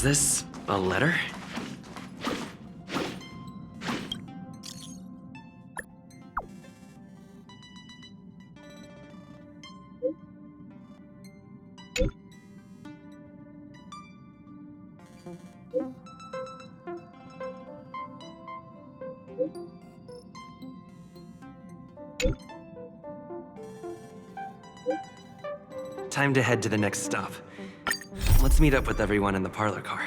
Is this a letter? Time to head to the next stop. Let's meet up with everyone in the parlor car.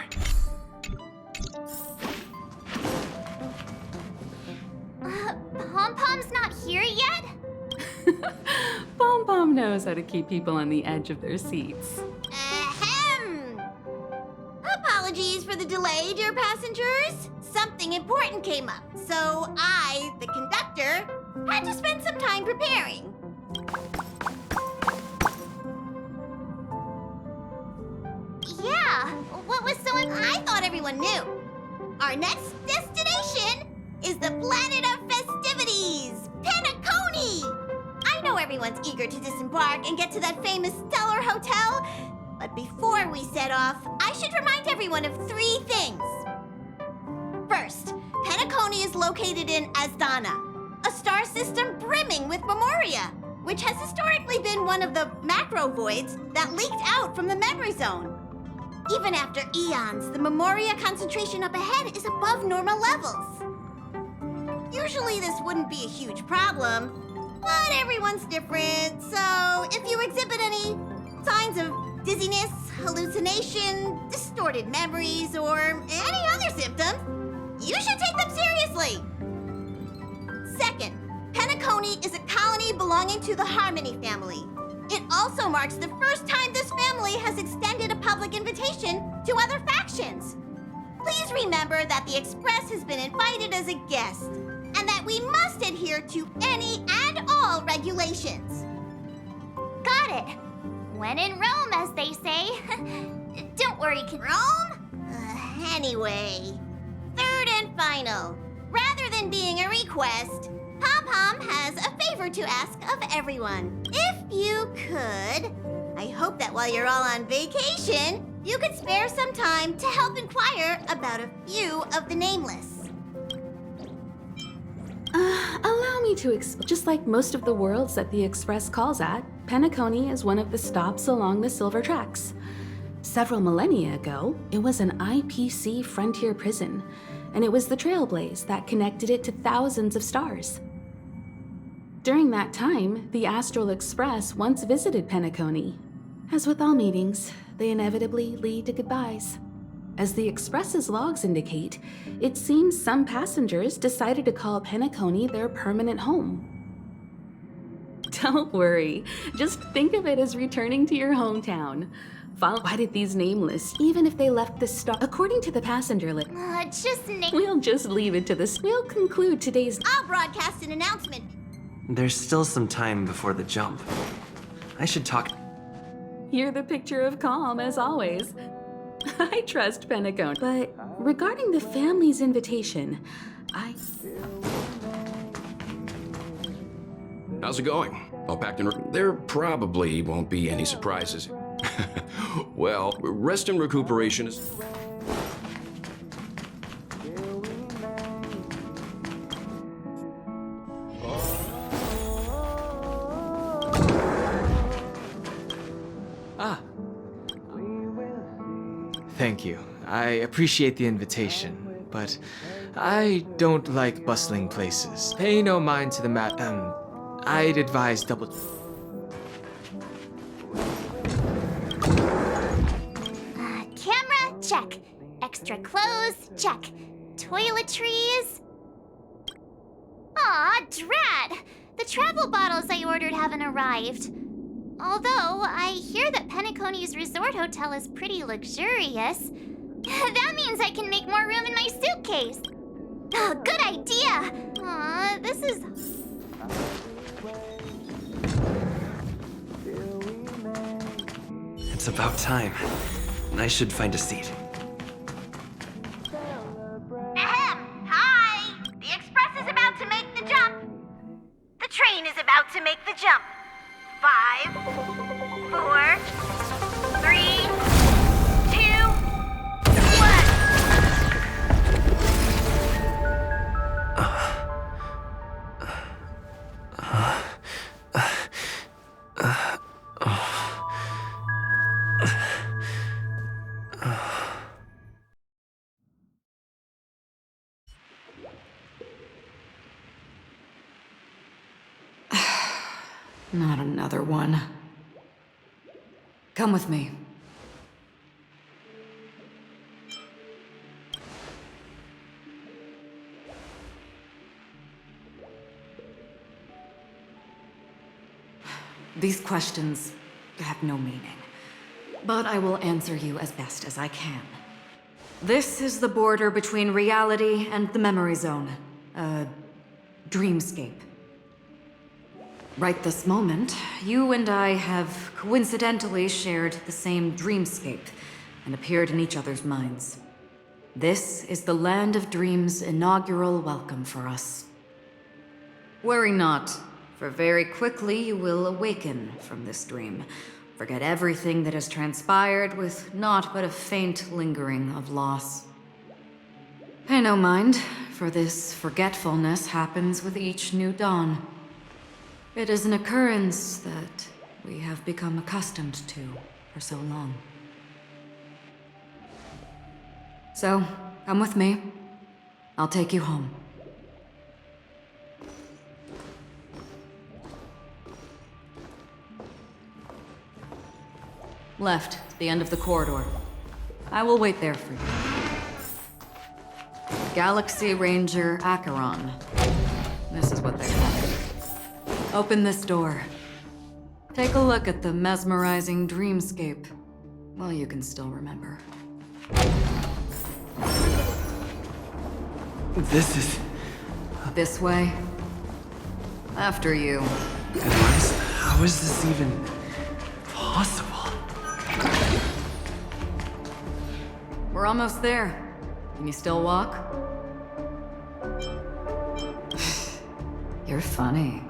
Pom-Pom's not here yet? Pom-Pom knows how to keep people on the edge of their seats. Ahem! Apologies for the delay, dear passengers. Something important came up, so I, the conductor, had to spend some time preparing. Yeah, what was so... I thought everyone knew. Our next destination is the planet of festivities, Penacony! I know everyone's eager to disembark and get to that famous stellar hotel, but before we set off, I should remind everyone of 3 things. First, Penacony is located in Asdana, a star system brimming with Memoria, which has historically been one of the macro voids that leaked out from the memory zone. Even after eons, the Memoria concentration up ahead is above normal levels. Usually this wouldn't be a huge problem, but everyone's different, so if you exhibit any signs of dizziness, hallucination, distorted memories, or any other symptoms, you should take them seriously. Second, Penacony is a colony belonging to the Harmony family. It also marks the first time this family has extended a public invitation to other factions. Please remember that the Express has been invited as a guest, and that we must adhere to any and all regulations. Got it. When in Rome, as they say. Don't worry, Rome? Anyway, third and final. Rather than being a request, Pom-Pom has a favor to ask of everyone. If you could, I hope that while you're all on vacation, you could spare some time to help inquire about a few of the nameless. Allow me to explain. Just like most of the worlds that the Express calls at, Penacony is one of the stops along the Silver Tracks. Several millennia ago, it was an IPC frontier prison, and it was the Trailblazer that connected it to thousands of stars. During that time, the Astral Express once visited Penacony. As with all meetings, they inevitably lead to goodbyes. As the Express's logs indicate, it seems some passengers decided to call Penacony their permanent home. Don't worry, just think of it as returning to your hometown. Why did these nameless, even if they left the star? According to the passenger list, we'll just leave it to this. We'll conclude today's. I'll broadcast an announcement. There's still some time before the jump. I should talk. You're the picture of calm, as always. I trust Penacony. But regarding the family's invitation, How's it going? All packed and there probably won't be any surprises. Well, rest and recuperation is... Thank you. I appreciate the invitation, but I don't like bustling places. Pay no mind to the I'd advise double... Camera, check. Extra clothes, check. Toiletries. Aw, drat! The travel bottles I ordered haven't arrived. Although, I hear that Penacony's resort hotel is pretty luxurious. That means I can make more room in my suitcase. Oh, good idea! Aw, this is... It's about time. I should find a seat. Ahem! Hi! The Express is about to make the jump. The train is about to make the jump. 5, 4, 3, 2... Not another one. Come with me. These questions have no meaning, but I will answer you as best as I can. This is the border between reality and the memory zone, a dreamscape. Right this moment, you and I have coincidentally shared the same dreamscape and appeared in each other's minds. This is the Land of Dreams' inaugural welcome for us. Worry not, for very quickly you will awaken from this dream. Forget everything that has transpired with naught but a faint lingering of loss. Pay no mind, for this forgetfulness happens with each new dawn. It is an occurrence that we have become accustomed to for so long. So, come with me. I'll take you home. Left, the end of the corridor. I will wait there for you. Galaxy Ranger Acheron. This is what they call it. Open this door. Take a look at the mesmerizing dreamscape while you can still remember. This is... This way. After you. How is this even possible? We're almost there. Can you still walk? You're funny.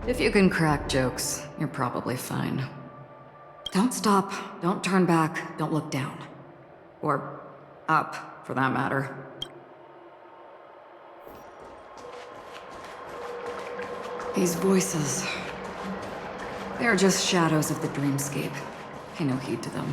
If you can crack jokes, you're probably fine. Don't stop, don't turn back, don't look down. Or up, for that matter. These voices... They're just shadows of the dreamscape. Pay no heed to them.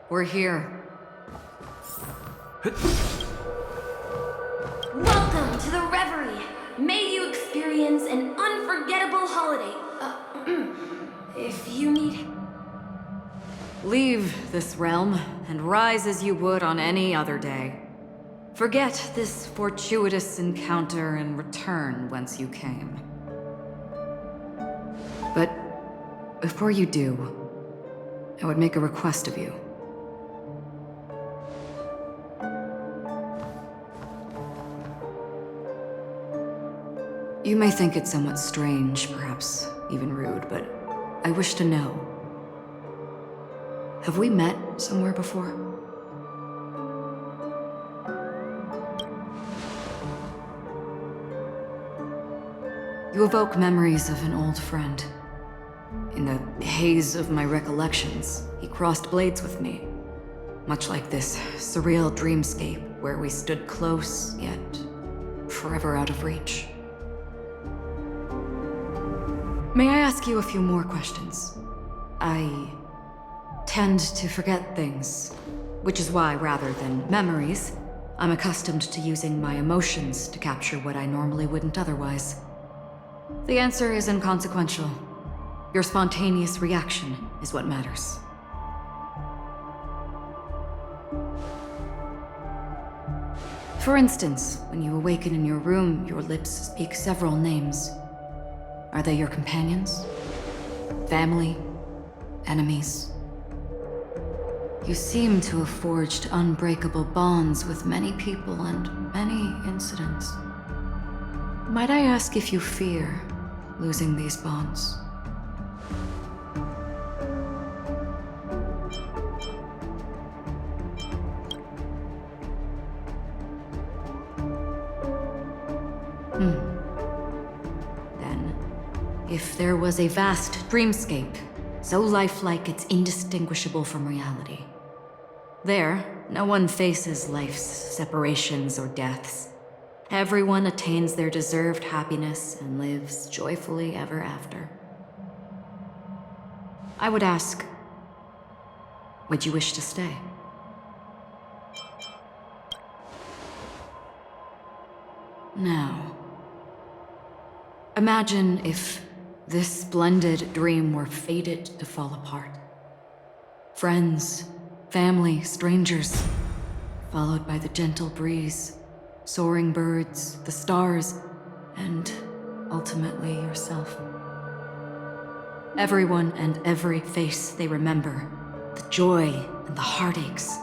We're here. Welcome to the Reverie. May you experience an unforgettable holiday. If you need... Leave this realm and rise as you would on any other day. Forget this fortuitous encounter and return whence you came. But before you do, I would make a request of you. You may think it somewhat strange, perhaps even rude, but I wish to know. Have we met somewhere before? You evoke memories of an old friend. In the haze of my recollections, he crossed blades with me. Much like this surreal dreamscape where we stood close, yet forever out of reach. May I ask you a few more questions? I tend to forget things, which is why, rather than memories, I'm accustomed to using my emotions to capture what I normally wouldn't otherwise. The answer is inconsequential. Your spontaneous reaction is what matters. For instance, when you awaken in your room, your lips speak several names. Are they your companions? Family? Enemies? You seem to have forged unbreakable bonds with many people and many incidents. Might I ask if you fear losing these bonds? If there was a vast dreamscape, so lifelike it's indistinguishable from reality. There, no one faces life's separations or deaths. Everyone attains their deserved happiness and lives joyfully ever after. I would ask, would you wish to stay? Now, imagine if this splendid dream were fated to fall apart. Friends, family, strangers, followed by the gentle breeze, soaring birds, the stars, and ultimately yourself. Everyone and every face they remember, the joy and the heartaches,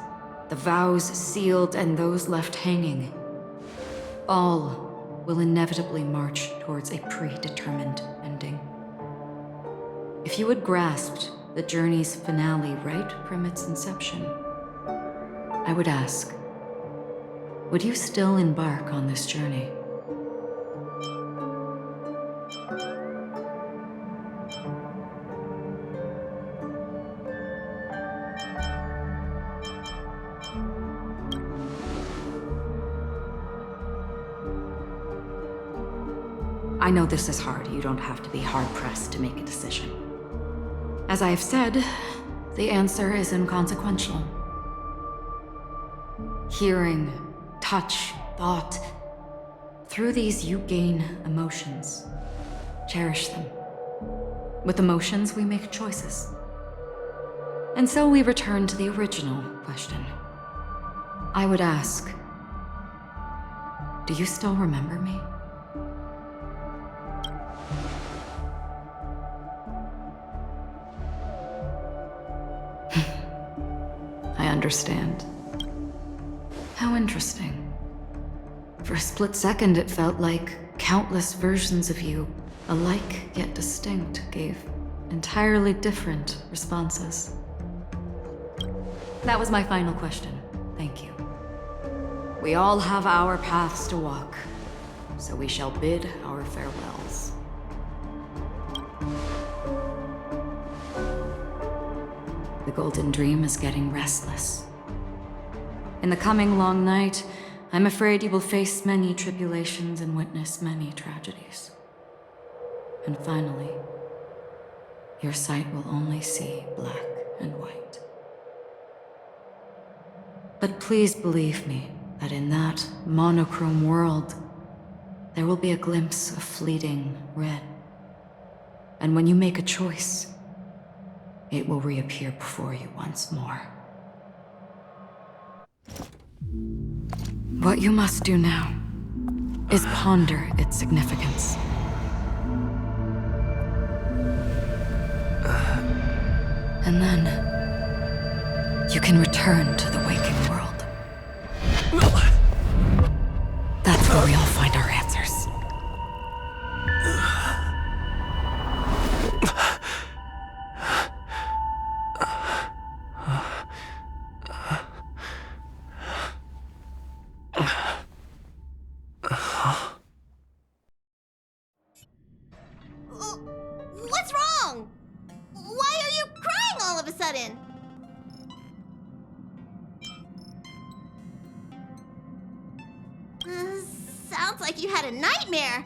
the vows sealed and those left hanging, all will inevitably march towards a predetermined ending. If you had grasped the journey's finale right from its inception, I would ask, would you still embark on this journey? I know this is hard. You don't have to be hard-pressed to make a decision. As I have said, the answer is inconsequential. Hearing, touch, thought. Through these you gain emotions. Cherish them. With emotions, we make choices. And so we return to the original question. I would ask, do you still remember me? I understand. How interesting. For a split second, it felt like countless versions of you, alike yet distinct, gave entirely different responses. That was my final question. Thank you. We all have our paths to walk, so we shall bid our farewells. The Golden Dream is getting restless. In the coming long night, I'm afraid you will face many tribulations and witness many tragedies. And finally, your sight will only see black and white. But please believe me that in that monochrome world, there will be a glimpse of fleeting red. And when you make a choice, it will reappear before you once more. What you must do now is ponder its significance. And then you can return to the waking world. That's where we all find our answers. What's wrong? Why are you crying all of a sudden? Sounds like you had a nightmare.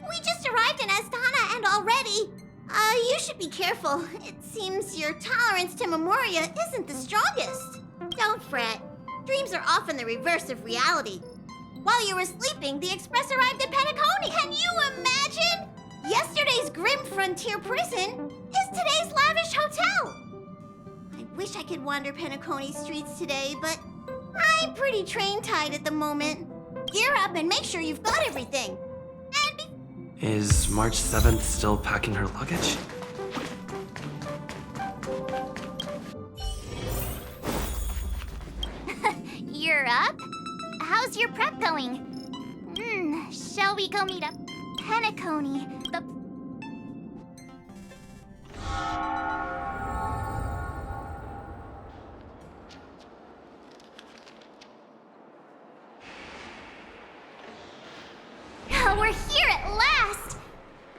We just arrived in Astana and already... you should be careful. It seems your tolerance to Memoria isn't the strongest. Don't fret. Dreams are often the reverse of reality. While you were sleeping, the Express arrived at Penacony. Can you imagine? Yesterday's grim frontier prison is today's lavish hotel. I wish I could wander Penacony streets today, but I'm pretty train-tied at the moment. Gear up and make sure you've got everything. And Is March 7th still packing her luggage? You're up? How's your prep going? Shall we go meet up Penacony, the... We're here at last!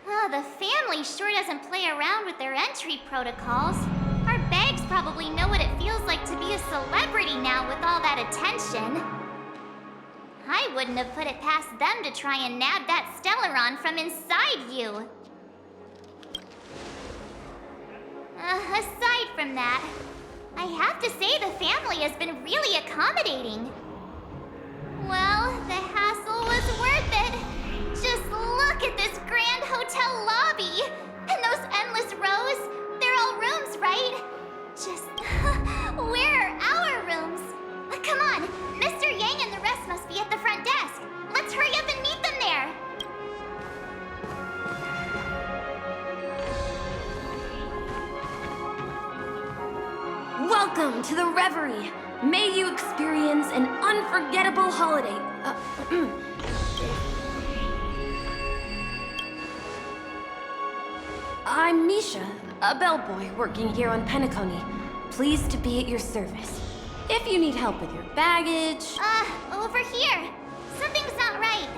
Oh, the family sure doesn't play around with their entry protocols. Our bags probably know what it feels like to be a celebrity now with all that attention. I wouldn't have put it past them to try and nab that Stellaron from inside you. from that. I have to say the family has been really accommodating. Well, the hassle was worth it. Just look at this grand hotel lobby. And those endless rows. They're all rooms, right? Just, where are our rooms? Come on, Mr. Yang and the rest must be at the front desk. Let's hurry up and meet them there. Welcome to the Reverie. May you experience an unforgettable holiday. I'm Misha, a bellboy working here on Penacony. Pleased to be at your service. If you need help with your baggage... Over here. Something's not right.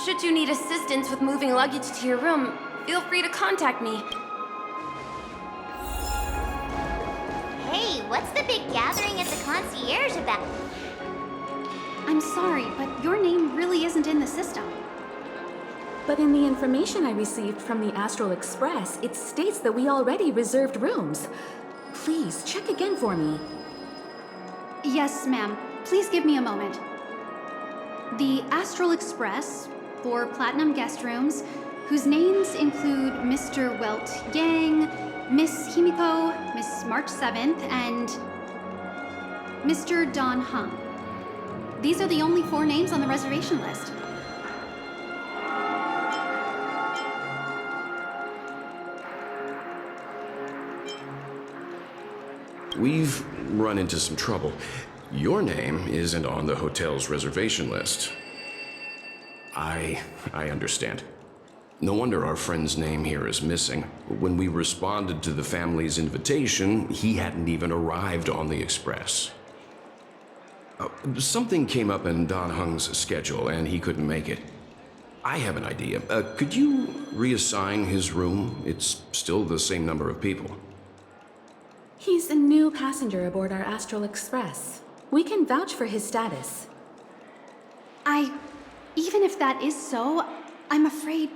Should you need assistance with moving luggage to your room, feel free to contact me. Hey, what's the big gathering at the concierge about? I'm sorry, but your name really isn't in the system. But in the information I received from the Astral Express, it states that we already reserved rooms. Please, check again for me. Yes, ma'am. Please give me a moment. The Astral Express, 4 platinum guest rooms, whose names include Mr. Welt Yang, Miss Himiko, Miss March 7th, and Mr. Don Hung. These are the only 4 names on the reservation list. We've run into some trouble. Your name isn't on the hotel's reservation list. I understand. No wonder our friend's name here is missing. When we responded to the family's invitation, he hadn't even arrived on the Express. Something came up in Don Hung's schedule, and he couldn't make it. I have an idea. Could you reassign his room? It's still the same number of people. He's a new passenger aboard our Astral Express. We can vouch for his status. Even if that is so, I'm afraid...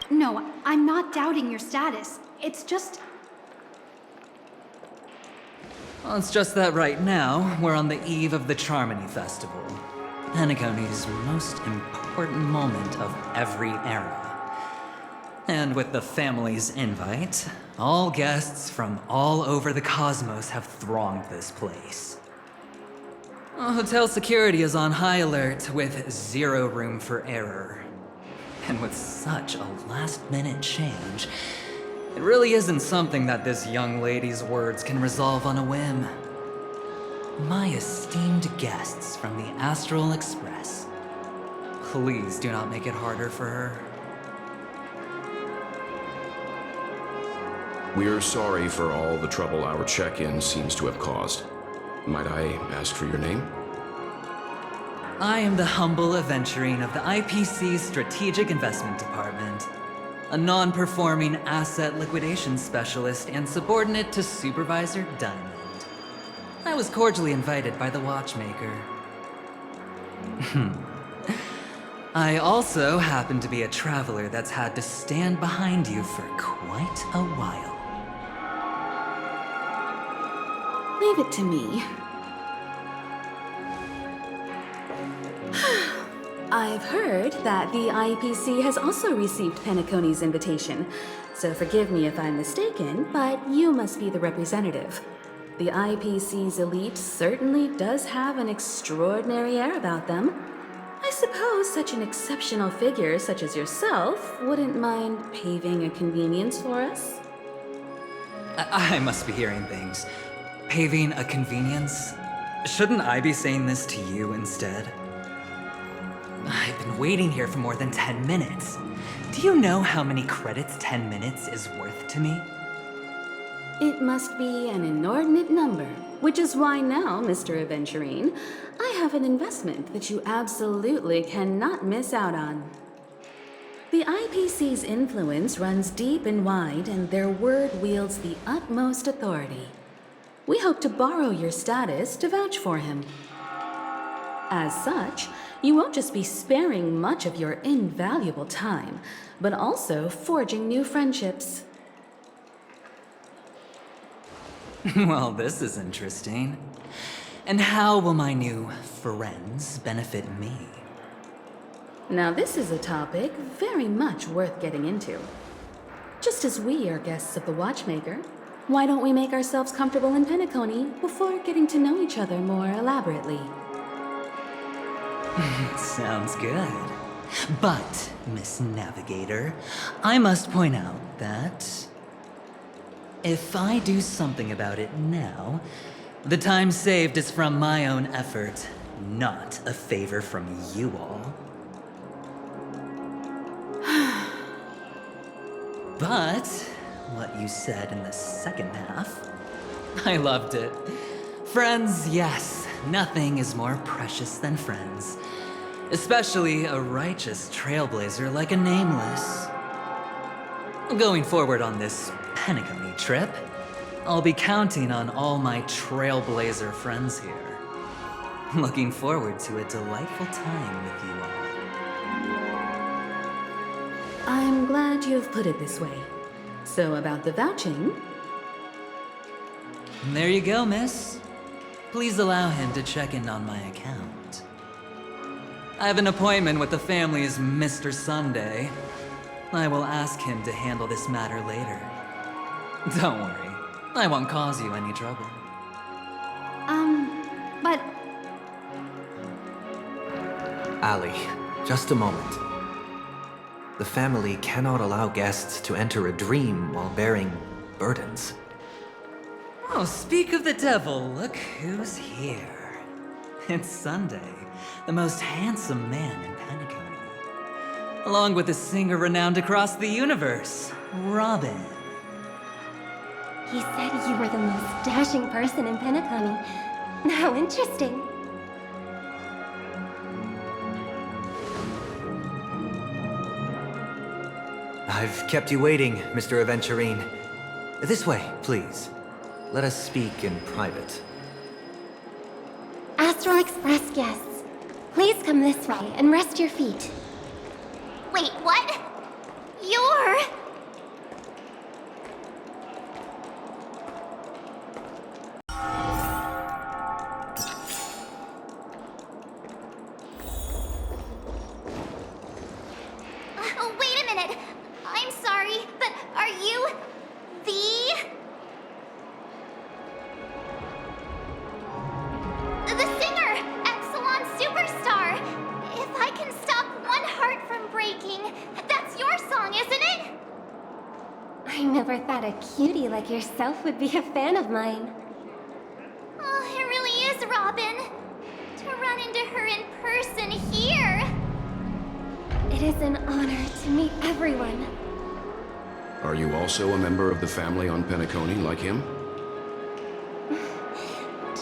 No, I'm not doubting your status. It's just... Well, it's just that right now, we're on the eve of the Charmony Festival. Penacony's most important moment of every era. And with the family's invite, all guests from all over the cosmos have thronged this place. Hotel security is on high alert with 0 room for error. And with such a last-minute change, it really isn't something that this young lady's words can resolve on a whim. My esteemed guests from the Astral Express, please do not make it harder for her. We're sorry for all the trouble our check-in seems to have caused. Might I ask for your name? I am the humble aventurine of the IPC's Strategic Investment Department, a non-performing asset liquidation specialist and subordinate to Supervisor Diamond. I was cordially invited by the watchmaker. I also happen to be a traveler that's had to stand behind you for quite a while. Leave it to me. I've heard that the IPC has also received Penacony's invitation, so forgive me if I'm mistaken, but you must be the representative. The IPC's elite certainly does have an extraordinary air about them. I suppose such an exceptional figure such as yourself wouldn't mind paving a convenience for us? I must be hearing things. Paving a convenience? Shouldn't I be saying this to you instead? I've been waiting here for more than 10 minutes. Do you know how many credits 10 minutes is worth to me? It must be an inordinate number, which is why now, Mr. Aventurine, I have an investment that you absolutely cannot miss out on. The IPC's influence runs deep and wide, and their word wields the utmost authority. We hope to borrow your status to vouch for him. As such, you won't just be sparing much of your invaluable time, but also forging new friendships. Well, this is interesting. And how will my new friends benefit me? Now this is a topic very much worth getting into. Just as we are guests of the Watchmaker, why don't we make ourselves comfortable in Penacony before getting to know each other more elaborately? Sounds good. But, Miss Navigator, I must point out that if I do something about it now, the time saved is from my own effort, not a favor from you all. But what you said in the second half, I loved it. Friends, yes, nothing is more precious than friends. Especially a righteous trailblazer like a Nameless. Going forward on this Penacony trip, I'll be counting on all my Trailblazer friends here. Looking forward to a delightful time with you all. I'm glad you've put it this way. So about the vouching... There you go, miss. Please allow him to check in on my account. I have an appointment with the family's Mr. Sunday. I will ask him to handle this matter later. Don't worry, I won't cause you any trouble. But Ali, just a moment. The family cannot allow guests to enter a dream while bearing burdens. Oh, speak of the devil, look who's here. It's Sunday, the most handsome man in Penacony. Along with a singer renowned across the universe, Robin. He said you were the most dashing person in Penacony. How interesting. I've kept you waiting, Mr. Aventurine. This way, please. Let us speak in private. Astral Express guests, please come this way and rest your feet. Wait, what? You're... wait a minute. I'm sorry, but are you the singer, Epsilon Superstar? If I can stop one heart from breaking, that's your song, isn't it? I never thought a cutie like yourself would be a fan of mine. Oh, it really is, Robin. To run into her in person here. It is an honor to meet everyone. Are you also a member of the family on Penacony like him?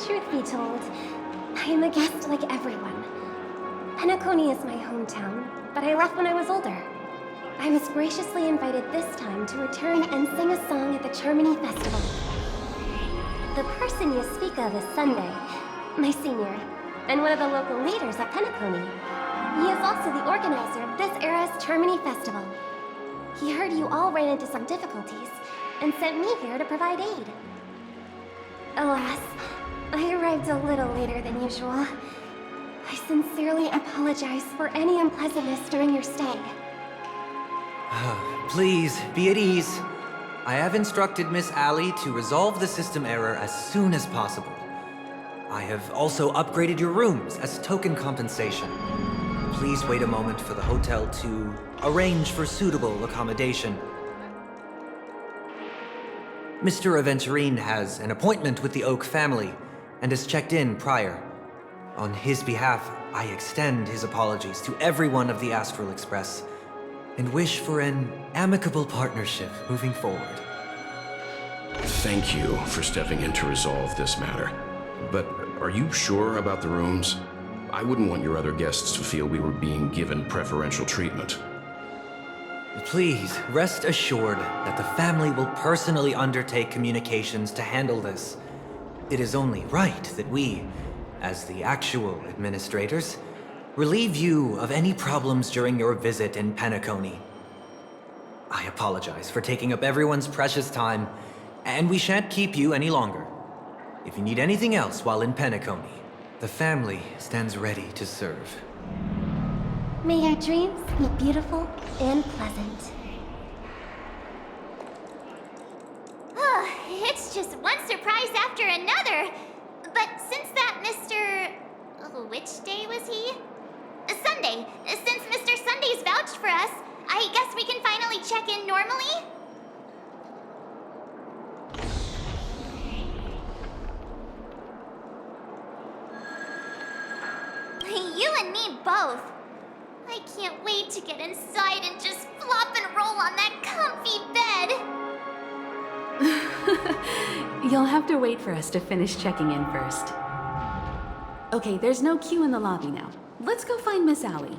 Truth be told, I am a guest like everyone. Penacony is my hometown, but I left when I was older. I was graciously invited this time to return and sing a song at the Charmony Festival. The person you speak of is Sunday, my senior, and one of the local leaders at Penacony. He is also the organizer of this era's Charmony Festival. He heard you all ran into some difficulties, and sent me here to provide aid. Alas, I arrived a little later than usual. I sincerely apologize for any unpleasantness during your stay. Please, be at ease. I have instructed Miss Ali to resolve the system error as soon as possible. I have also upgraded your rooms as token compensation. Please wait a moment for the hotel to arrange for suitable accommodation. Mr. Aventurine has an appointment with the Oak family and has checked in prior. On his behalf, I extend his apologies to everyone of the Astral Express and wish for an amicable partnership moving forward. Thank you for stepping in to resolve this matter. But are you sure about the rooms? I wouldn't want your other guests to feel we were being given preferential treatment. Please, rest assured that the family will personally undertake communications to handle this. It is only right that we, as the actual administrators, relieve you of any problems during your visit in Penacony. I apologize for taking up everyone's precious time, and we shan't keep you any longer. If you need anything else while in Penacony, the family stands ready to serve. May your dreams be beautiful and pleasant. It's just one surprise after another. But since that Mr. Which day was he? Sunday. Since Mr. Sunday's vouched for us, I guess we can finally check in normally? You and me both. I can't wait to get inside and just flop and roll on that comfy bed. You'll have to wait for us to finish checking in first. Okay, there's no queue in the lobby now. Let's go find Miss Allie.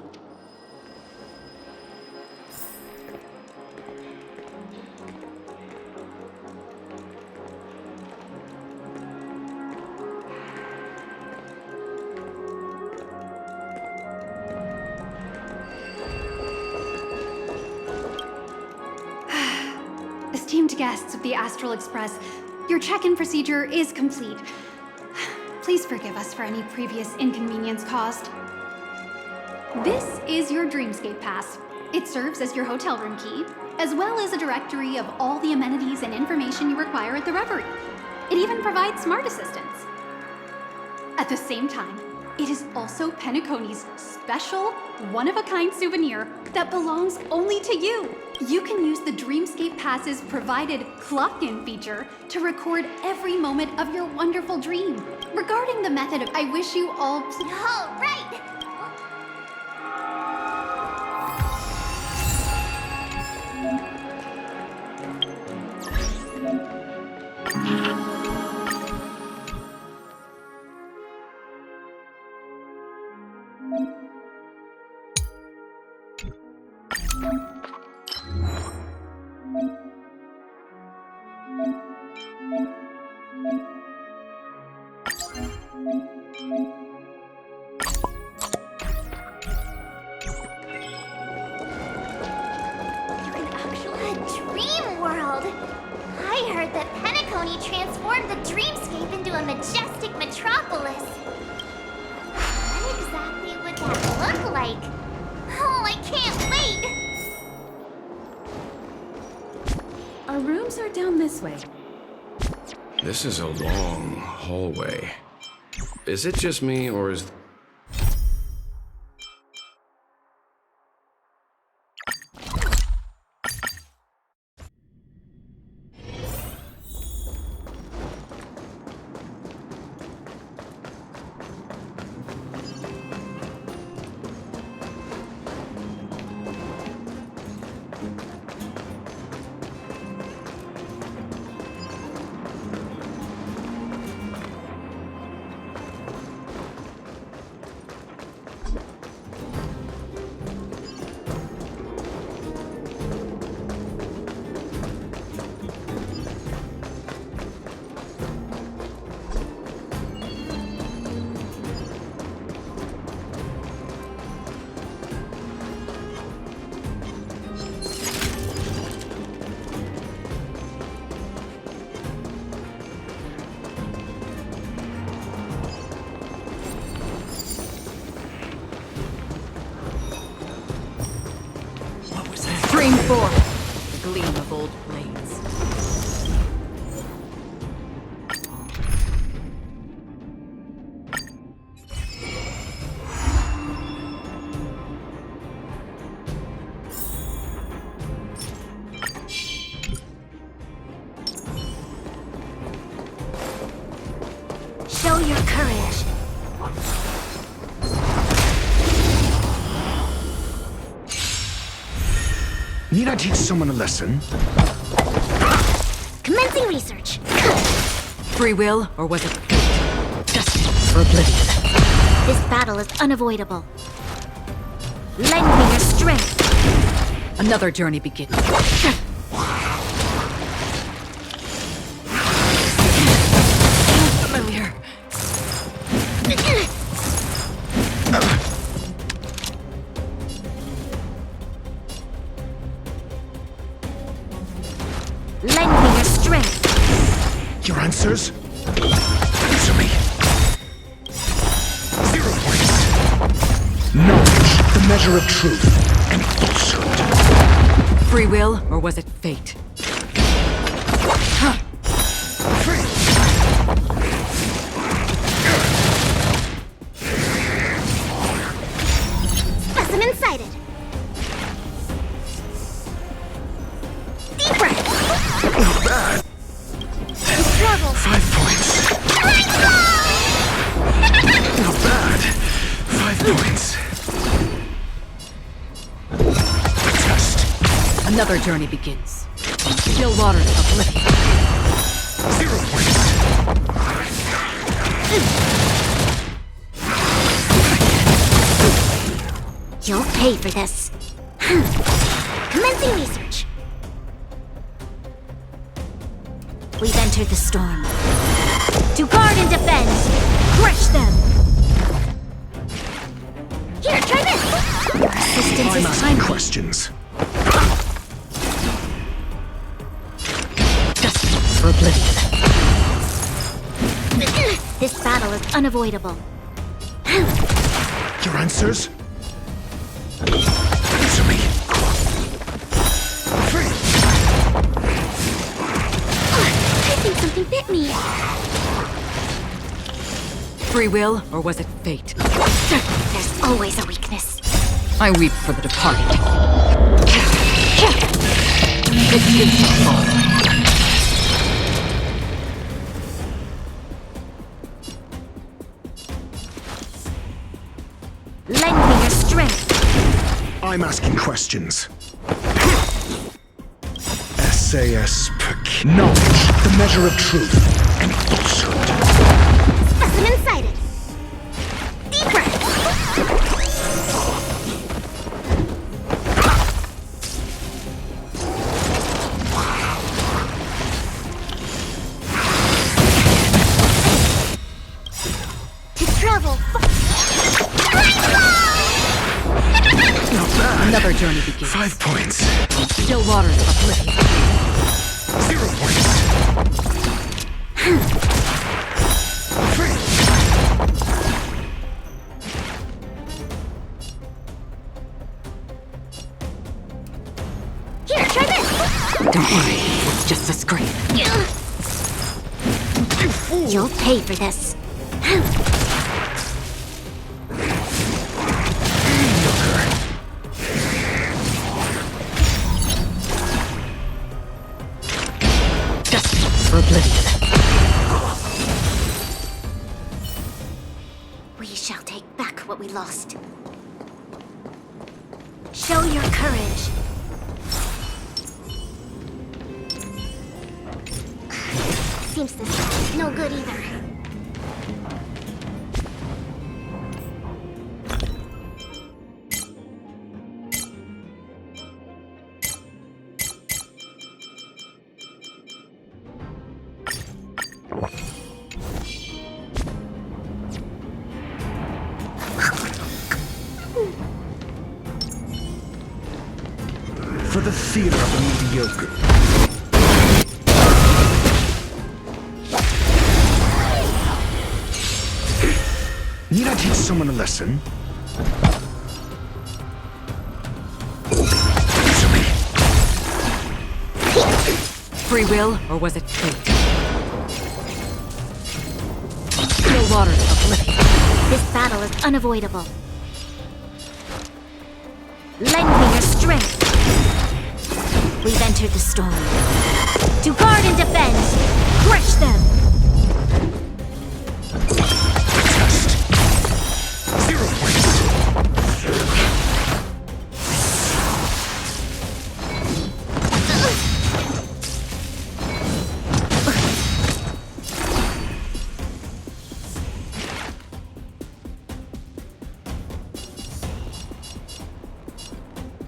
Esteemed guests of the Astral Express, your check-in procedure is complete. Please forgive us for any previous inconvenience caused. This is your Dreamscape Pass. It serves as your hotel room key, as well as a directory of all the amenities and information you require at the Reverie. It even provides smart assistance. At the same time, it is also Penacony's special, one-of-a-kind souvenir that belongs only to you. You can use the Dreamscape Pass's provided clock-in feature to record every moment of your wonderful dream. Regarding the method of, I wish you all... All right! Transformed the dreamscape into a majestic metropolis. What exactly would that look like? Oh, I can't wait! Our rooms are down this way. This is a long hallway. Is it just me, or is... Frame 4. The gleam of old blades. Show your courage. Need I teach someone a lesson? Commencing research. Free will, or was it destined for oblivion? This battle is unavoidable. Lend me your strength. Another journey begins. Familiar. Lend me your strength. Your answers? Answer me. 0 points. Knowledge, the measure of truth and falsehood. Free will, or was it fate? Specimen sighted. Deep breath. Not bad. Trouble. 5 points. Not bad. 5 points. Test. Another journey begins. Still waters of oblivion. 0 points. You'll pay for this. Commencing research. We've entered the storm. To guard and defend. Crush them. Here, try this. Your assistance I'm is asking timely. questions. Destined for oblivion. This battle is unavoidable. Your answers? Answer me. I think something bit me. Free will, or was it fate? There's always a weakness. I weep for the departed. It is the fall. Lend me your strength. I'm asking questions. SAS knowledge, the measure of truth and falsehood. Specimen sighted. Deep breath. To travel. Not bad. Another journey begins. 5 points. Still waters of oblivion. 0 points. Here, try this. Don't worry, it's just a scrape. You'll pay for this. Destined for oblivion. We shall take back what we lost. Show your courage. Seems this is no good either. For the theater of the mediocre. Need I teach someone a lesson? Answer me. Free will, or was it fate? Still waters of oblivion. This battle is unavoidable. Lend me your strength. We've entered the storm. To guard and defend. Crush them. Test. 0 points.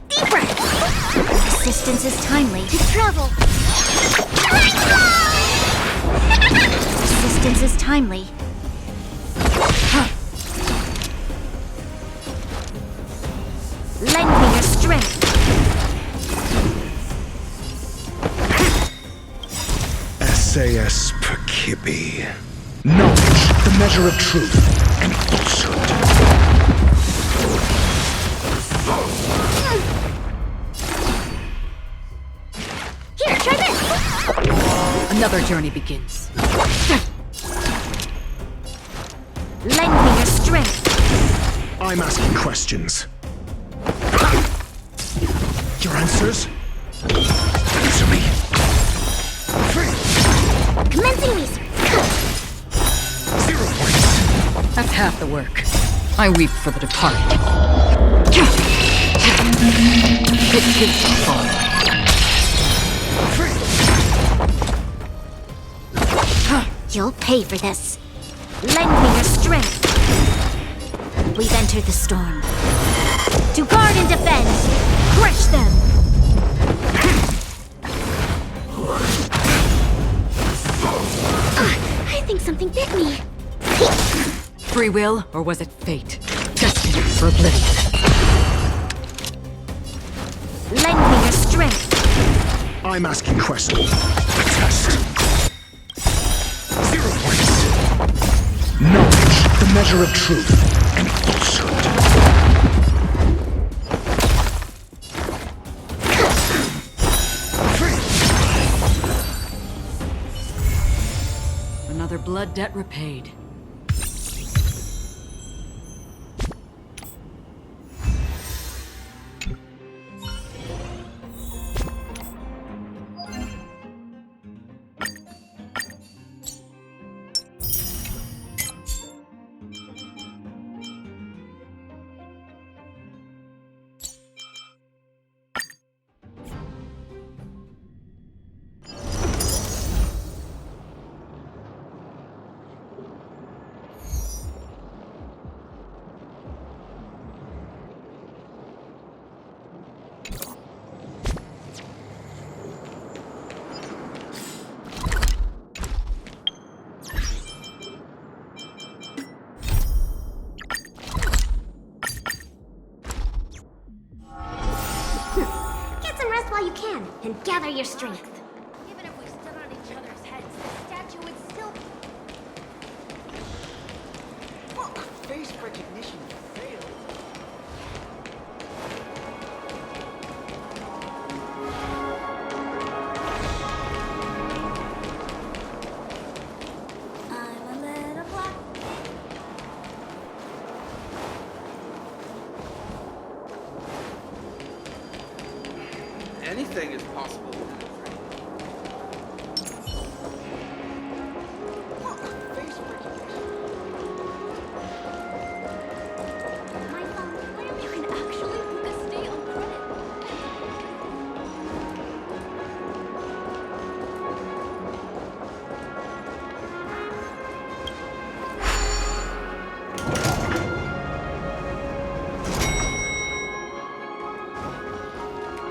Deep breath. Assistance is timely. To travel. Assistance is timely. Lend me your strength. Seas Percipi. Knowledge, the measure of truth and falsehood. Here, try this! Another journey begins. Lend me your strength. I'm asking questions. Your answers? Answer me. Commencing research. 0 points. That's half the work. I weep for the departed. It is fun. You'll pay for this. Lend me your strength. We've entered the storm. To guard and defend. Crush them. I think something bit me. Free will, or was it fate? Destined for oblivion. Lend me your strength. I'm asking questions. Test. 0 points. Knowledge, the measure of truth and falsehood. Another blood debt repaid. While you can, and gather your strength. Even if we stood on each other's heads, the statue would still... Well, face recognition failed. I'm a little black. Anything is possible. You can actually book a stay on credit.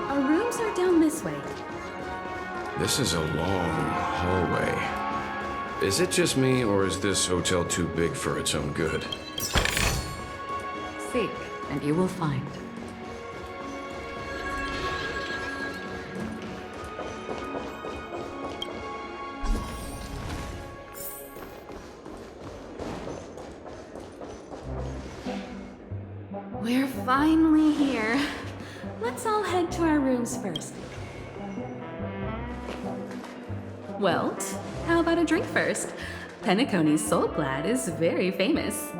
Our rooms are down this way. This is a long hallway. Is it just me, or is this hotel too big for its own good? Seek, and you will find. We're finally here. Let's all head to our rooms first. Welt, how about a drink first? Penacony's Soul Glad is very famous.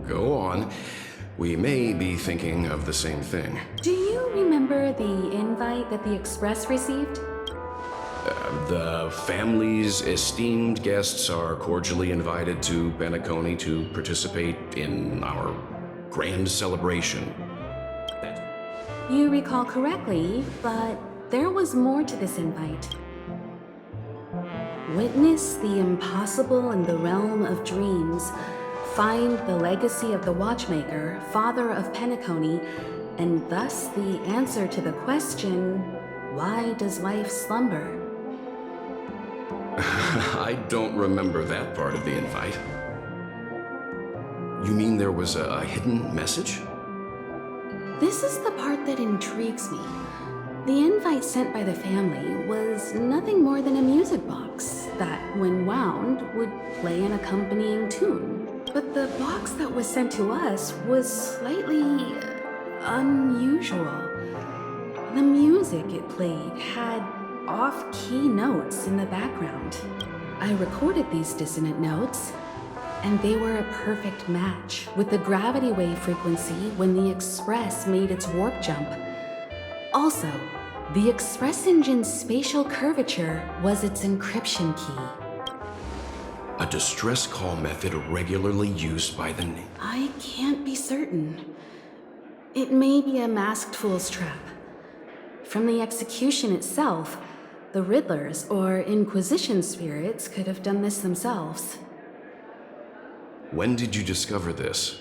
Go on. We may be thinking of the same thing. Do you remember the invite that the Express received? The family's esteemed guests are cordially invited to Penacony to participate in our grand celebration. You recall correctly, but there was more to this invite. Witness the impossible in the realm of dreams. Find the legacy of the Watchmaker, father of Penacony, and thus the answer to the question, why does life slumber? I don't remember that part of the invite. You mean there was a hidden message? This is the part that intrigues me. The invite sent by the family was nothing more than a music box that, when wound, would play an accompanying tune. But the box that was sent to us was slightly unusual. The music it played had off-key notes in the background. I recorded these dissonant notes, and they were a perfect match with the gravity wave frequency when the Express made its warp jump. Also, the Express engine's spatial curvature was its encryption key. A distress call method regularly used by the... I can't be certain. It may be a masked fool's trap. From the execution itself, the Riddlers or Inquisition spirits could have done this themselves. When did you discover this?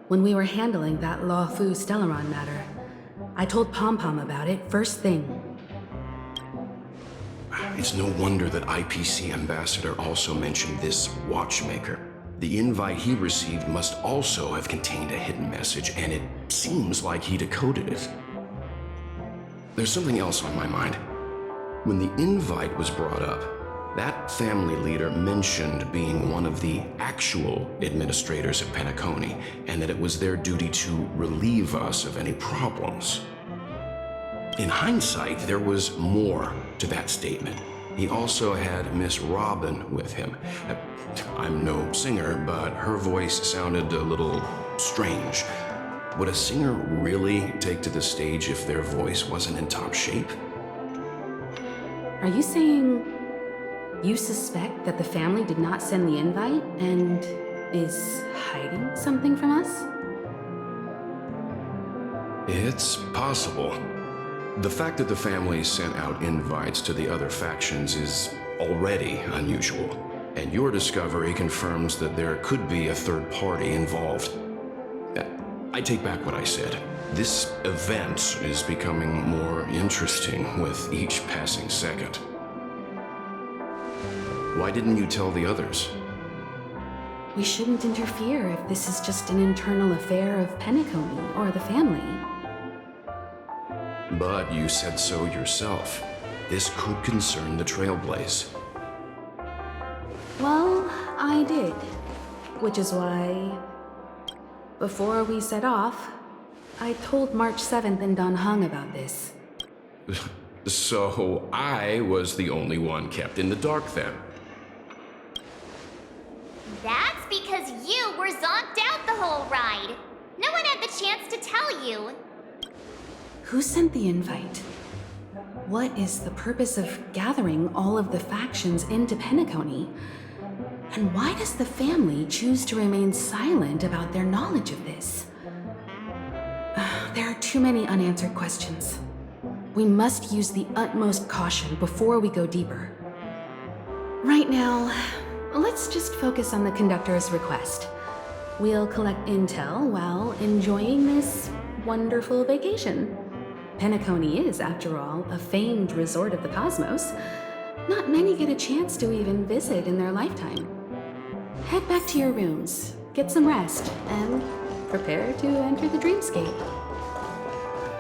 When we were handling that Lawfu Stellaron matter, I told Pom-Pom about it first thing. It's no wonder that IPC Ambassador also mentioned this watchmaker. The invite he received must also have contained a hidden message, and it seems like he decoded it. There's something else on my mind. When the invite was brought up, that family leader mentioned being one of the actual administrators of Penacony, and that it was their duty to relieve us of any problems. In hindsight, there was more to that statement. He also had Miss Robin with him. I'm no singer, but her voice sounded a little strange. Would a singer really take to the stage if their voice wasn't in top shape? Are you saying you suspect that the family did not send the invite and is hiding something from us? It's possible. The fact that the family sent out invites to the other factions is already unusual, and your discovery confirms that there could be a third party involved. I take back what I said. This event is becoming more interesting with each passing second. Why didn't you tell the others? We shouldn't interfere if this is just an internal affair of Penacony or the family. But you said so yourself. This could concern the Trailblaze. Well, I did. Which is why, before we set off, I told March 7th and Don Hung about this. So I was the only one kept in the dark then. That's because you were zonked out the whole ride. No one had the chance to tell you. Who sent the invite? What is the purpose of gathering all of the factions into Penacony? And why does the family choose to remain silent about their knowledge of this? There are too many unanswered questions. We must use the utmost caution before we go deeper. Right now, let's just focus on the conductor's request. We'll collect intel while enjoying this wonderful vacation. Penacony is, after all, a famed resort of the cosmos. Not many get a chance to even visit in their lifetime. Head back to your rooms, get some rest, and prepare to enter the dreamscape.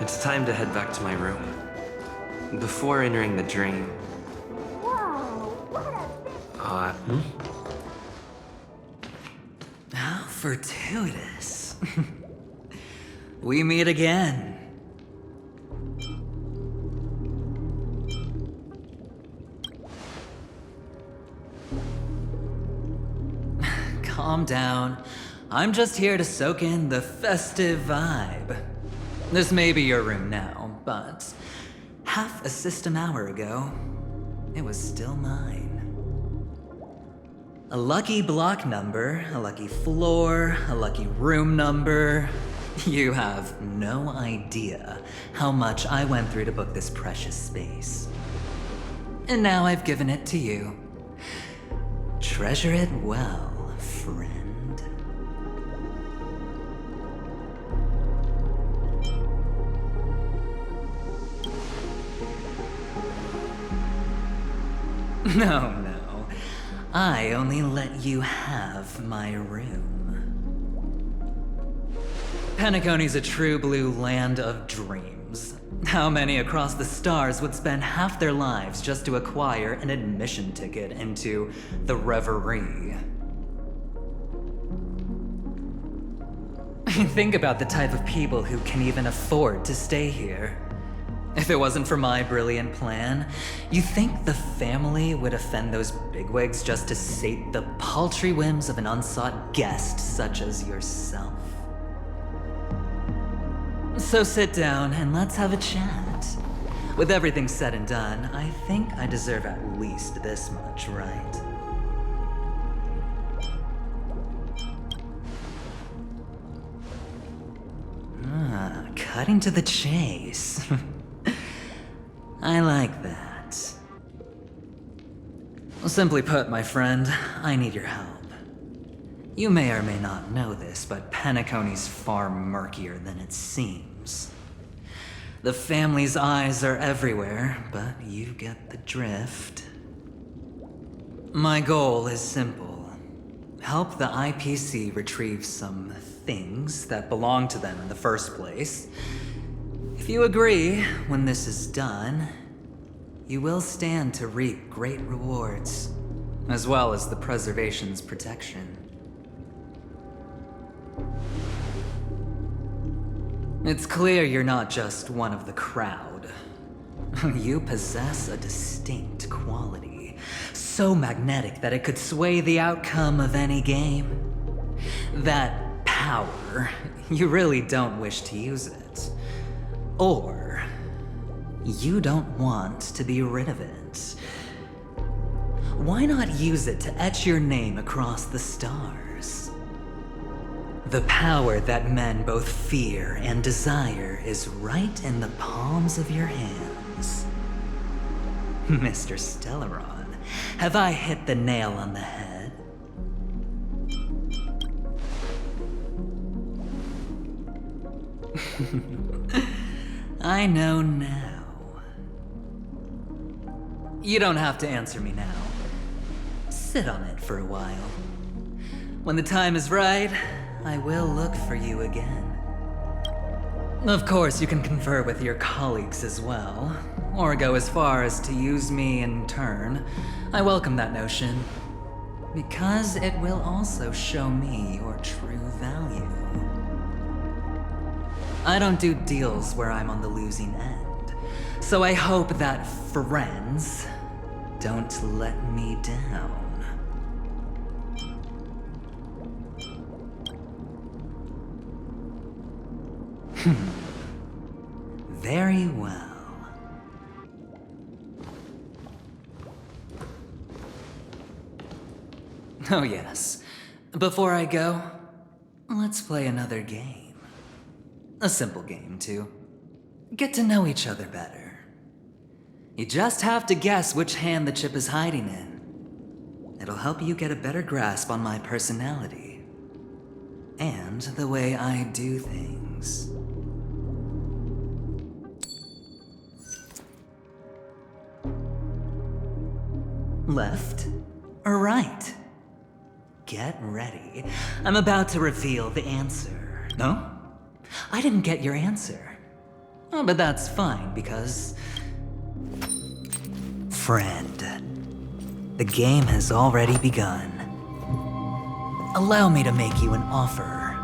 It's time to head back to my room. Before entering the dream... How fortuitous. We meet again. Calm down. I'm just here to soak in the festive vibe. This may be your room now, but half a system hour ago, it was still mine. A lucky block number, a lucky floor, a lucky room number. You have no idea how much I went through to book this precious space. And now I've given it to you. Treasure it well, friend. No. I only let you have my room. Penacony's a true blue land of dreams. How many across the stars would spend half their lives just to acquire an admission ticket into the Reverie? Think about the type of people who can even afford to stay here. If it wasn't for my brilliant plan, you think the family would offend those bigwigs just to sate the paltry whims of an unsought guest such as yourself? So sit down and let's have a chat. With everything said and done, I think I deserve at least this much, right? Cutting to the chase. I like that. Simply put, my friend, I need your help. You may or may not know this, but Penacony's far murkier than it seems. The family's eyes are everywhere, but you get the drift. My goal is simple. Help the IPC retrieve some things that belong to them in the first place. If you agree, when this is done, you will stand to reap great rewards, as well as the preservation's protection. It's clear you're not just one of the crowd. You possess a distinct quality, so magnetic that it could sway the outcome of any game. That power, you really don't wish to use it. Or you don't want to be rid of it. Why not use it to etch your name across the stars? The power that men both fear and desire is right in the palms of your hands. Mr. Stellaron, have I hit the nail on the head? I know now. You don't have to answer me now. Sit on it for a while. When the time is right, I will look for you again. Of course, you can confer with your colleagues as well, or go as far as to use me in turn. I welcome that notion, because it will also show me your true value. I don't do deals where I'm on the losing end, so I hope that friends don't let me down. Very well. Oh yes. Before I go, let's play another game. A simple game, to get to know each other better. You just have to guess which hand the chip is hiding in. It'll help you get a better grasp on my personality and the way I do things. Left or right? Get ready. I'm about to reveal the answer. No? I didn't get your answer. Oh, but that's fine, because... Friend, the game has already begun. Allow me to make you an offer.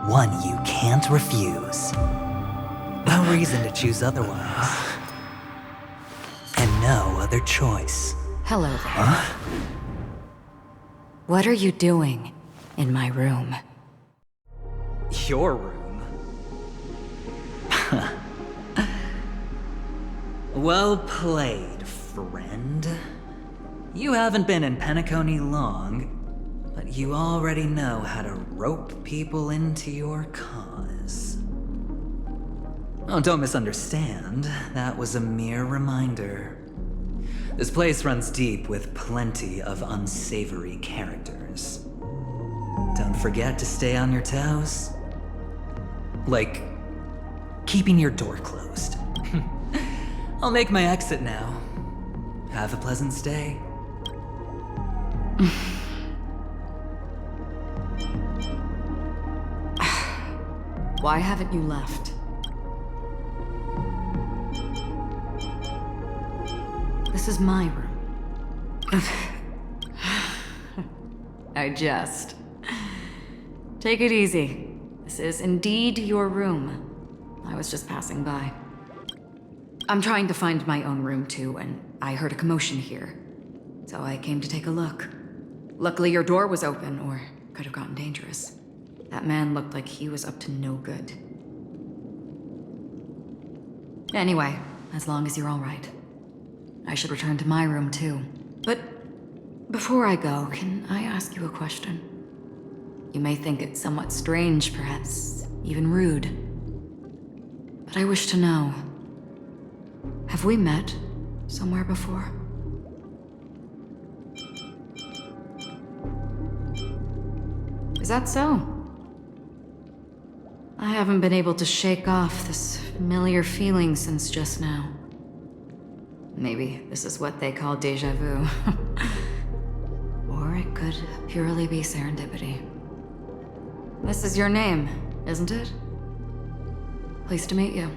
One you can't refuse. No reason to choose otherwise. And no other choice. Hello there. Huh? What are you doing in my room? Your room? Well played, friend. You haven't been in Penacony long, but you already know how to rope people into your cause. Oh, don't misunderstand. That was a mere reminder. This place runs deep with plenty of unsavory characters. Don't forget to stay on your toes. Like, keeping your door closed. I'll make my exit now. Have a pleasant stay. Why haven't you left? This is my room. I jest. Take it easy. This is indeed your room. I was just passing by. I'm trying to find my own room too, and I heard a commotion here. So I came to take a look. Luckily your door was open, or it could have gotten dangerous. That man looked like he was up to no good. Anyway, as long as you're all right. I should return to my room too. But before I go, can I ask you a question? You may think it somewhat strange, perhaps even rude. But I wish to know, have we met somewhere before? Is that so? I haven't been able to shake off this familiar feeling since just now. Maybe this is what they call déjà vu. Or it could purely be serendipity. This is your name, isn't it? Pleased to meet you.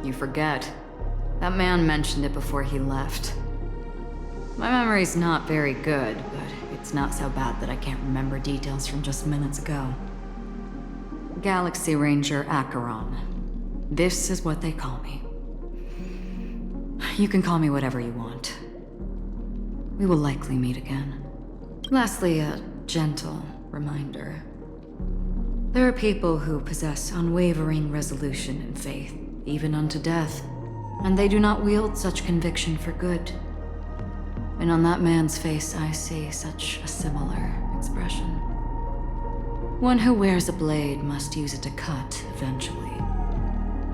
You forget. That man mentioned it before he left. My memory's not very good, but it's not so bad that I can't remember details from just minutes ago. Galaxy Ranger Acheron. This is what they call me. You can call me whatever you want. We will likely meet again. Lastly, a gentle reminder. There are people who possess unwavering resolution and faith, even unto death, and they do not wield such conviction for good. And on that man's face, I see such a similar expression. One who wears a blade must use it to cut eventually.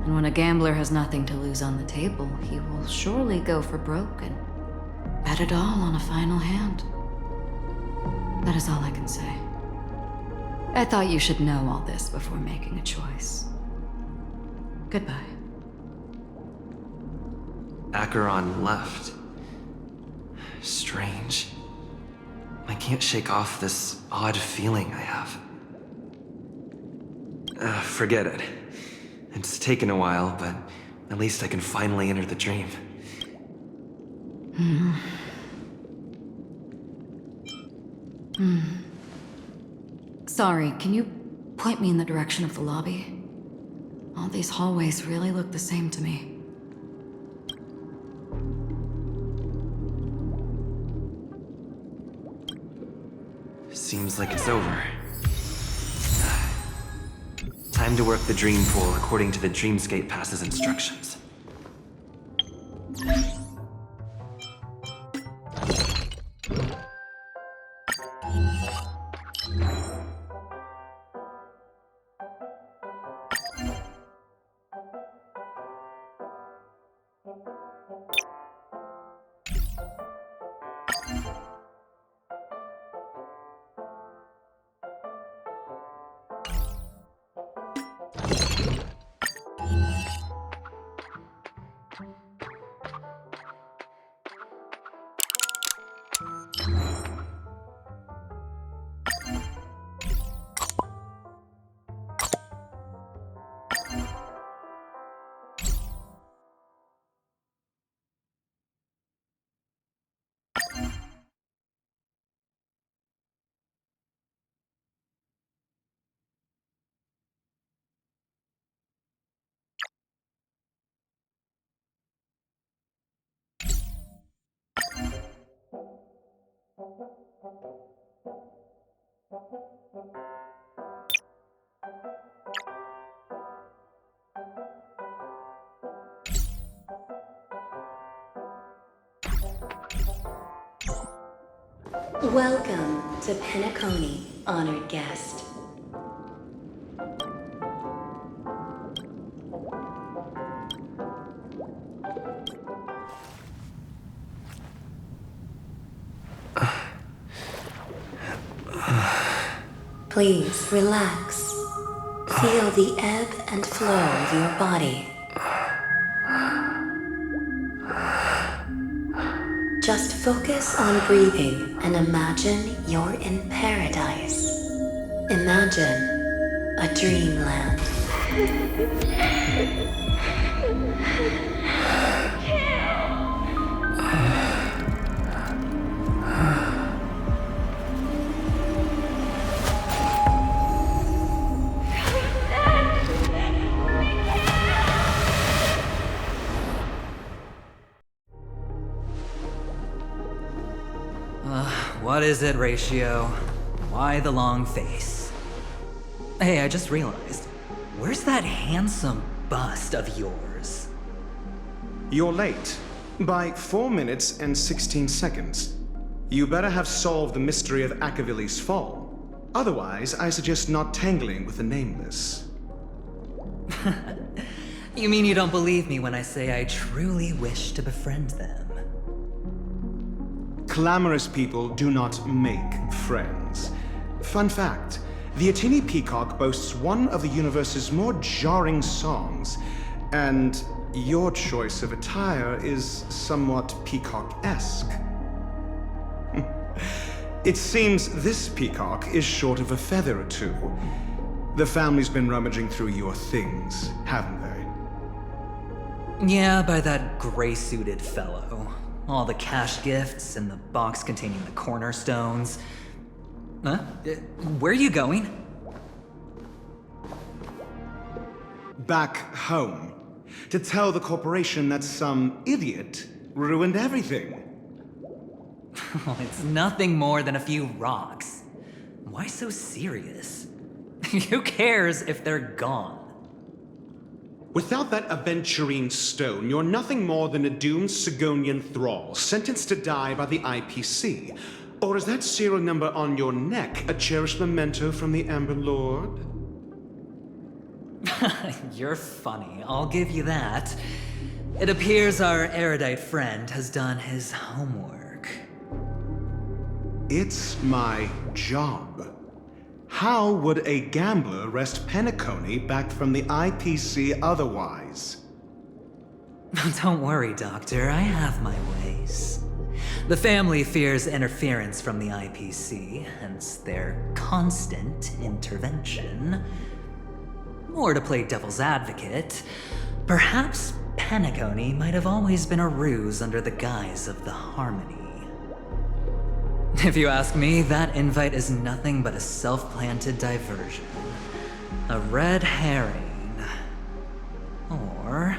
And when a gambler has nothing to lose on the table, he will surely go for broke and bet it all on a final hand. That is all I can say. I thought you should know all this before making a choice. Goodbye. Acheron left. Strange. I can't shake off this odd feeling I have. Forget it. It's taken a while, but at least I can finally enter the dream. Sorry, can you point me in the direction of the lobby? All these hallways really look the same to me. Seems like it's over. Time to work the dream pool according to the Dreamscape Pass's instructions. Welcome to Penacony, honored guest. Please relax. Feel the ebb and flow of your body. Just focus on breathing and imagine you're in paradise. Imagine a dreamland. What is it, Ratio? Why the long face? Hey, I just realized. Where's that handsome bust of yours? You're late. By 4 minutes and 16 seconds. You better have solved the mystery of Akavili's fall. Otherwise, I suggest not tangling with the nameless. You mean you don't believe me when I say I truly wish to befriend them? Clamorous people do not make friends. Fun fact, the Atini Peacock boasts one of the universe's more jarring songs, and your choice of attire is somewhat peacock-esque. It seems this peacock is short of a feather or two. The family's been rummaging through your things, haven't they? Yeah, by that gray-suited fellow. All the cash gifts and the box containing the cornerstones. Huh? Where are you going? Back home. To tell the corporation that some idiot ruined everything. It's nothing more than a few rocks. Why so serious? Who cares if they're gone? Without that aventurine stone, you're nothing more than a doomed Sigonian thrall, sentenced to die by the IPC. Or is that serial number on your neck a cherished memento from the Amber Lord? You're funny, I'll give you that. It appears our erudite friend has done his homework. It's my job. How would a gambler wrest Penacony back from the IPC otherwise? Don't worry, Doctor, I have my ways. The family fears interference from the IPC, hence their constant intervention. Or to play devil's advocate, perhaps Penacony might have always been a ruse under the guise of the Harmony. If you ask me, that invite is nothing but a self-planted diversion. A red herring. Or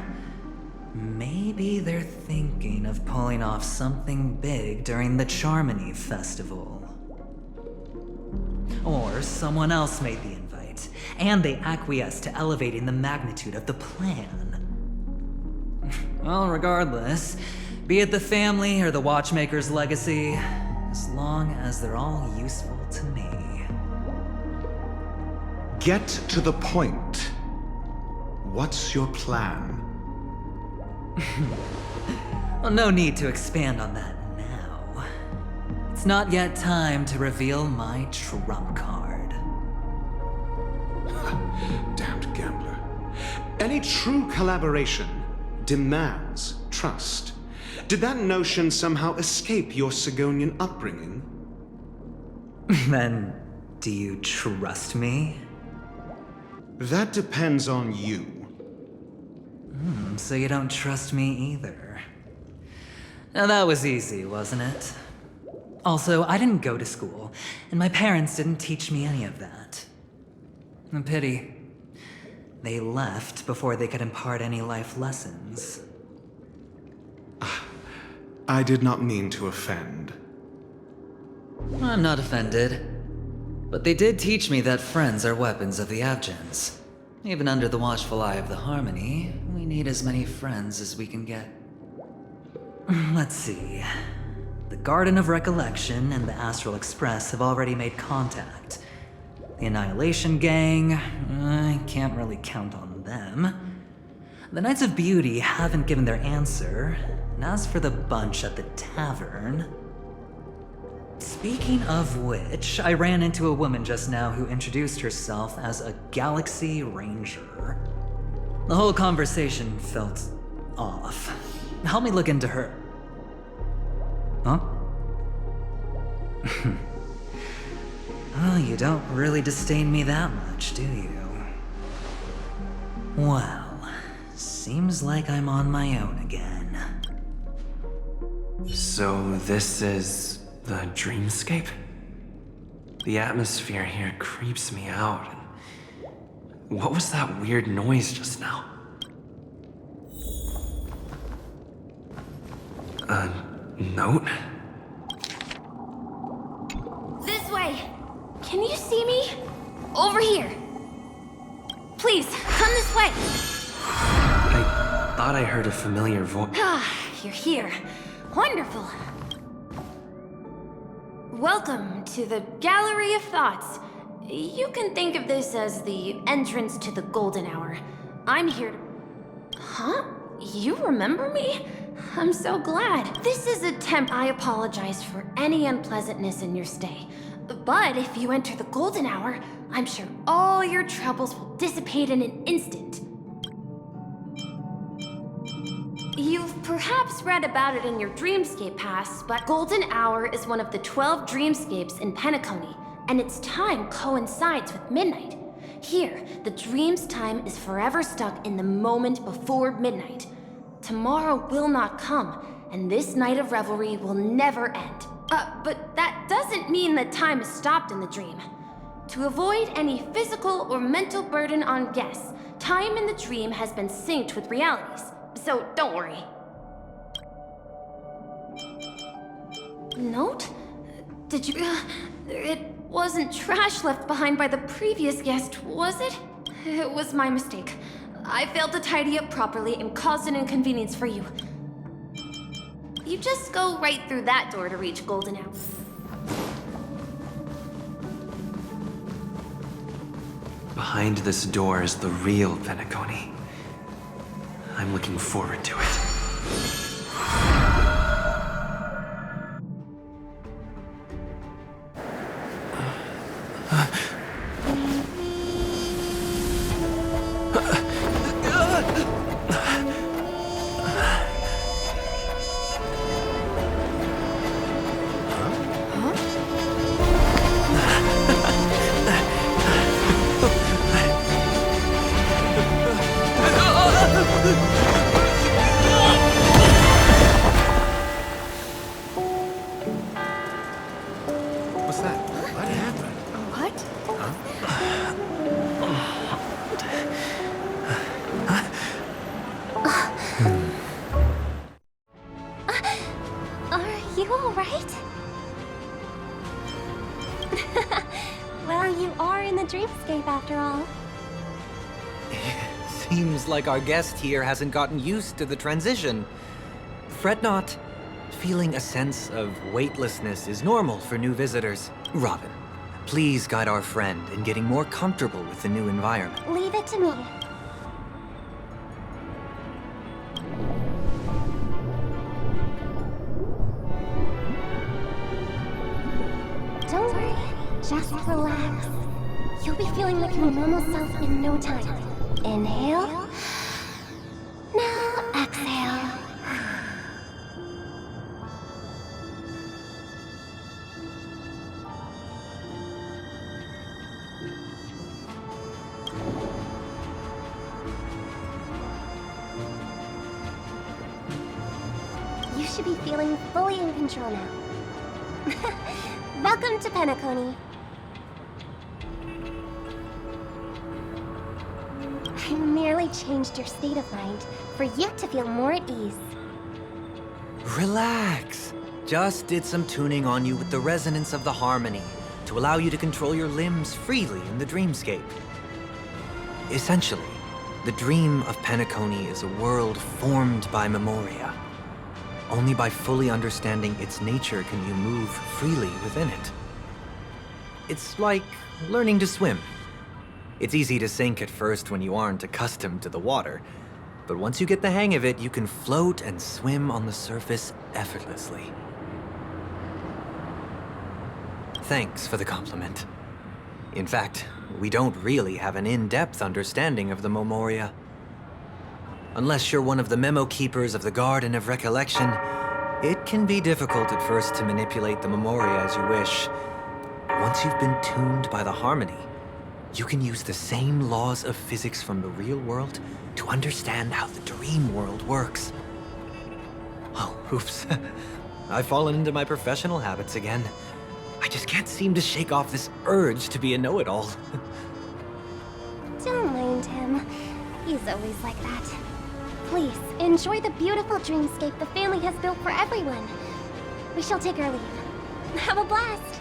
maybe they're thinking of pulling off something big during the Charmony Festival. Or someone else made the invite, and they acquiesced to elevating the magnitude of the plan. Well, regardless, be it the family or the Watchmaker's legacy, as long as they're all useful to me. Get to the point. What's your plan? Well, no need to expand on that now. It's not yet time to reveal my trump card. Damned gambler. Any true collaboration demands trust. Did that notion somehow escape your Sigonian upbringing? Then, do you trust me? That depends on you. So you don't trust me either. Now that was easy, wasn't it? Also, I didn't go to school, and my parents didn't teach me any of that. A pity. They left before they could impart any life lessons. I did not mean to offend. I'm not offended. But they did teach me that friends are weapons of the Abgens. Even under the watchful eye of the Harmony, we need as many friends as we can get. Let's see. The Garden of Recollection and the Astral Express have already made contact. The Annihilation Gang, I can't really count on them. The Knights of Beauty haven't given their answer. And as for the bunch at the tavern... Speaking of which, I ran into a woman just now who introduced herself as a Galaxy Ranger. The whole conversation felt off. Help me look into her. Huh? Well, you don't really disdain me that much, do you? Well, seems like I'm on my own again. So this is the dreamscape? The atmosphere here creeps me out. What was that weird noise just now? A note? This way! Can you see me? Over here! Please, come this way! I thought I heard a familiar voice. Ah, you're here. Wonderful. Welcome to the Gallery of Thoughts. You can think of this as the entrance to the Golden Hour. I'm here to... Huh? You remember me? I'm so glad. This is a temp. I apologize for any unpleasantness in your stay. But if you enter the Golden Hour, I'm sure all your troubles will dissipate in an instant. You've perhaps read about it in your Dreamscape Pass, but Golden Hour is one of the 12 dreamscapes in Penacony, and its time coincides with midnight. Here, the dream's time is forever stuck in the moment before midnight. Tomorrow will not come, and this night of revelry will never end. But that doesn't mean that time is stopped in the dream. To avoid any physical or mental burden on guests, time in the dream has been synced with realities, so don't worry. Note? Did you... It wasn't trash left behind by the previous guest, was it? It was my mistake. I failed to tidy up properly and caused an inconvenience for you. You just go right through that door to reach Golden Hour. Behind this door is the real Penacony. I'm looking forward to it. Seems like our guest here hasn't gotten used to the transition. Fret not. Feeling a sense of weightlessness is normal for new visitors. Robin, please guide our friend in getting more comfortable with the new environment. Leave it to me. Don't worry. Just relax. You'll be feeling like your normal self in no time. Inhale. Now exhale. You should be feeling fully in control now. Welcome to Penacony. I merely changed your state of mind for you to feel more at ease. Relax. Just did some tuning on you with the resonance of the harmony to allow you to control your limbs freely in the dreamscape. Essentially, the dream of Penacony is a world formed by memoria. Only by fully understanding its nature can you move freely within it. It's like learning to swim. It's easy to sink at first when you aren't accustomed to the water, but once you get the hang of it, you can float and swim on the surface effortlessly. Thanks for the compliment. In fact, we don't really have an in-depth understanding of the memoria. Unless you're one of the memo keepers of the Garden of Recollection, it can be difficult at first to manipulate the memoria as you wish. Once you've been tuned by the harmony, You can use the same laws of physics from the real world to understand how the dream world works. Oh, oops. I've fallen into my professional habits again. I just can't seem to shake off this urge to be a know-it-all. Don't mind him. He's always like that. Please, enjoy the beautiful dreamscape the family has built for everyone. We shall take our leave. Have a blast!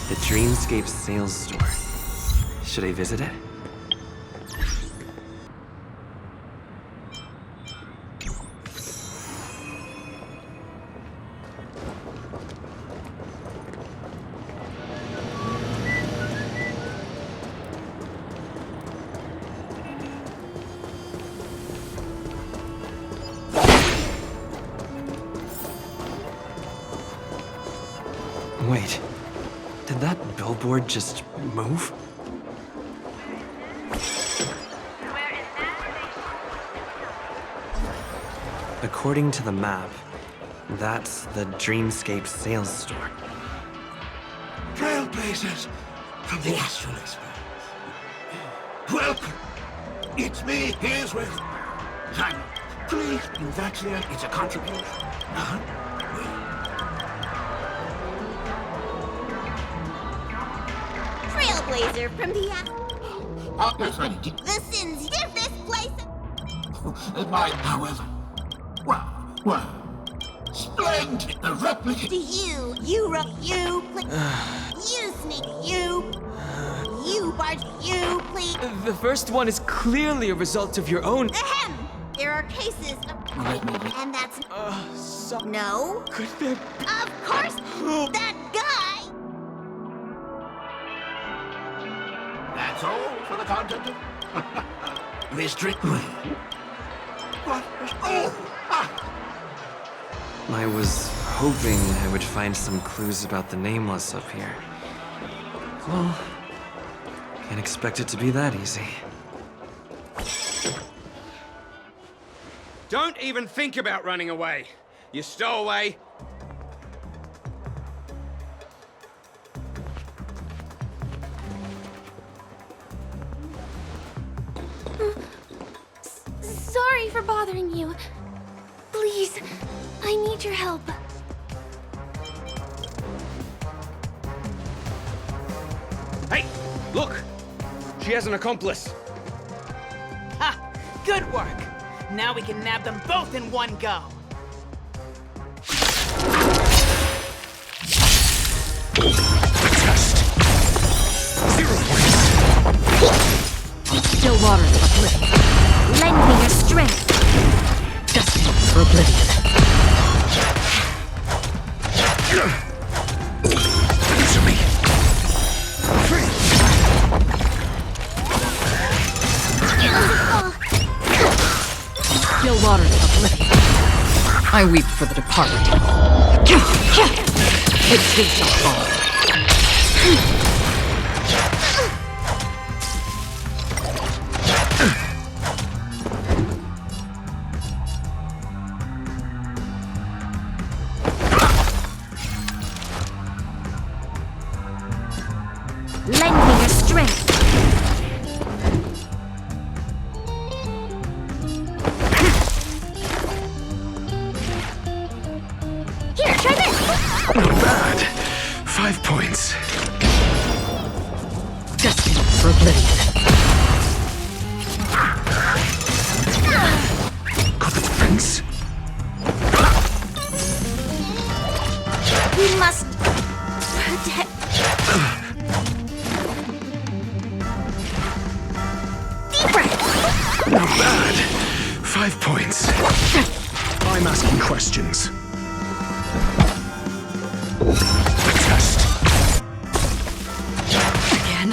The Dreamscape sales store. Should I visit it? Wait. Did that billboard just move? According to the map, that's the Dreamscape sales store. Trailblazers from the Astral Express. Welcome. It's me, here's with Simon. Please, in fact, it's a contribution. Trailblazer from the The Sins give this place However, well, splendid, the replica. you sneak, you barge, you please. The first one is clearly a result of your own. Ahem! There are cases of... And that's... No? Could there... Of course! That guy! That's all for the content of... Restrictly. What? Oh! I was hoping I would find some clues about the Nameless up here. Well, can't expect it to be that easy. Don't even think about running away. You stowaway. Sorry for bothering you. Please, I need your help. Hey, look! She has an accomplice. Ha! Good work! Now we can nab them both in one go. Test. 0 points. Still waters of oblivion. Lend me your strength. Destined for oblivion. Answer me. Still waters of oblivion. I weep for the departed. It too shall fall. Lend me your strength. Here, try this. Not bad. 5 points. Destined for oblivion. Got the defense. We must protect. Deep breath. Not bad. 5 points. I'm asking questions. The test. Again.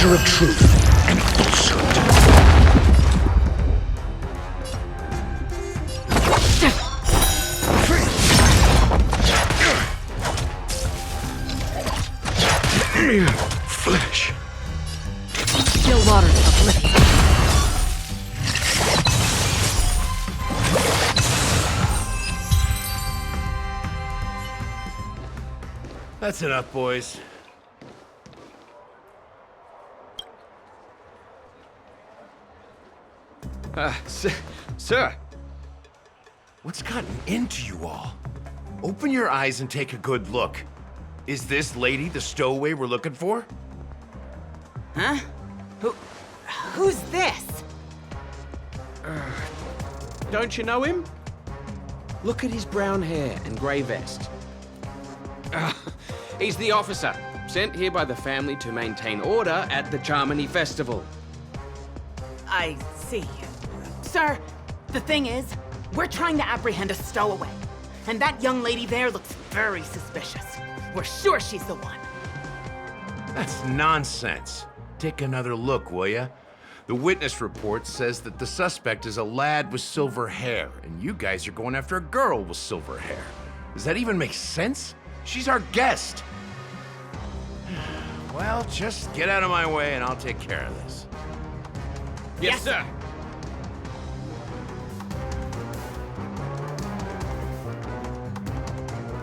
arbiter of truth and falsehood. Mere flesh. Still waters of oblivion. That's enough, boys. Sir. What's gotten into you all? Open your eyes and take a good look. Is this lady the stowaway we're looking for? Huh? Who's this? Don't you know him? Look at his brown hair and grey vest. He's the officer, sent here by the family to maintain order at the Charmony Festival. I see. Sir, the thing is, we're trying to apprehend a stowaway. And that young lady there looks very suspicious. We're sure she's the one. That's nonsense. Take another look, will ya? The witness report says that the suspect is a lad with silver hair, and you guys are going after a girl with silver hair. Does that even make sense? She's our guest. Well, just get out of my way and I'll take care of this. Yes, sir.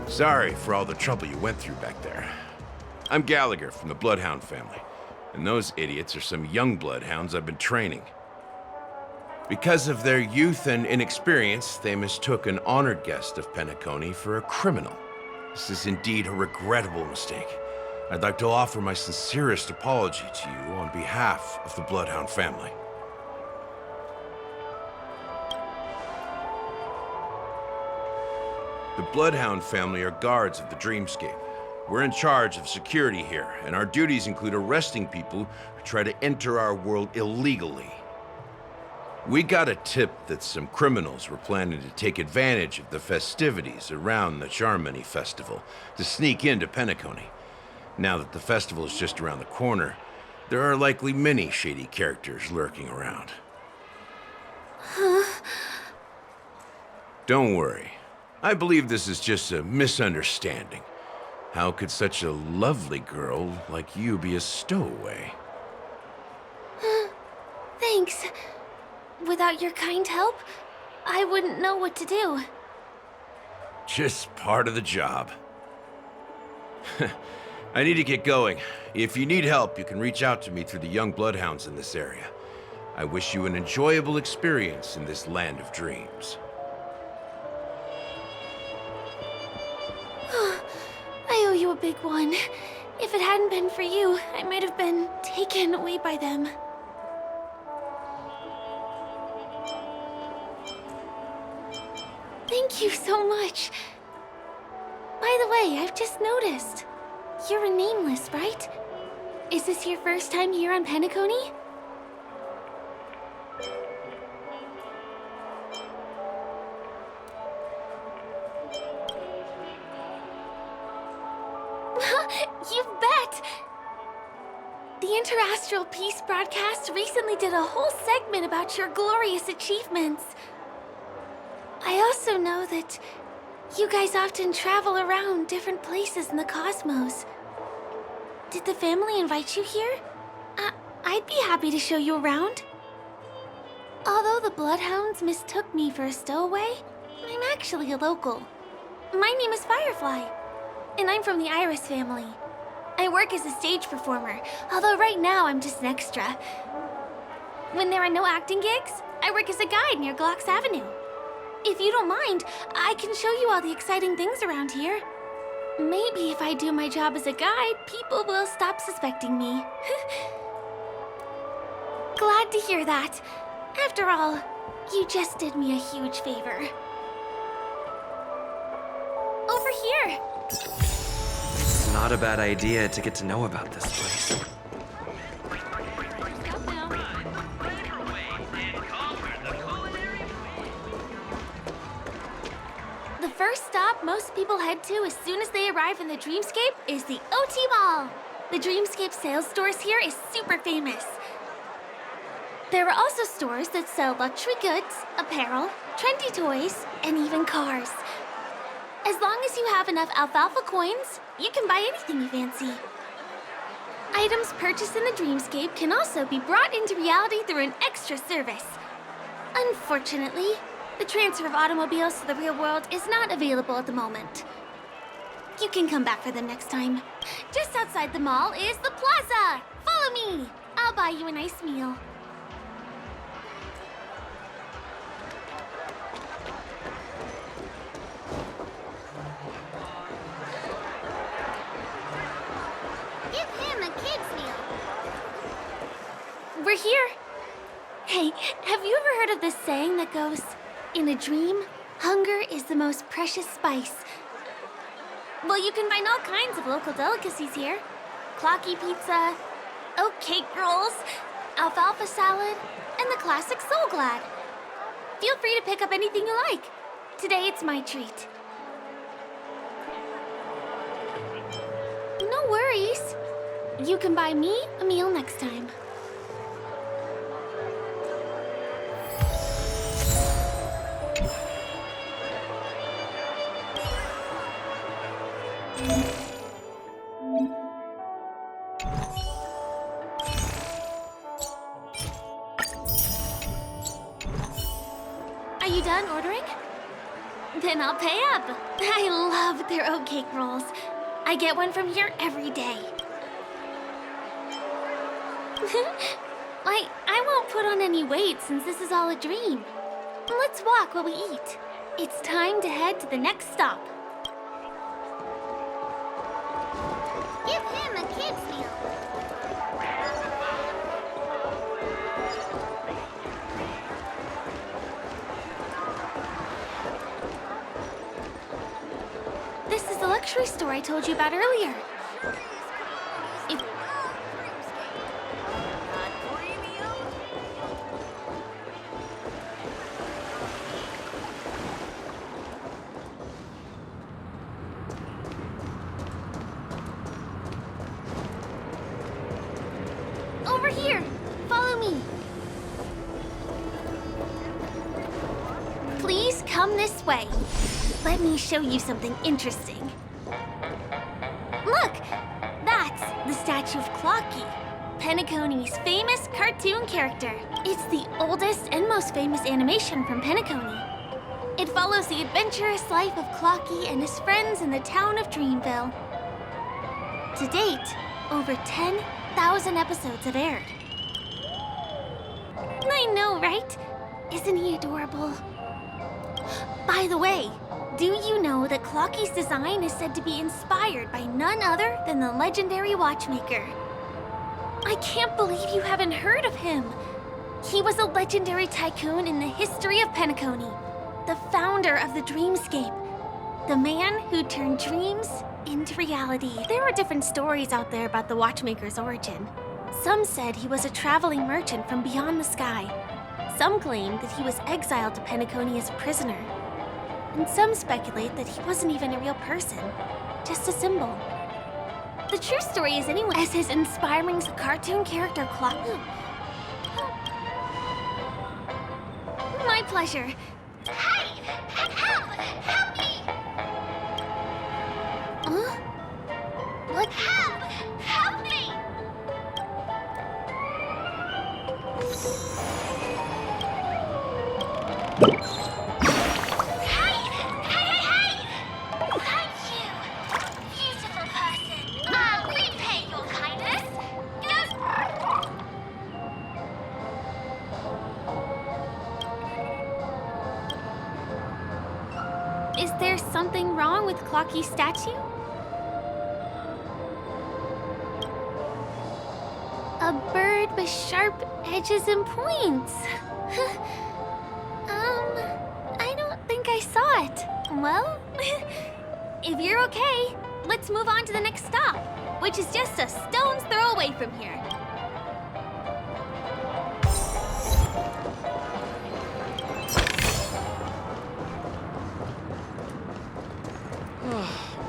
Sorry for all the trouble you went through back there. I'm Gallagher from the Bloodhound family, and those idiots are some young Bloodhounds I've been training. Because of their youth and inexperience, they mistook an honored guest of Penacony for a criminal. This is indeed a regrettable mistake. I'd like to offer my sincerest apology to you on behalf of the Bloodhound family. The Bloodhound family are guards of the Dreamscape. We're in charge of security here, and our duties include arresting people who try to enter our world illegally. We got a tip that some criminals were planning to take advantage of the festivities around the Charmony Festival to sneak into Penacony. Now that the festival is just around the corner, there are likely many shady characters lurking around. Don't worry. I believe this is just a misunderstanding. How could such a lovely girl like you be a stowaway? Thanks. Without your kind help, I wouldn't know what to do. Just part of the job. I need to get going. If you need help, you can reach out to me through the young Bloodhounds in this area. I wish you an enjoyable experience in this land of dreams. I owe you a big one. If it hadn't been for you, I might have been taken away by them. Thank you so much. By the way, I've just noticed. You're a nameless, right? Is this your first time here on Penacony? You bet! The Interastral Peace broadcast recently did a whole segment about your glorious achievements. I also know that you guys often travel around different places in the cosmos. Did the family invite you here? I'd be happy to show you around. Although the Bloodhounds mistook me for a stowaway, I'm actually a local. My name is Firefly, and I'm from the Iris family. I work as a stage performer, although right now I'm just an extra. When there are no acting gigs, I work as a guide near Glox Avenue. If you don't mind, I can show you all the exciting things around here. Maybe if I do my job as a guide, people will stop suspecting me. Glad to hear that. After all, you just did me a huge favor. Over here. It's not a bad idea to get to know about this place. The first stop most people head to as soon as they arrive in the Dreamscape is the OT Mall. The Dreamscape sales stores here is super famous. There are also stores that sell luxury goods, apparel, trendy toys, and even cars. As long as you have enough alfalfa coins, you can buy anything you fancy. Items purchased in the Dreamscape can also be brought into reality through an extra service. Unfortunately, the transfer of automobiles to the real world is not available at the moment. You can come back for them next time. Just outside the mall is the plaza! Follow me! I'll buy you a nice meal. Give him a kid's meal. We're here. Hey, have you ever heard of this saying that goes, in a dream, hunger is the most precious spice? Well, you can find all kinds of local delicacies here. Clocky pizza, oat cake rolls, alfalfa salad, and the classic Soul Glad. Feel free to pick up anything you like. Today it's my treat. No worries. You can buy me a meal next time. Are you done ordering? Then I'll pay up. I love their oat cake rolls. I get one from here every day. I won't put on any weight since this is all a dream. Let's walk while we eat. It's time to head to the next stop. Give him a kid's meal. This is the luxury store I told you about earlier. Over here. Follow me. Please come this way. Let me show you something interesting. Look! That's the statue of Clocky, Penacony's famous cartoon character. It's the oldest and most famous animation from Penacony. It follows the adventurous life of Clocky and his friends in the town of Dreamville. To date, over 10,000 episodes have aired. I know, right? Isn't he adorable? By the way, do you know that Clocky's design is said to be inspired by none other than the legendary watchmaker? I can't believe you haven't heard of him. He was a legendary tycoon in the history of Penacony, the founder of the Dreamscape, the man who turned dreams into reality. There are different stories out there about the watchmaker's origin. Some said he was a traveling merchant from beyond the sky. Some claimed that he was exiled to Penacony as a prisoner. And some speculate that he wasn't even a real person, just a symbol. The true story is anyway, as his inspiring cartoon character Clocky. My pleasure. Hey! Help me! Huh? What? Help me! Thank you, beautiful person. I'll repay your kindness. Is there something wrong with Clocky's statue? A bird with sharp edges and points. I don't think I saw it. Well, if you're okay, let's move on to the next stop, which is just a stone's throw away from here.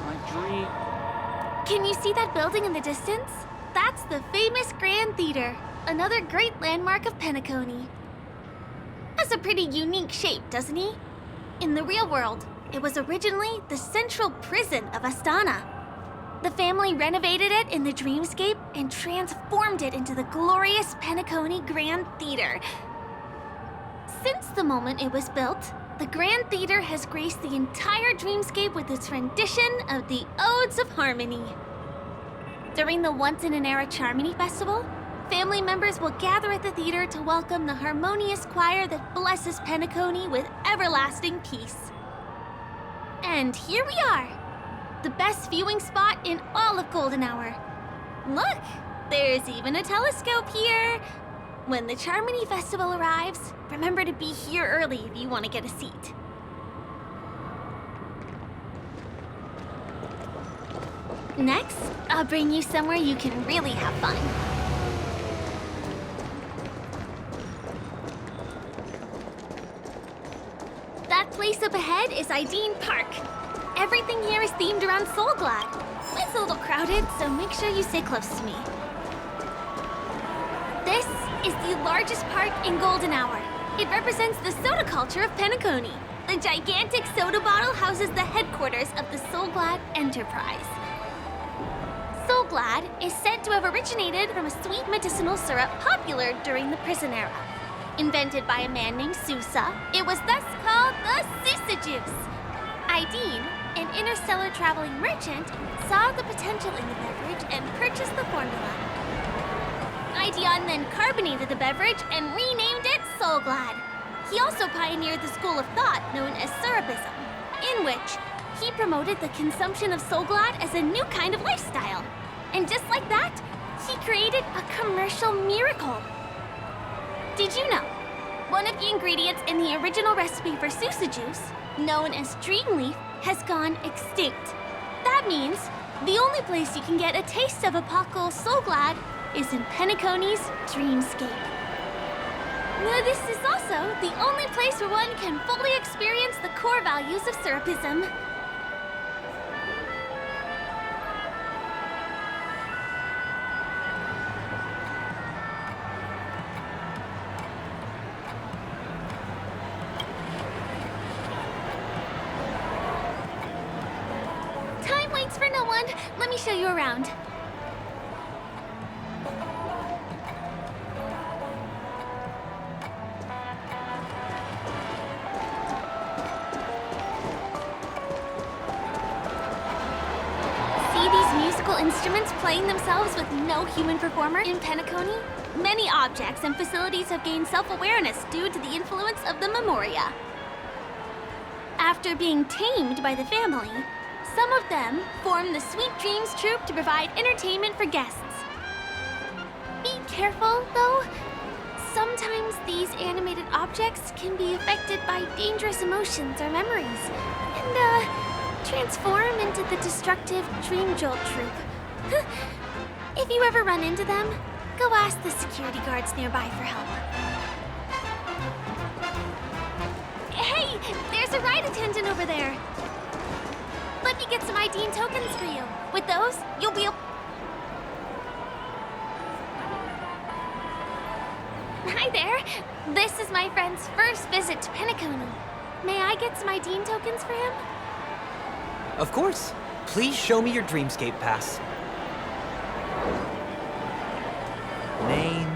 My dream. Can you see that building in the distance? the famous Grand Theater, another great landmark of Penacony. Has a pretty unique shape, doesn't he? In the real world, it was originally the central prison of Astana. The family renovated it in the dreamscape and transformed it into the glorious Penacony Grand Theater. Since the moment it was built, the Grand Theater has graced the entire dreamscape with its rendition of the Odes of Harmony. During the Once-in-an-Era Charmony Festival, family members will gather at the theater to welcome the harmonious choir that blesses Penacony with everlasting peace. And here we are, the best viewing spot in all of Golden Hour. Look, there's even a telescope here. When the Charmony Festival arrives, remember to be here early if you want to get a seat. Next, I'll bring you somewhere you can really have fun. That place up ahead is Ideen Park. Everything here is themed around Soulglad. It's a little crowded, so make sure you stay close to me. This is the largest park in Golden Hour. It represents the soda culture of Penacony. The gigantic soda bottle houses the headquarters of the Soulglad Enterprise. Soulglad is said to have originated from a sweet medicinal syrup popular during the prison era. Invented by a man named Sousa, it was thus called the Sousa Juice. Ideen, an interstellar traveling merchant, saw the potential in the beverage and purchased the formula. Ideon then carbonated the beverage and renamed it Soulglad. He also pioneered the school of thought known as Syrupism, in which he promoted the consumption of Soulglad as a new kind of lifestyle. And just like that, he created a commercial miracle. Did you know? One of the ingredients in the original recipe for Sousa Juice, known as Dreamleaf, has gone extinct. That means the only place you can get a taste of Apocal Soulglad is in Penacony's dreamscape. This is also the only place where one can fully experience the core values of Syrupism. Time waits for no one. Let me show you around. Instruments playing themselves with no human performer in Penacony? Many objects and facilities have gained self-awareness due to the influence of the Memoria. After being tamed by the family, some of them form the Sweet Dreams Troupe to provide entertainment for guests. Be careful, though. Sometimes these animated objects can be affected by dangerous emotions or memories, and transform into the destructive Dream Jolt Troupe. If you ever run into them, go ask the security guards nearby for help. Hey, there's a ride attendant over there. Let me get some ID and tokens for you. With those, you'll be able... Hi there. This is my friend's first visit to Penacony. May I get some ID and tokens for him? Of course. Please show me your Dreamscape pass. Name.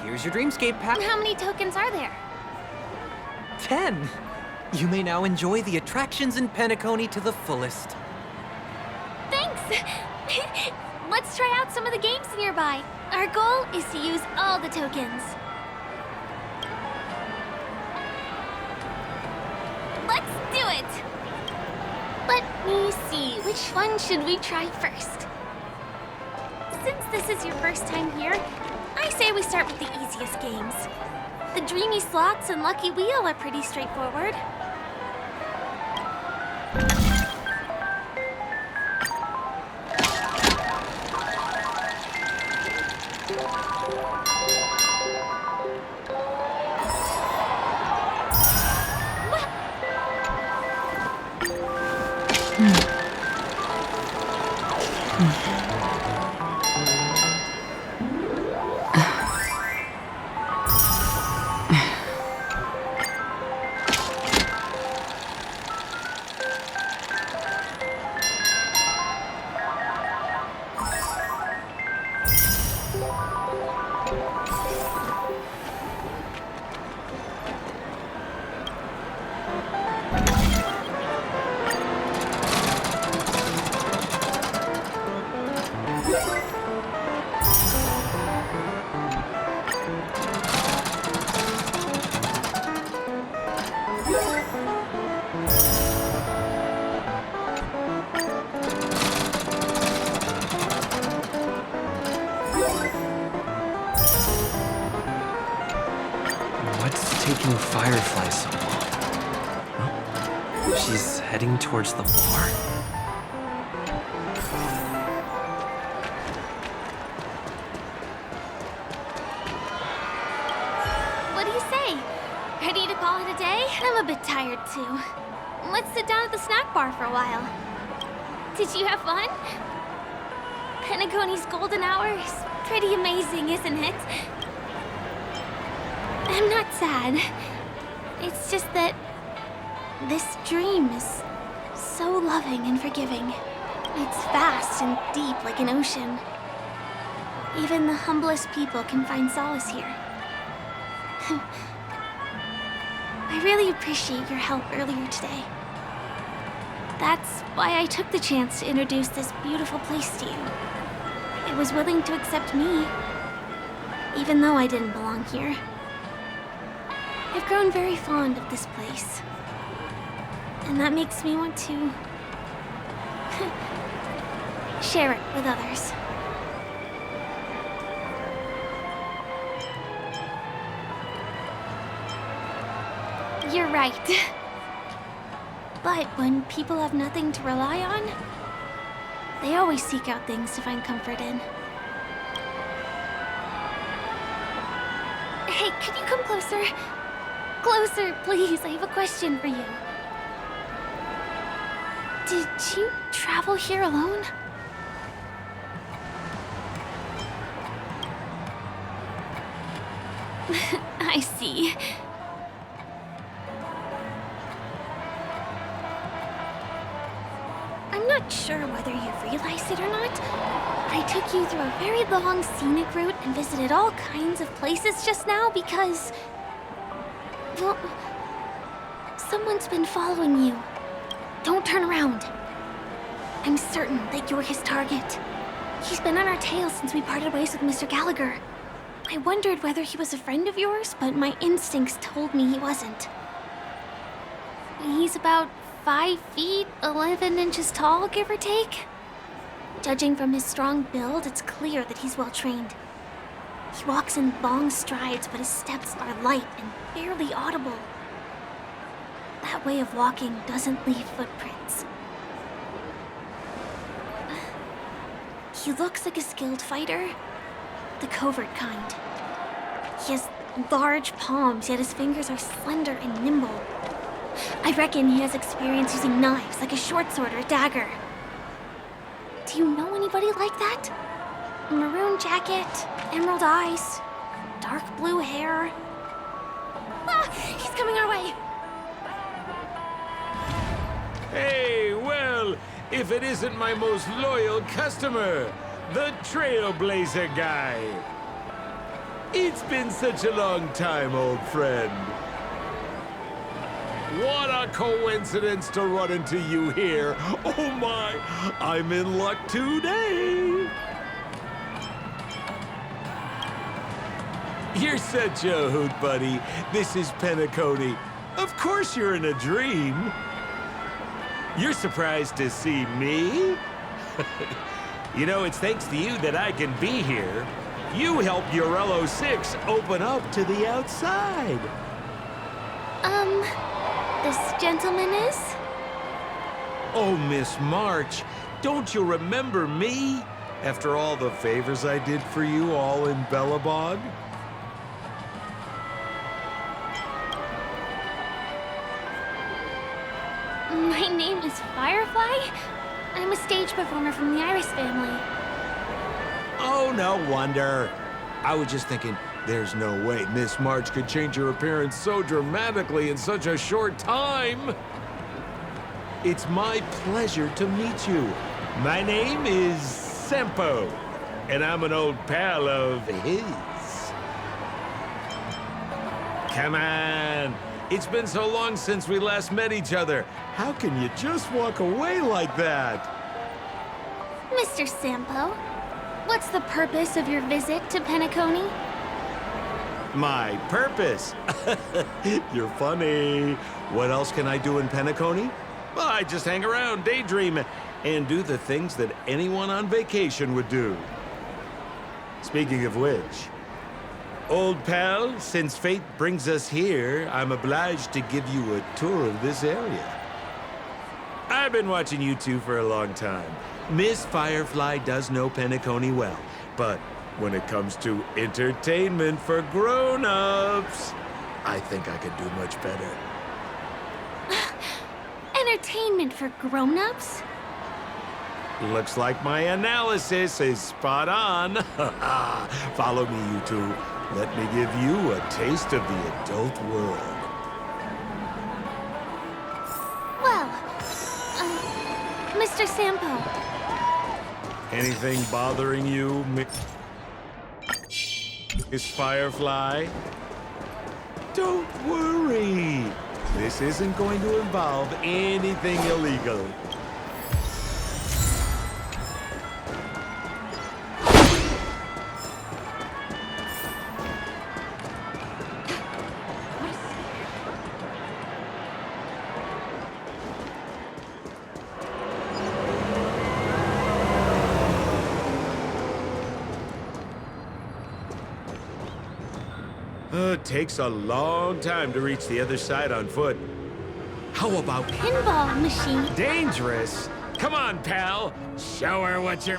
Here's your Dreamscape pass. How many tokens are there? 10. You may now enjoy the attractions in Penacony to the fullest. Thanks! Let's try out some of the games nearby. Our goal is to use all the tokens. Let's do it! Let me see, which one should we try first? Since this is your first time here, I say we start with the easiest games. The Dreamy Slots and Lucky Wheel are pretty straightforward. What's taking Firefly so long? Huh? She's heading towards the bar? What do you say? Ready to call it a day? I'm a bit tired too. Let's sit down at the snack bar for a while. Did you have fun? Penacony's golden hour is pretty amazing, isn't it? I'm not sad. It's just that this dream is so loving and forgiving. It's vast and deep like an ocean. Even the humblest people can find solace here. I really appreciate your help earlier today. That's why I took the chance to introduce this beautiful place to you. It was willing to accept me, even though I didn't belong here. I've grown very fond of this place, and that makes me want to share it with others. You're right. But when people have nothing to rely on, they always seek out things to find comfort in. Hey, could you come closer? Closer, please. I have a question for you. Did you travel here alone? I see. I'm not sure whether you've realized it or not. I took you through a very long scenic route and visited all kinds of places just now because... well, someone's been following you. Don't turn around. I'm certain that you're his target. He's been on our tail since we parted ways with Mr. Gallagher. I wondered whether he was a friend of yours, but my instincts told me he wasn't. He's about 5 feet, 11 inches tall, give or take. Judging from his strong build, it's clear that he's well trained. He walks in long strides, but his steps are light and barely audible. That way of walking doesn't leave footprints. He looks like a skilled fighter, the covert kind. He has large palms, yet his fingers are slender and nimble. I reckon he has experience using knives, like a short sword or a dagger. Do you know anybody like that? A maroon jacket, emerald eyes, dark blue hair. Ah, he's coming our way. Hey, well, if it isn't my most loyal customer, the Trailblazer guy. It's been such a long time, old friend. What a coincidence to run into you here. Oh my, I'm in luck today. You're such a hoot, buddy. This is Penacony. Of course you're in a dream. You're surprised to see me? You know, it's thanks to you that I can be here. You helped Urello 6 open up to the outside. This gentleman is? Oh, Miss March, don't you remember me? After all the favors I did for you all in Bellabog? My name is Firefly. I'm a stage performer from the Iris family. Oh, no wonder. I was just thinking, there's no way Miss March could change her appearance so dramatically in such a short time. It's my pleasure to meet you. My name is Sempo, and I'm an old pal of his. Come on. It's been so long since we last met each other. How can you just walk away like that? Mr. Sampo, what's the purpose of your visit to Penacony? My purpose? You're funny. What else can I do in Penacony? Well, I just hang around, daydream, and do the things that anyone on vacation would do. Speaking of which, old pal, since fate brings us here, I'm obliged to give you a tour of this area. I've been watching you two for a long time. Miss Firefly does know Penacony well, but when it comes to entertainment for grown-ups, I think I could do much better. Entertainment for grown-ups? Looks like my analysis is spot on. Follow me, you two. Let me give you a taste of the adult world. Well, Mr. Sampo. Anything bothering you, Miss Firefly? Don't worry. This isn't going to involve anything illegal. It takes a long time to reach the other side on foot. How about pinball machine? Dangerous? Come on, pal. Show her what you're...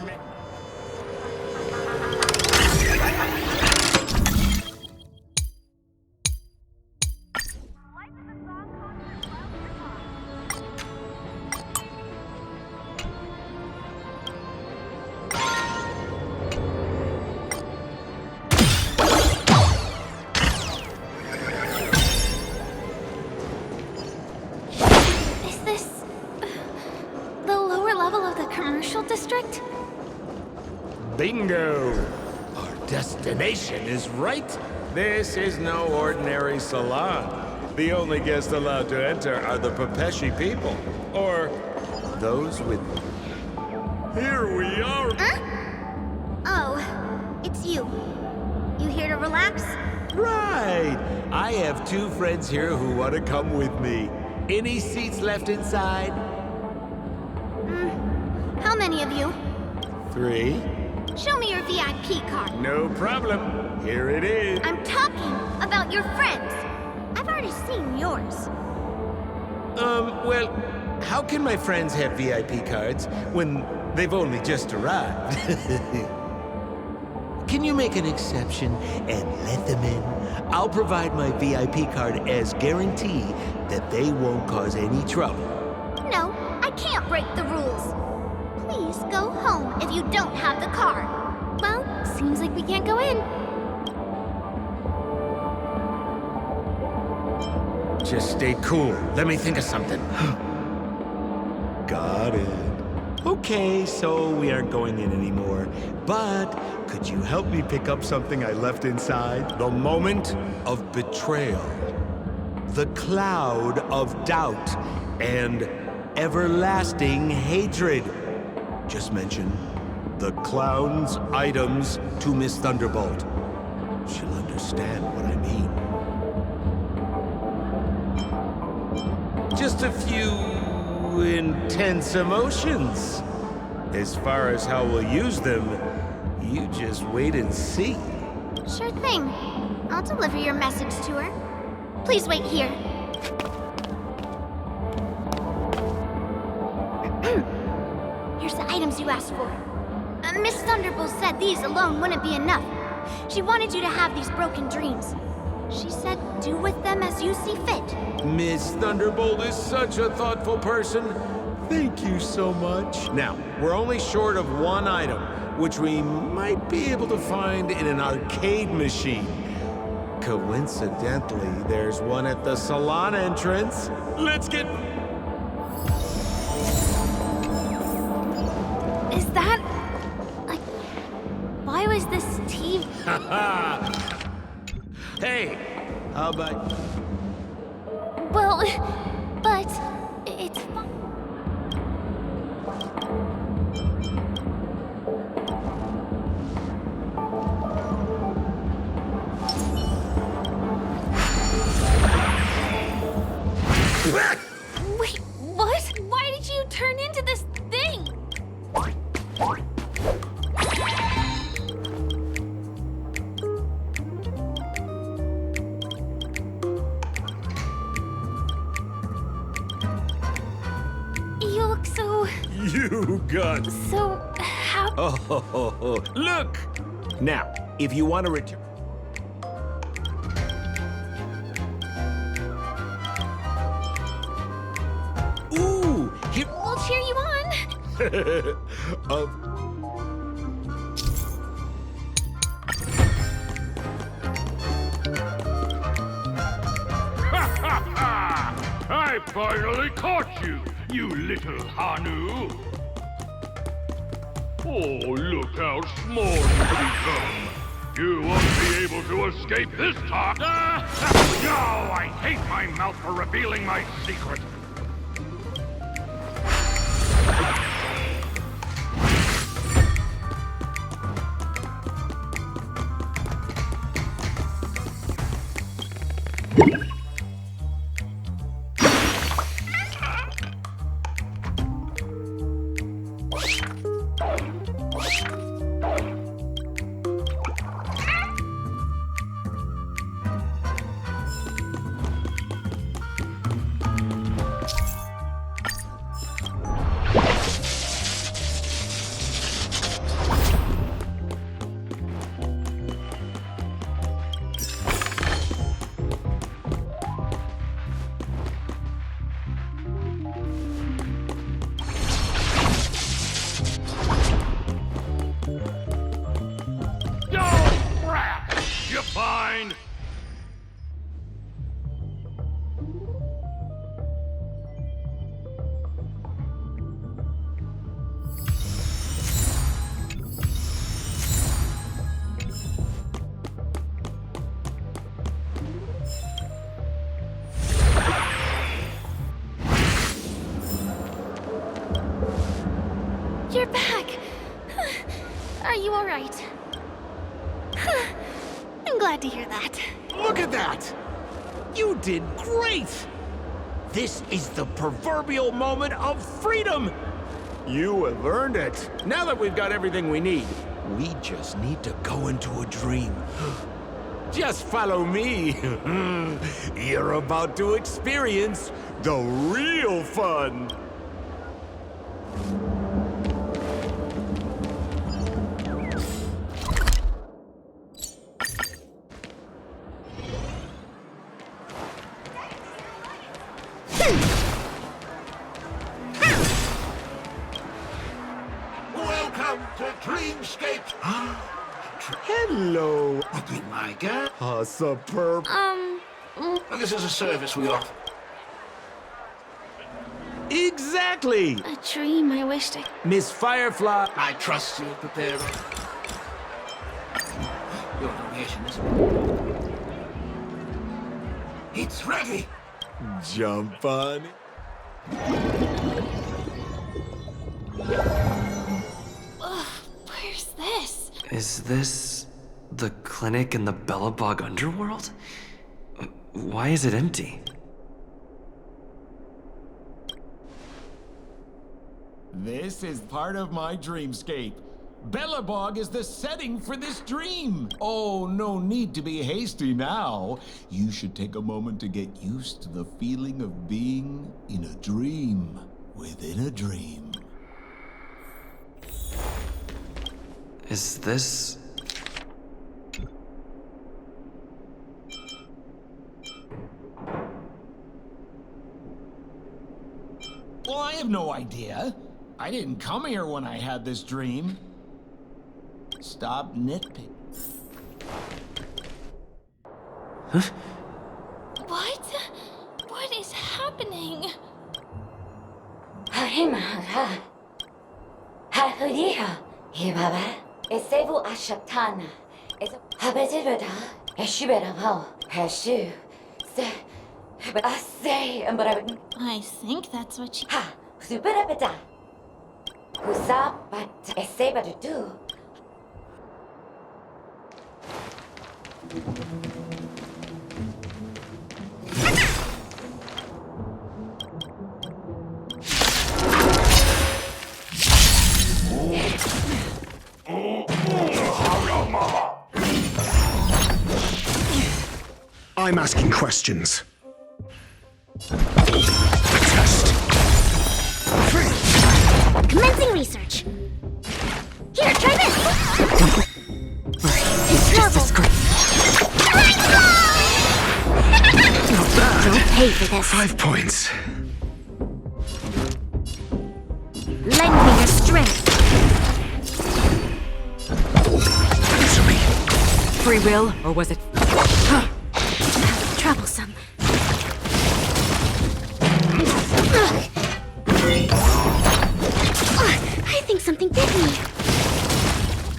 Bingo! Our destination is right. This is no ordinary salon. The only guests allowed to enter are the Pepeshi people, or those with... Here we are! Huh? Oh, it's you. You here to relax? Right! I have two friends here who want to come with me. Any seats left inside? How many of you? 3. Show me your VIP card. No problem. Here it is. I'm talking about your friends. I've already seen yours. Well, how can my friends have VIP cards when they've only just arrived? Can you make an exception and let them in? I'll provide my VIP card as guarantee that they won't cause any trouble. No, I can't break the rules. Please go home if you don't have the card. Well, seems like we can't go in. Just stay cool. Let me think of something. Got it. Okay, so we aren't going in anymore. But could you help me pick up something I left inside? The moment of betrayal. The cloud of doubt and everlasting hatred. Just mention the clown's items to Miss Thunderbolt. She'll understand what I mean. Just a few intense emotions. As far as how we'll use them, you just wait and see. Sure thing. I'll deliver your message to her. Please wait here. Here's the items you asked for. Miss Thunderbolt said these alone wouldn't be enough. She wanted you to have these broken dreams. She said do with them as you see fit. Miss Thunderbolt is such a thoughtful person. Thank you so much. Now, we're only short of one item, which we might be able to find in an arcade machine. Coincidentally, there's one at the salon entrance. Let's get... Is that... like... why was this TV... Hey, How about... Well, but it's fine. Wait, what? Why did you turn into this thing? You look so... You got... So, how... Oh, look! Now, if you want to return... Ooh! Here... We'll cheer you on. I finally caught you, you little Hanu! Oh, look how small you become! You won't be able to escape this time! No, I hate my mouth for revealing my secret! Fine. You're back. Are you all right? I'm glad to hear that. Look at that! You did great! This is the proverbial moment of freedom! You have earned it. Now that we've got everything we need, we just need to go into a dream. Just follow me. You're about to experience the real fun. Welcome to Dreamscape. Hello. Open my god. Superb. This is a service we offer. Exactly. A dream I wished I... Miss Firefly. I trust you. Prepare. Your donation is... It's ready. Jump on it. Where's this? Is this the clinic in the Bellabog underworld? Why is it empty? This is part of my dreamscape. Bellabog is the setting for this dream. Oh, no need to be hasty now. You should take a moment to get used to the feeling of being in a dream within a dream. Is this... Well, I have no idea. I didn't come here when I had this dream. Stop nitpicking. Huh? What? What is happening? I think that's what she... Ha! Superapeta! Husa but eseba to do. I'm asking questions. Commencing research. Here, try this. It's just a script. Not bad. You'll pay for this. 5 points. Lend me your strength. Answer me. Free will, or was it... Troublesome. I think something bit me.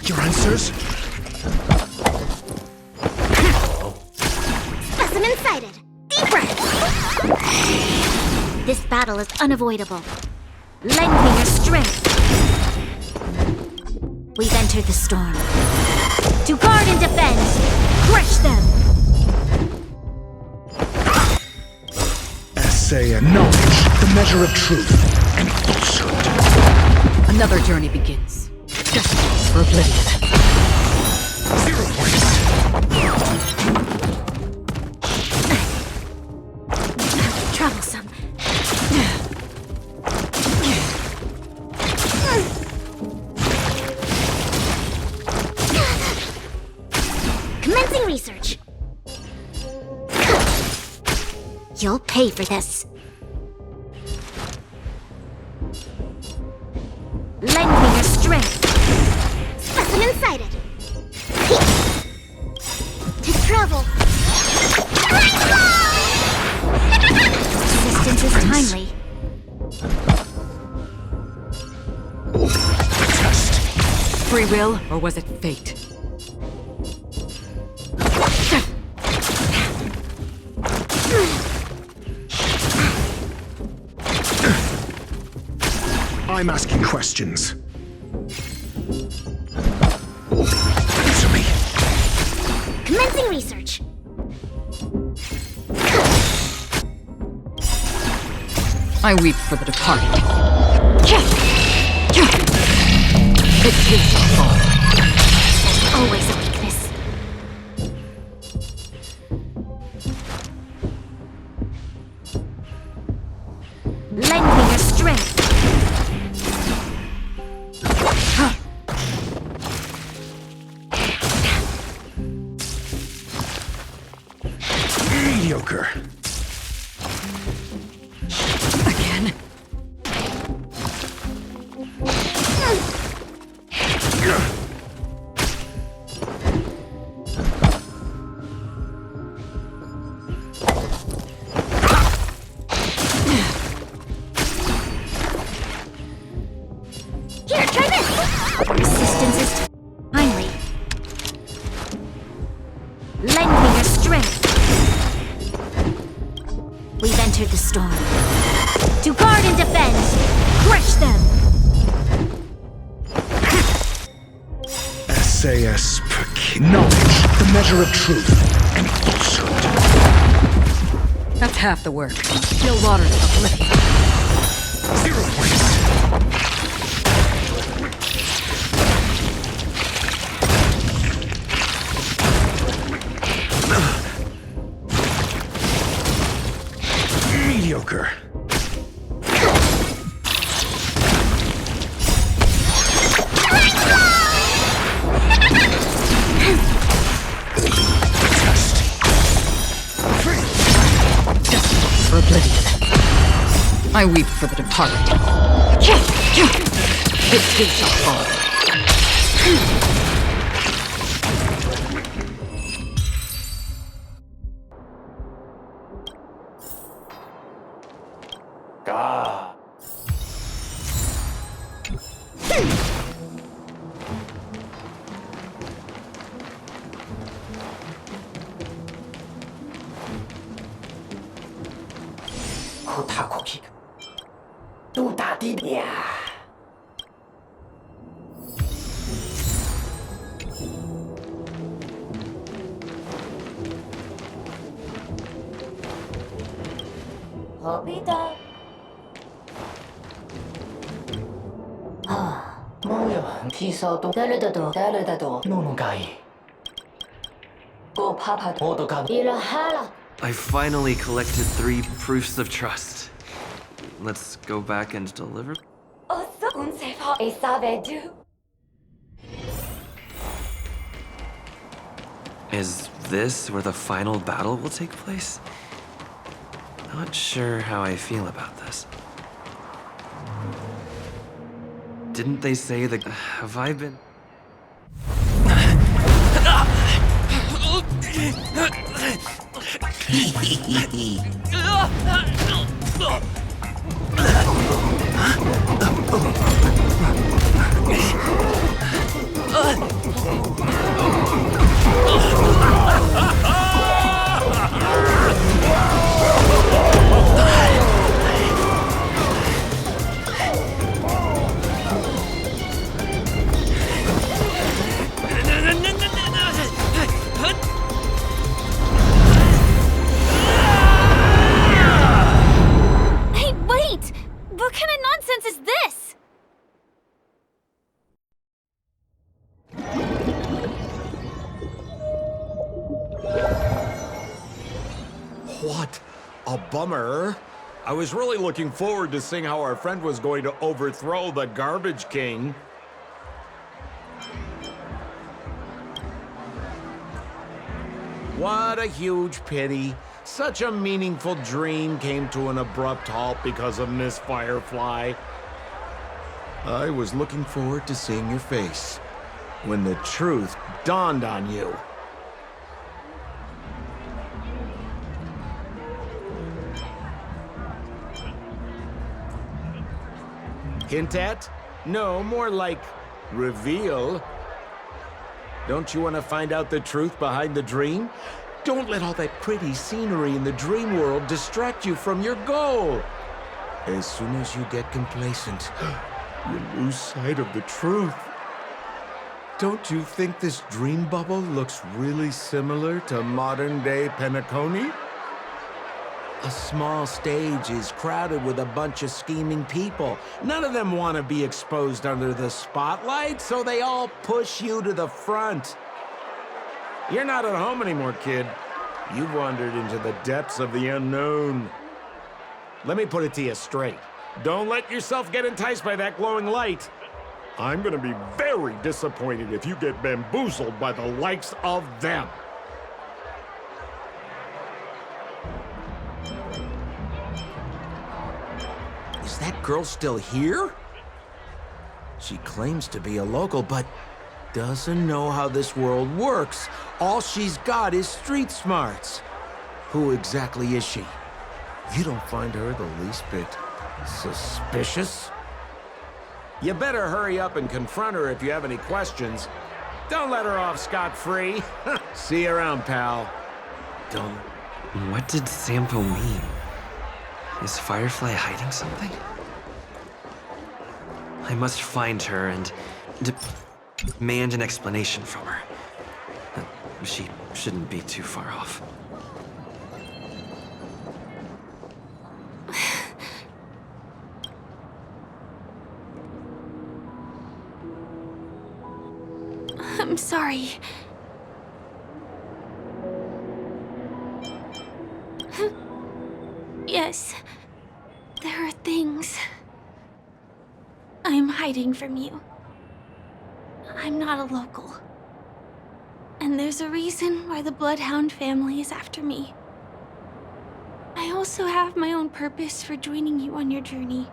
Your answers? Specimen sighted. Deep breath. This battle is unavoidable. Lend me your strength. We've entered the storm. To guard and defend. Crush them. Essay and knowledge, the measure of truth and falsehood. Another journey begins. Destined for oblivion. 0 points. Troublesome. Commencing research. You'll pay for this. Lend me your strength. Specimen sighted. To travel. Resistance is timely. Free will, or was it fate? I'm asking questions. Answer me. Commencing research. I weep for the departed. It too shall fall. Always a weakness. Lend me your strength. Mediocre. Again. Here, try this. Resistance is timely. Lend me your strength. We've entered the storm. To guard and defend. Crush them. SAS knowledge, the measure of truth and falsehood. That's half the work. Still waters of oblivion. 0 points. Mediocre. For oblivion. I weep for the departed. It too shall fall. 头踏过去，都打的呀。 何必的？啊，뭐야？기사도 따르다도 노노가이。고 파파도 모두가 이라하라. I finally collected 3 proofs of trust. Let's go back and deliver. 어서 운세파 에사베두. Is this where the final battle will take place? Not sure how I feel about this. Didn't they say that... Have I been... Hey, wait! What kind of nonsense is this? What a bummer. I was really looking forward to seeing how our friend was going to overthrow the Garbage King. What a huge pity. Such a meaningful dream came to an abrupt halt because of Miss Firefly. I was looking forward to seeing your face when the truth dawned on you. Hint at? No, more like reveal. Don't you want to find out the truth behind the dream? Don't let all that pretty scenery in the dream world distract you from your goal. As soon as you get complacent, you lose sight of the truth. Don't you think this dream bubble looks really similar to modern-day Penacony? A small stage is crowded with a bunch of scheming people. None of them want to be exposed under the spotlight, so they all push you to the front. You're not at home anymore, kid. You've wandered into the depths of the unknown. Let me put it to you straight. Don't let yourself get enticed by that glowing light. I'm gonna be very disappointed if you get bamboozled by the likes of them. Is that girl still here? She claims to be a local, but doesn't know how this world works. All she's got is street smarts. Who exactly is she? You don't find her the least bit suspicious? You better hurry up and confront her if you have any questions. Don't let her off scot-free. See you around, pal. Don't. What did Sampo mean? Is Firefly hiding something? I must find her and demand an explanation from her. She shouldn't be too far off. I'm sorry. Yes, there are things I'm hiding from you. I'm not a local. And there's a reason why the Bloodhound family is after me. I also have my own purpose for joining you on your journey.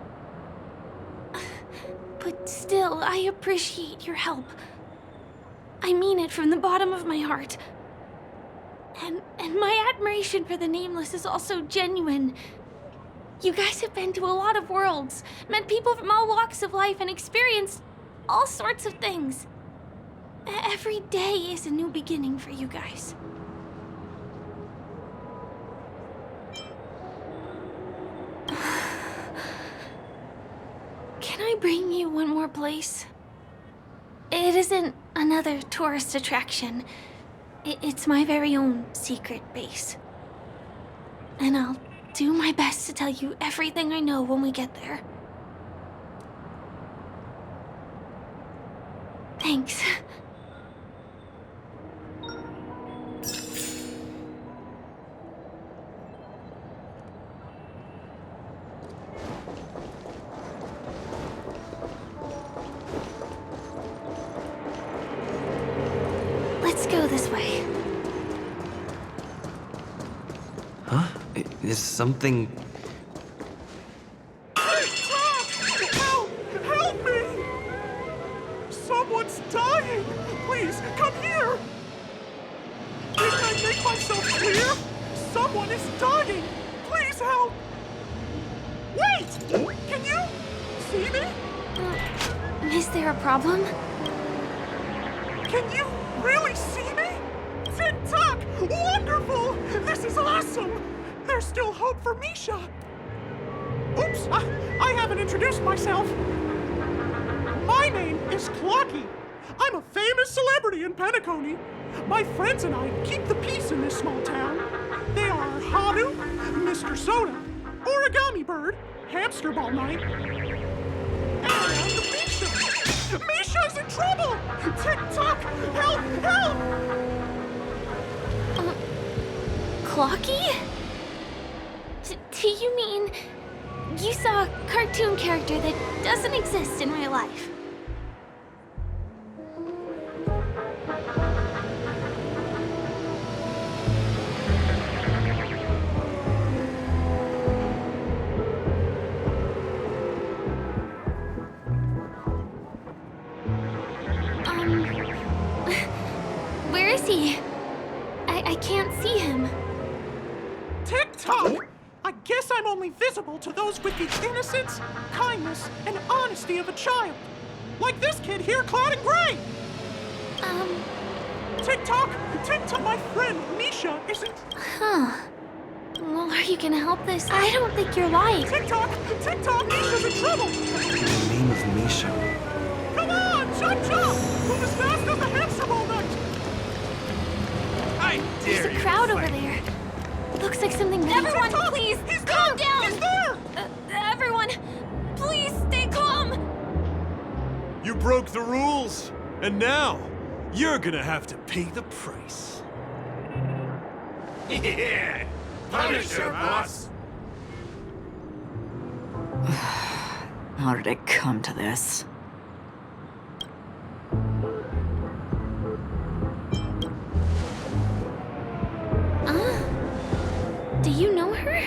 But still, I appreciate your help. I mean it from the bottom of my heart. And my admiration for the Nameless is also genuine. You guys have been to a lot of worlds, met people from all walks of life, and experienced all sorts of things. Every day is a new beginning for you guys. I bring you one more place? It isn't another tourist attraction. It's my very own secret base. And I'll do my best to tell you everything I know when we get there. Thanks. Let's go this way. Huh? Is something... Help! Help me! Someone's dying! Please, come here! Didn't I make myself clear? Someone is dying! Please help! Wait! Can you see me? Is there a problem? Can you really see me? Tick-tock! Wonderful! This is awesome! There's still hope for Misha! Oops! I haven't introduced myself! My name is Clocky. I'm a famous celebrity in Penacony. My friends and I keep the peace in this small town. They are Haru, Mr. Soda, Origami Bird, Hamster Ball Knight, and Misha! Misha's in trouble! Tick-tock! Help! Help! Clocky? Do you mean you saw a cartoon character that doesn't exist in real life? Where is he? I can't see him. Tick-tock! I guess I'm only visible to those with the innocence, kindness, and honesty of a child. Like this kid here clad in gray! Tick-tock! Tick-tock! My friend, Misha, isn't... Huh. Well, are you gonna help this? I don't think you're lying. Tick-tock! Tick-tock! Misha's in trouble! The name of Misha. Come on! Chop chop! Move as fast as the hamster ball knight! I dare There's you a crowd to over fight. there. Looks like something big. Everyone, please, He's calm there! down! He's there! Everyone, please stay calm! You broke the rules, and now you're gonna have to pay the price. Yeah! Punish her, boss! How did it come to this? Do you know her?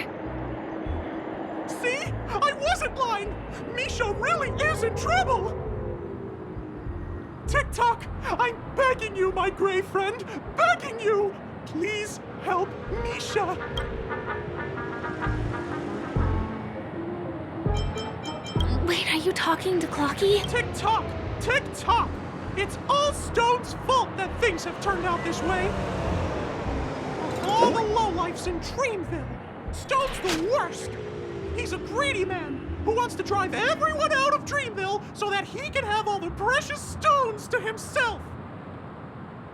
See? I wasn't lying! Misha really is in trouble! Tick-tock! I'm begging you, my gray friend! Begging you! Please help Misha! Wait, are you talking to Clocky? Tick-tock! Tick-tock! It's all Stone's fault that things have turned out this way! Of all the lowlifes in Dreamville, Stone's the worst! He's a greedy man who wants to drive everyone out of Dreamville so that he can have all the precious stones to himself!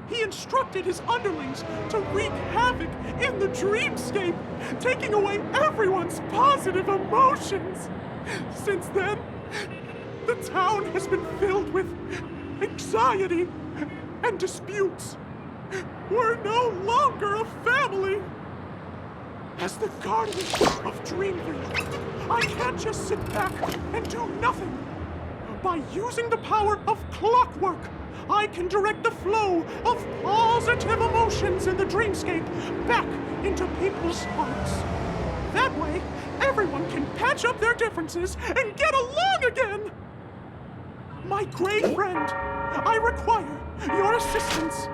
He instructed his underlings to wreak havoc in the dreamscape, taking away everyone's positive emotions! Since then, the town has been filled with anxiety and disputes. We're no longer a family. As the guardian of Dreamville, I can't just sit back and do nothing. By using the power of clockwork, I can direct the flow of positive emotions in the dreamscape back into people's hearts. That way, everyone can patch up their differences and get along again! My gray friend, I require your assistance.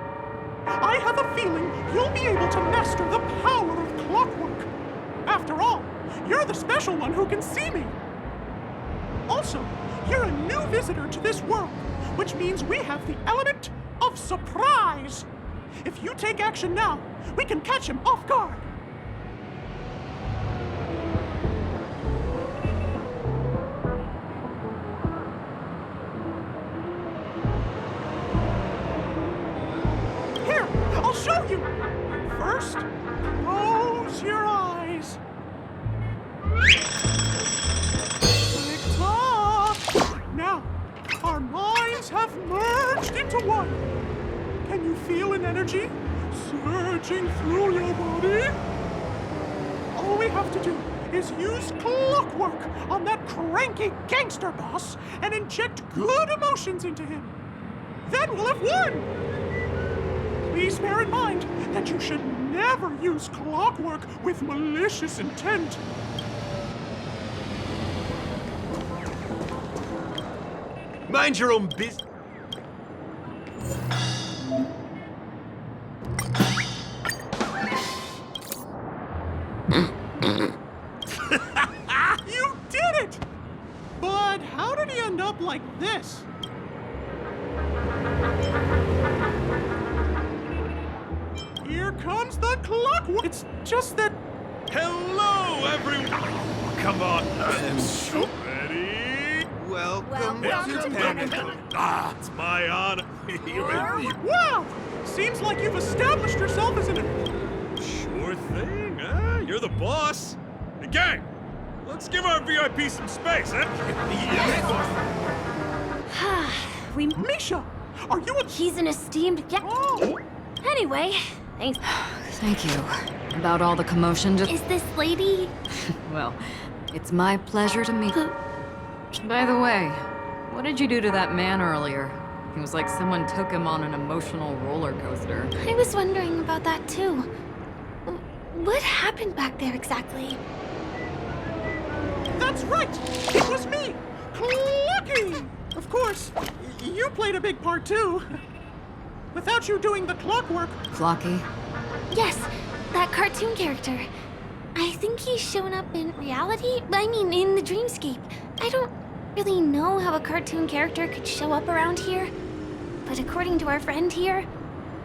I have a feeling you'll be able to master the power of clockwork. After all, you're the special one who can see me. Also, you're a new visitor to this world, which means we have the element of surprise. If you take action now, we can catch him off guard. energy surging through your body. All we have to do is use clockwork on that cranky gangster boss and inject good emotions into him. Then we'll have won! Please bear in mind that you should never use clockwork with malicious intent. Mind your own business. You did it! But how did he end up like this? Here comes the clockwork. It's just that... Hello, everyone! Oh, come on. I'm so ready. Welcome to Panaconia. Ah, it's my honor. Wow! Seems like you've established yourself as an... Sure thing, huh? You're the boss. Hey, gang, let's give our VIP some space, huh? Misha, are you a... He's an esteemed guest. Oh. Anyway, thanks. Thank you. About all the commotion just... Is this lady? Well, it's my pleasure to meet... By the way, what did you do to that man earlier? It was like someone took him on an emotional roller coaster. I was wondering about that too. What happened back there exactly? That's right! It was me! Clocky! Of course, you played a big part too. Without you doing the clockwork... Clocky? Yes, that cartoon character. I think he's shown up in reality? I mean, in the dreamscape. I don't really know how a cartoon character could show up around here. But according to our friend here,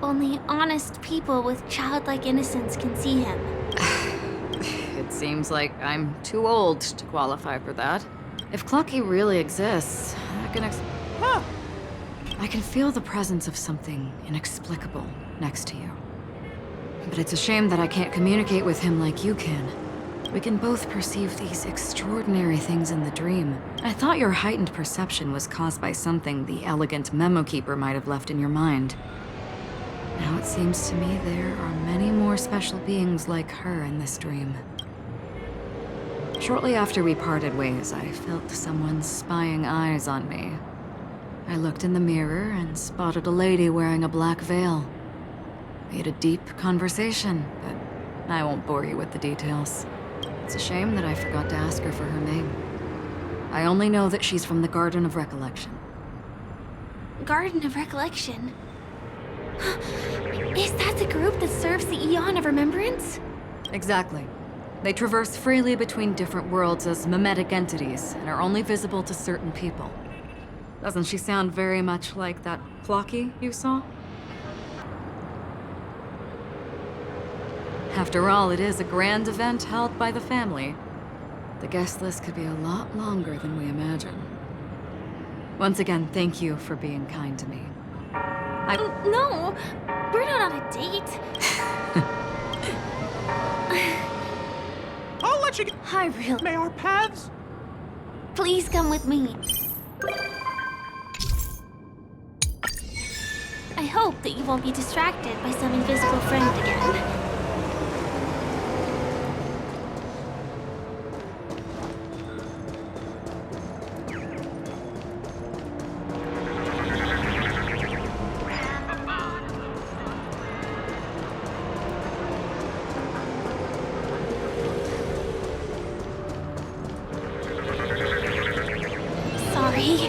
only honest people with childlike innocence can see him. It seems like I'm too old to qualify for that. If Clocky really exists, I can I can feel the presence of something inexplicable next to you. But it's a shame that I can't communicate with him like you can. We can both perceive these extraordinary things in the dream. I thought your heightened perception was caused by something the elegant memo keeper might have left in your mind. Now it seems to me there are many more special beings like her in this dream. Shortly after we parted ways, I felt someone's spying eyes on me. I looked in the mirror and spotted a lady wearing a black veil. We had a deep conversation, but I won't bore you with the details. It's a shame that I forgot to ask her for her name. I only know that she's from the Garden of Recollection. Garden of Recollection? Is that the group that serves the Eon of Remembrance? Exactly. They traverse freely between different worlds as mimetic entities and are only visible to certain people. Doesn't she sound very much like that Clocky you saw? After all, it is a grand event held by the family. The guest list could be a lot longer than we imagine. Once again, thank you for being kind to me. No, we're not on a date. I'll let you get... I really... May our paths... Please come with me. I hope that you won't be distracted by some invisible friend again. Sorry.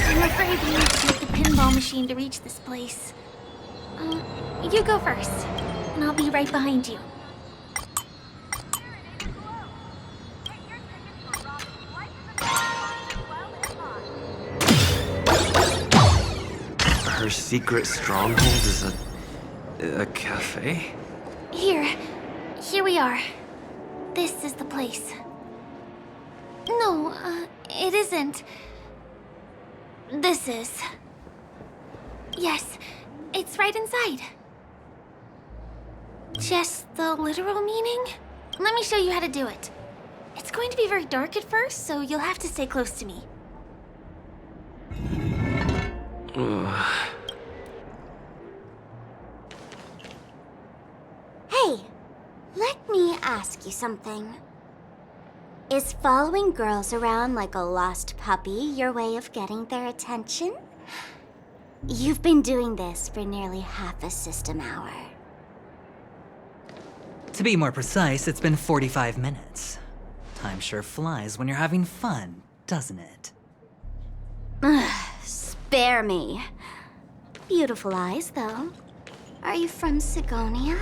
I'm afraid we need to take the pinball machine to reach this place. You go first, and I'll be right behind you. Her secret stronghold is a cafe? Here we are. This is the place. No, it isn't. This is. Yes, it's right inside. Just the literal meaning? Let me show you how to do it. It's going to be very dark at first, so you'll have to stay close to me. Let me ask you something. Is following girls around like a lost puppy your way of getting their attention? You've been doing this for nearly half a system hour. To be more precise, it's been 45 minutes. Time sure flies when you're having fun, doesn't it? Spare me. Beautiful eyes, though. Are you from Sigonia?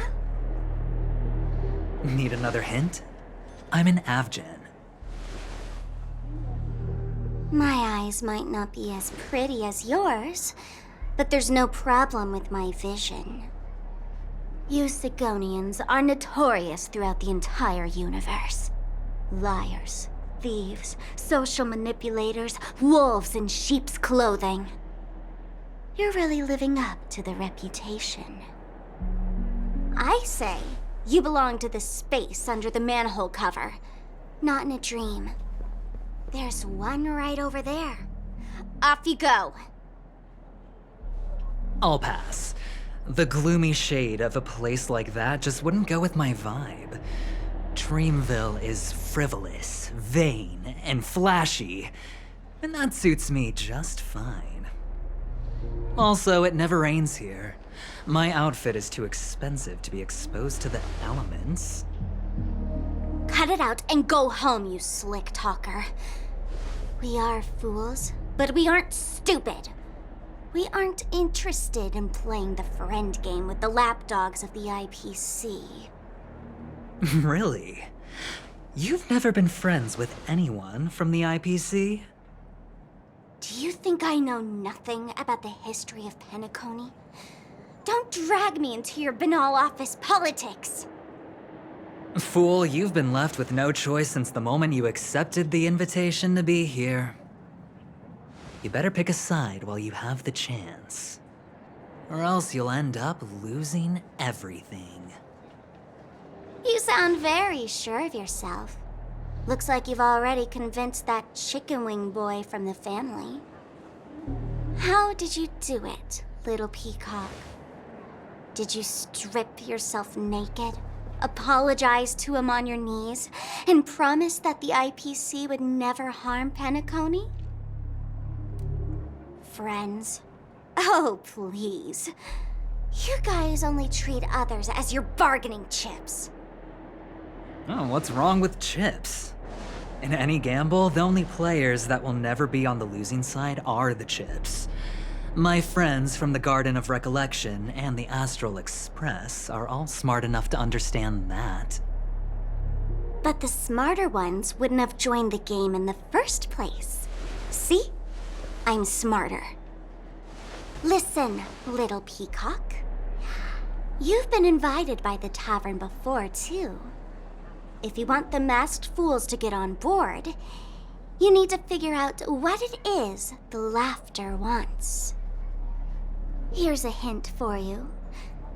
Need another hint? I'm an Avgen. My eyes might not be as pretty as yours, but there's no problem with my vision. You Sigonians are notorious throughout the entire universe. Liars, thieves, social manipulators, wolves in sheep's clothing. You're really living up to the reputation. I say, you belong to the space under the manhole cover, not in a dream. There's one right over there. Off you go. I'll pass. The gloomy shade of a place like that just wouldn't go with my vibe. Dreamville is frivolous, vain, and flashy, and that suits me just fine. Also, it never rains here. My outfit is too expensive to be exposed to the elements. Cut it out and go home, you slick talker. We are fools, but we aren't stupid. We aren't interested in playing the friend game with the lapdogs of the IPC. Really? You've never been friends with anyone from the IPC? Do you think I know nothing about the history of Penacony? Don't drag me into your banal office politics! Fool, you've been left with no choice since the moment you accepted the invitation to be here. You better pick a side while you have the chance. Or else you'll end up losing everything. You sound very sure of yourself. Looks like you've already convinced that chicken wing boy from the family. How did you do it, little peacock? Did you strip yourself naked, apologize to him on your knees, and promise that the IPC would never harm Penacony? Friends? Oh, please. You guys only treat others as your bargaining chips. Oh, what's wrong with chips? In any gamble, the only players that will never be on the losing side are the chips. My friends from the Garden of Recollection and the Astral Express are all smart enough to understand that. But the smarter ones wouldn't have joined the game in the first place. See? I'm smarter. Listen, little peacock. You've been invited by the tavern before, too. If you want the masked fools to get on board, you need to figure out what it is the laughter wants. Here's a hint for you.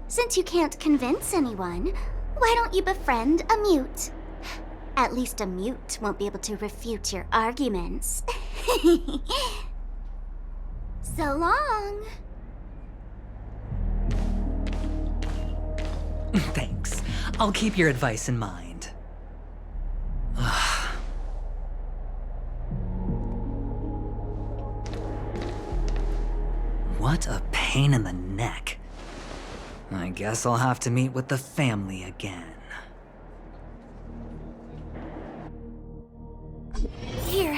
Since you can't convince anyone, why don't you befriend a mute? At least a mute won't be able to refute your arguments. So long. Thanks. I'll keep your advice in mind. What a pain in the neck. I guess I'll have to meet with the family again. Here.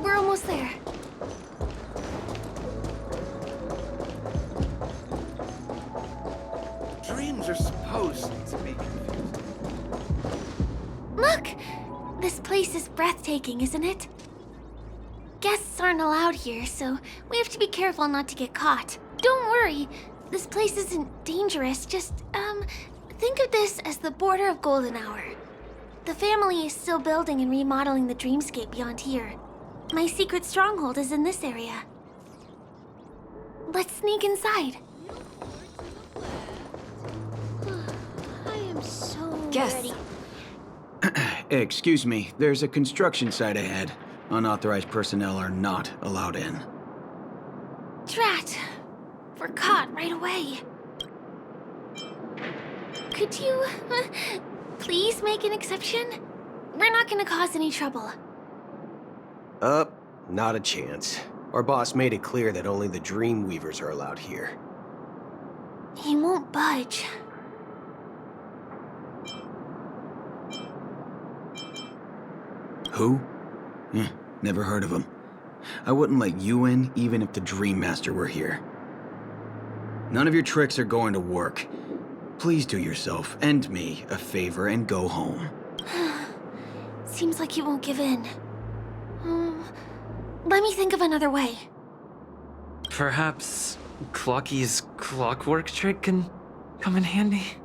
We're almost there. Dreams are supposed to be confusing. Look! This place is breathtaking, isn't it? Guests aren't allowed here, so we have to be careful not to get caught. Don't worry, this place isn't dangerous, just, think of this as the border of Golden Hour. The family is still building and remodeling the dreamscape beyond here. My secret stronghold is in this area. Let's sneak inside. I am so Guess. ready. Excuse me, there's a construction site ahead. Unauthorized personnel are not allowed in. Drat! We're caught right away. Could you, please make an exception? We're not gonna cause any trouble. Not a chance. Our boss made it clear that only the Dreamweavers are allowed here. He won't budge. Who? Never heard of him. I wouldn't let you in even if the Dream Master were here. None of your tricks are going to work. Please do yourself and me a favor and go home. Seems like he won't give in. Let me think of another way. Perhaps Clocky's clockwork trick can come in handy?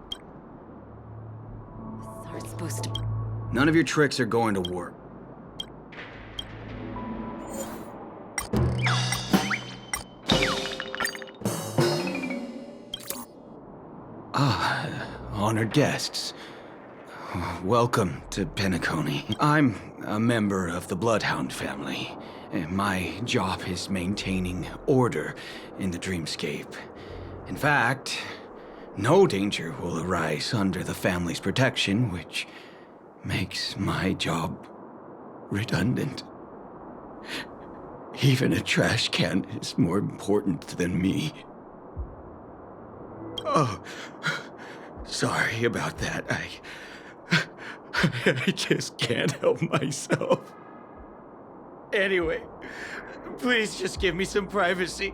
Aren't supposed to. None of your tricks are going to work. Honored guests. Welcome to Penacony. I'm a member of the Bloodhound family. My job is maintaining order in the dreamscape. In fact, no danger will arise under the family's protection, which makes my job redundant. Even a trash can is more important than me. Oh, sorry about that. I just can't help myself. Anyway, please just give me some privacy.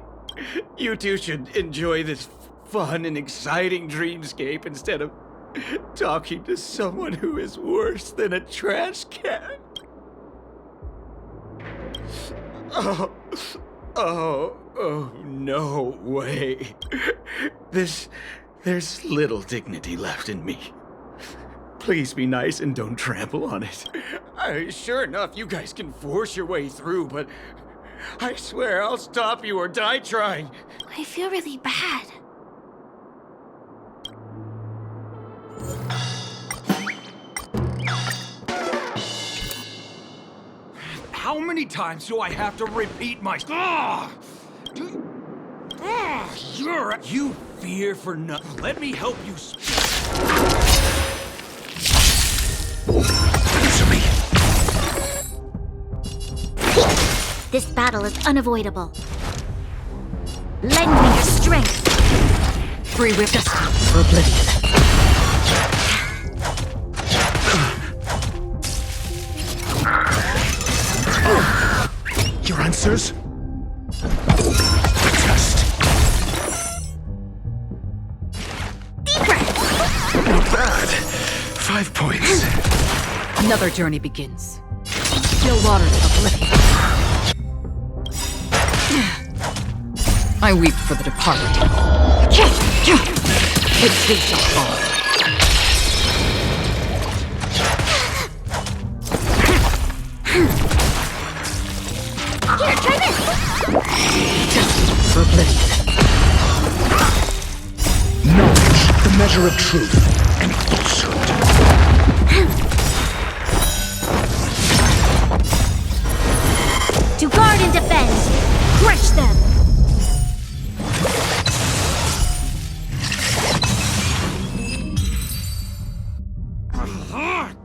You two should enjoy this fun and exciting dreamscape instead of talking to someone who is worse than a trash can. Oh, no way. There's little dignity left in me. Please be nice and don't trample on it. Sure enough, you guys can force your way through, but I swear I'll stop you or die trying. I feel really bad. How many times do I have to repeat my... You fear for nothing. Let me help you... This battle is unavoidable. Lend me your strength. Free whip destined for oblivion. Your answers? Test. Not bad. 5 points. Another journey begins. Still waters of oblivion. I weep for the departed. Its feet shall fall. Here, try this! Destined for oblivion. Knowledge, the measure of truth and falsehood. To guard and defend! Crush them!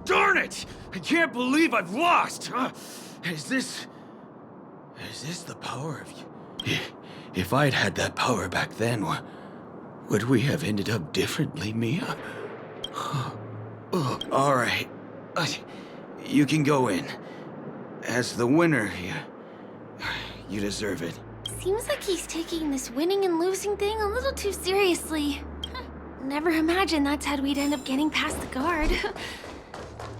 Darn it! I can't believe I've lost! Is this the power of you? If I'd had that power back then, would we have ended up differently, Mia? All right. You can go in. As the winner, you deserve it. Seems like he's taking this winning and losing thing a little too seriously. Never imagined that's how we'd end up getting past the guard.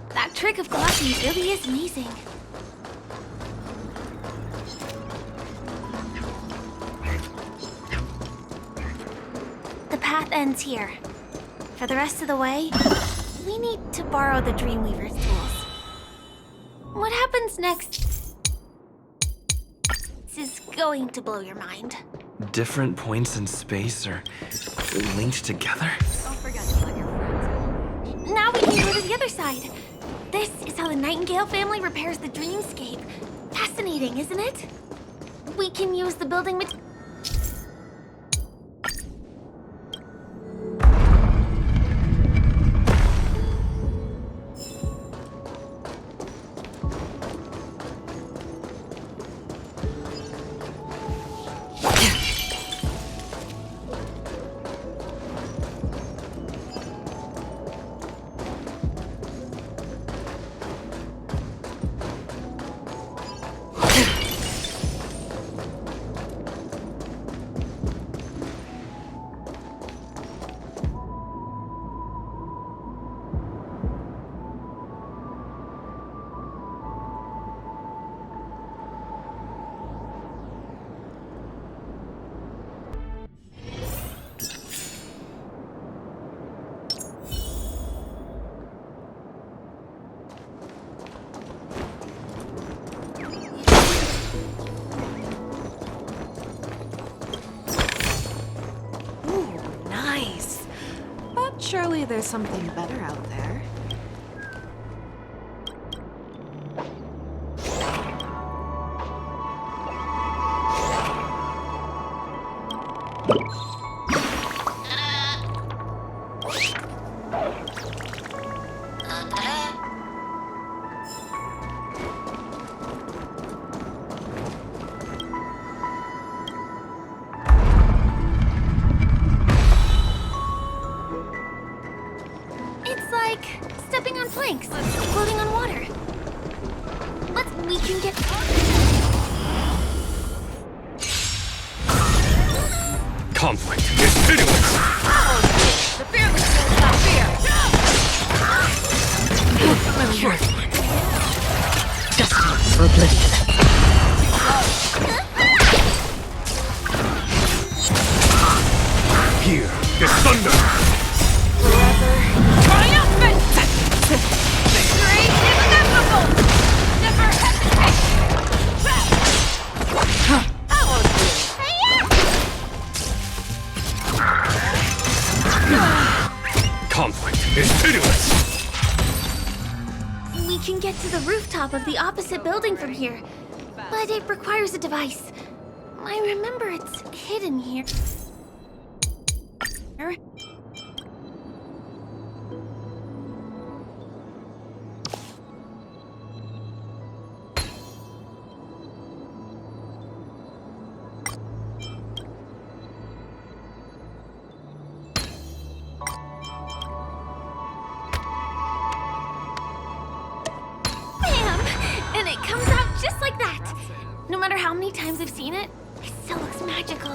That trick of Glocky's really is amazing. The path ends here. For the rest of the way, we need to borrow the Dreamweaver's tools. What happens next is going to blow your mind. Different points in space are linked together? Don't forget to let your friends in. Now we can go to the other side. This is how the Nightingale family repairs the dreamscape. Fascinating, isn't it? We can use the building material. Surely there's something better out there. Floating on water. We can get... Conflict is pitiless! The fearless knows not fear! Destined for oblivion. Here is thunder! Triumphant! Victory is inevitable! Never hesitate! Conflict is pitiless! We can get to the rooftop of the opposite building from here, but it requires a device. I remember it's hidden here. And it comes out just like that. No matter how many times I've seen it, it still looks magical.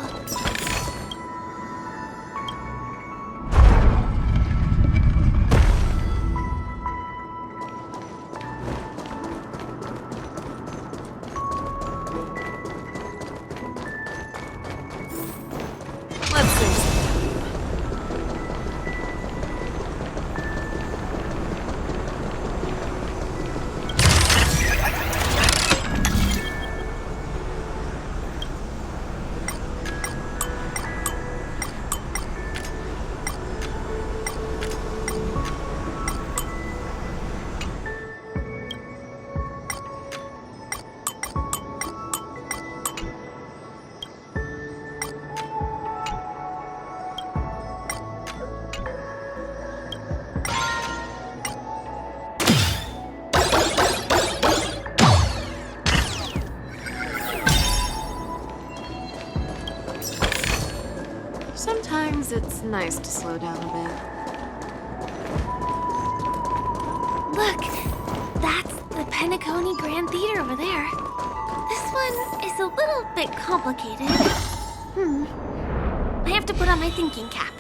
Let's see. Sometimes it's nice to slow down a bit. Look, that's the Penacony Grand Theater over there. This one is a little bit complicated. I have to put on my thinking cap.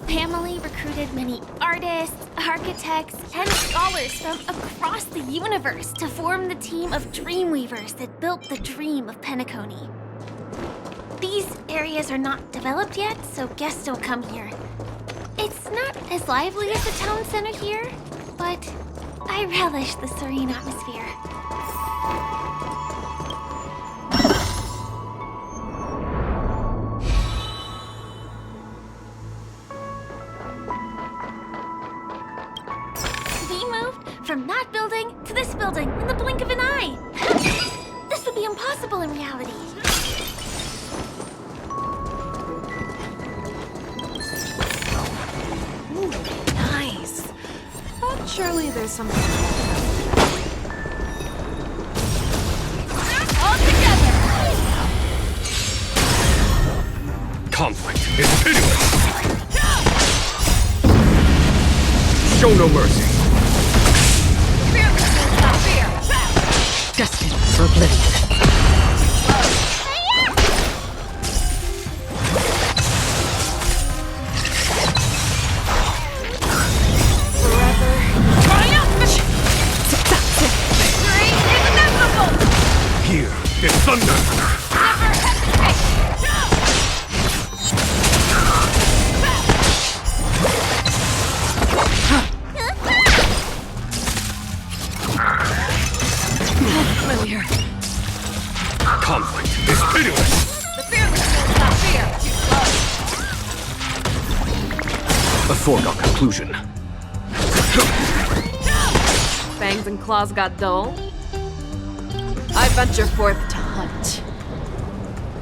Family recruited many artists, architects, and scholars from across the universe to form the team of Dreamweavers that built the dream of Penacony. These areas are not developed yet, so guests don't come here. It's not as lively as the town center here, but I relish the serene atmosphere. We moved from that building to this building in the blink of an eye. This would be impossible in reality. Ooh, nice. But surely there's something. All together! Conflict is pitiless! Show no mercy! Destined for oblivion. Here is thunder! Familiar. Conflict is pitiless! The fearless will not fear. Too slow. A foregone conclusion. Fangs and claws got dull. I venture forth to hunt.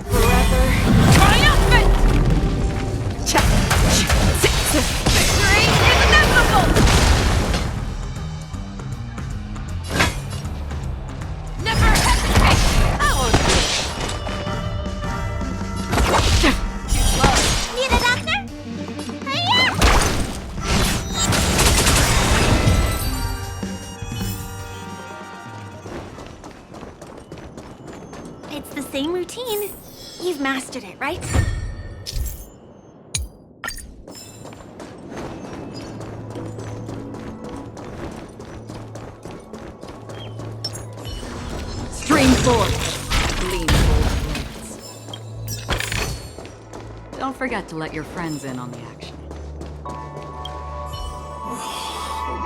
Forever triumphant! Victory is inevitable! Never hesitate! Too slow. Need a doctor? Hiya! It's the same routine. You've mastered it, right? Stream forward. Lean forward. Don't forget to let your friends in on the action.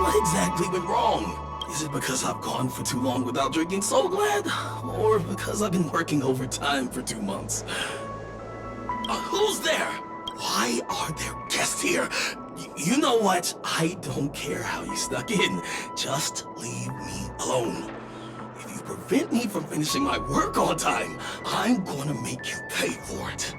What exactly went wrong? Is it because I've gone for too long without drinking Soul Glad? Or because I've been working overtime for 2 months? Who's there? Why are there guests here? You know what? I don't care how you snuck in. Just leave me alone. If you prevent me from finishing my work on time, I'm gonna make you pay for it.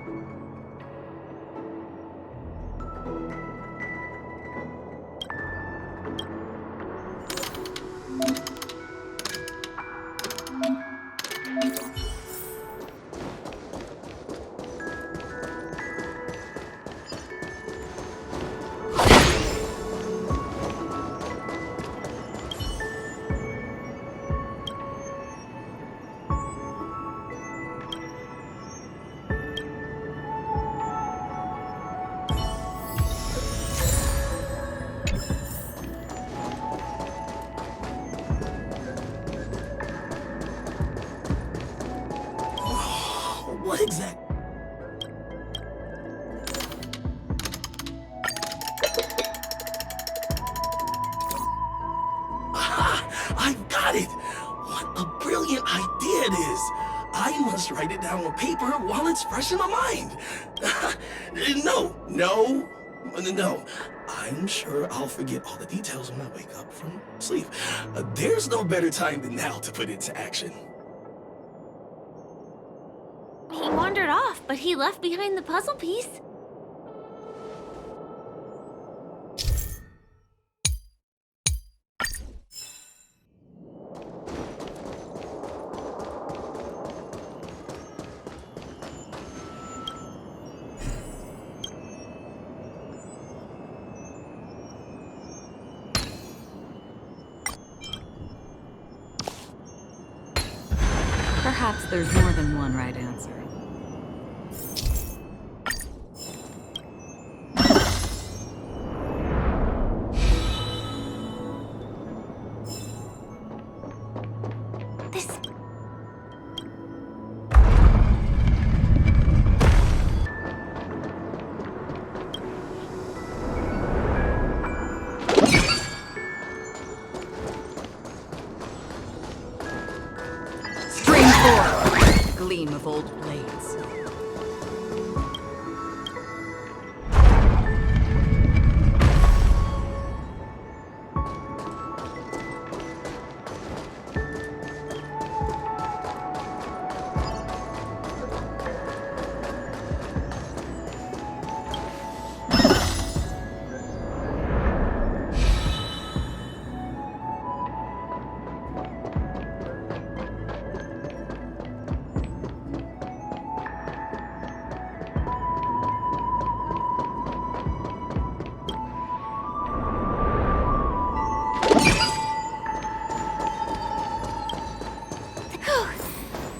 What exactly? I've got it! What a brilliant idea it is! I must write it down on paper while it's fresh in my mind. No. I'm sure I'll forget all the details when I wake up from sleep. There's no better time than now to put it into action. He wandered off, but he left behind the puzzle piece. Perhaps there's more than one right answer. Before, gleam of old blades.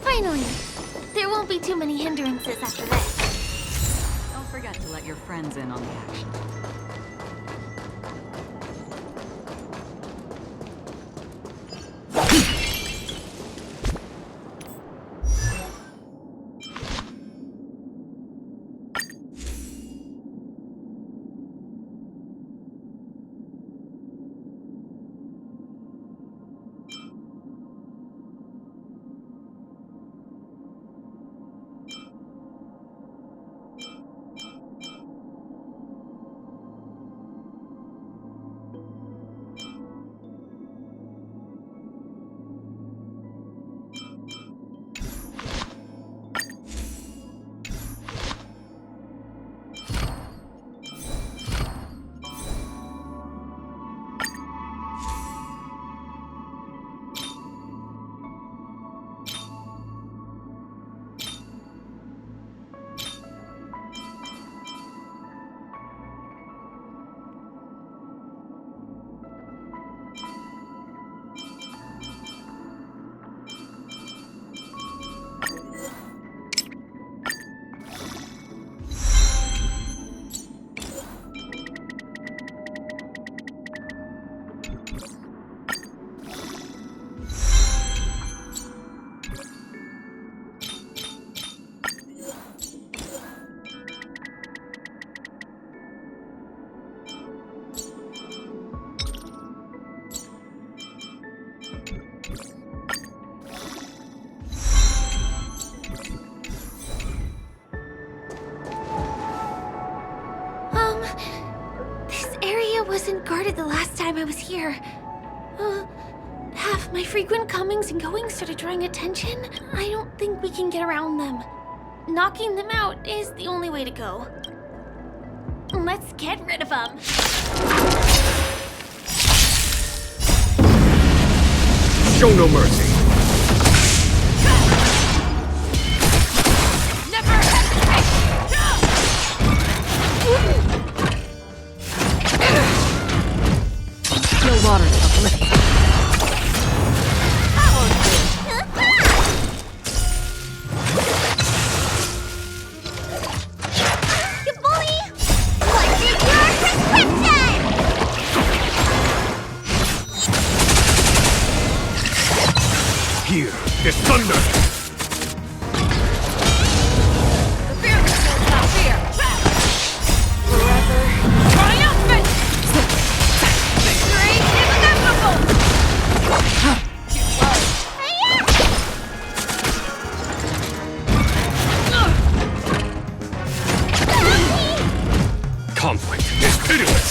Finally! There won't be too many hindrances after this. Don't forget to let your friends in on the action. This area wasn't guarded the last time I was here. Half my frequent comings and goings started drawing attention. I don't think we can get around them. Knocking them out is the only way to go. Let's get rid of them. Show no mercy. Never hesitate! No water to uplift. You bully! What's in your prescription? Here is thunder! The fear knows not fear. Forever triumphant! Victory is inevitable! Conflict is pitiless!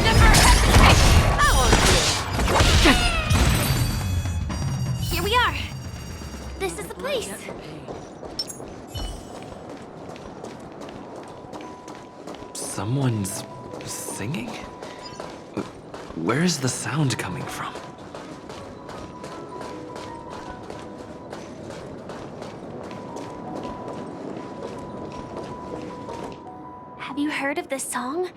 Never hesitate! Here we are. This is the place. Someone's singing? Where is the sound coming from? Have you heard of this song?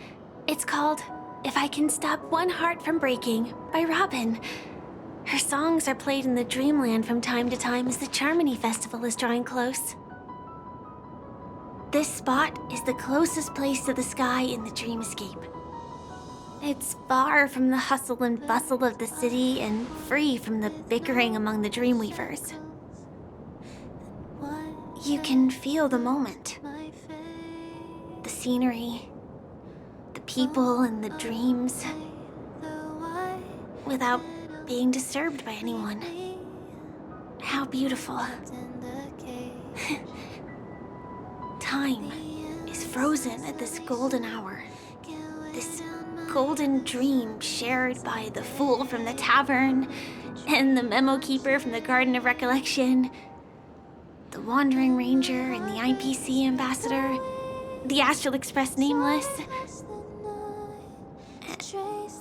It's called If I Can Stop One Heart from Breaking by Robin. Her songs are played in the Dreamland from time to time as the Charmony Festival is drawing close. This spot is the closest place to the sky in the dreamscape. It's far from the hustle and bustle of the city and free from the bickering among the Dreamweavers. You can feel the moment. The scenery, the people and the dreams, without being disturbed by anyone. How beautiful. Time is frozen at this golden hour. This golden dream shared by the fool from the tavern and the memo keeper from the Garden of Recollection, the Wandering Ranger and the IPC ambassador, the Astral Express nameless,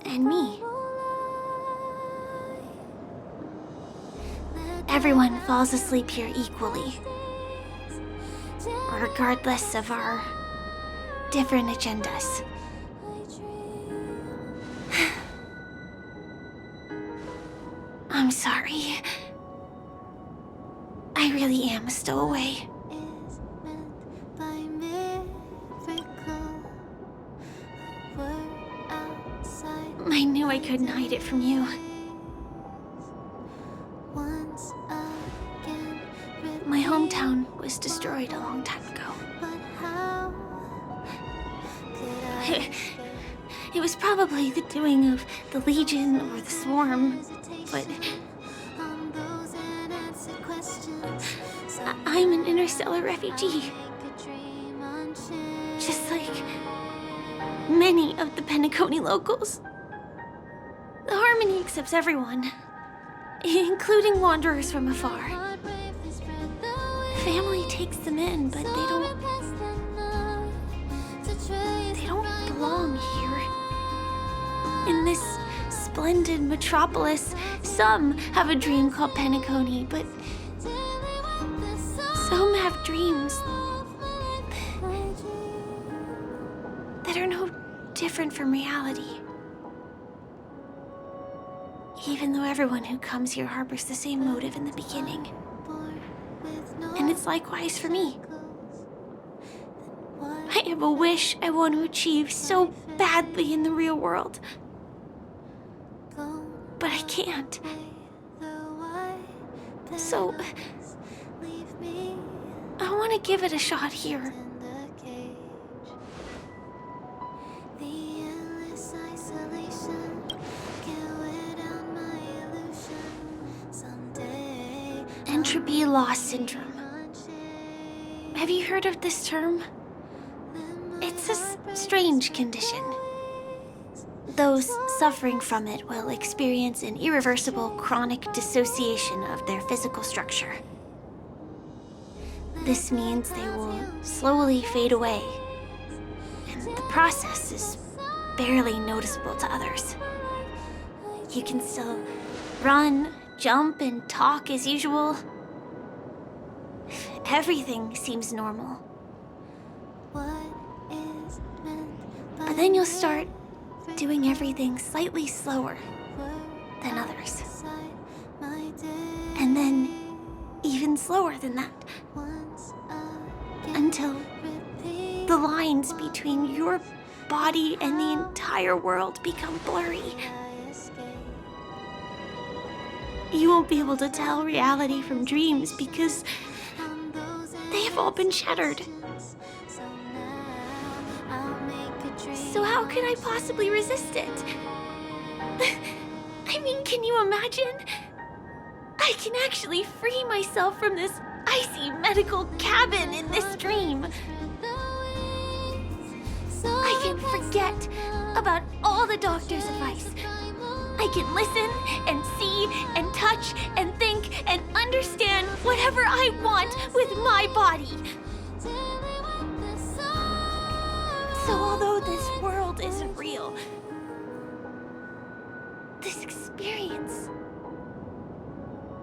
and me. Everyone falls asleep here equally, regardless of our different agendas. I'm sorry. I really am a stowaway. I knew I couldn't hide it from you. My hometown was destroyed a long time ago. It was probably the doing of the Legion or the Swarm, but I'm an interstellar refugee. Just like many of the Penacony locals. The Harmony accepts everyone, including wanderers from afar. Family takes them in, but they don't belong here. In this splendid metropolis, some have a dream called Penacony, but some have dreams that are no different from reality. Even though everyone who comes here harbors the same motive in the beginning. And it's likewise for me. I have a wish I want to achieve so badly in the real world. But I can't. So I want to give it a shot here. Entropy loss syndrome. Have you heard of this term? It's a strange condition. Those suffering from it will experience an irreversible chronic dissociation of their physical structure. This means they will slowly fade away, and the process is barely noticeable to others. You can still run, jump, and talk as usual. Everything seems normal. But then you'll start doing everything slightly slower than others. And then even slower than that. Until the lines between your body and the entire world become blurry. You won't be able to tell reality from dreams because they have all been shattered. So how can I possibly resist it? I mean, can you imagine? I can actually free myself from this icy medical cabin in this dream. I can forget about all the doctor's advice. I can listen and see and touch and think and understand whatever I want with my body. So although this world isn't real, this experience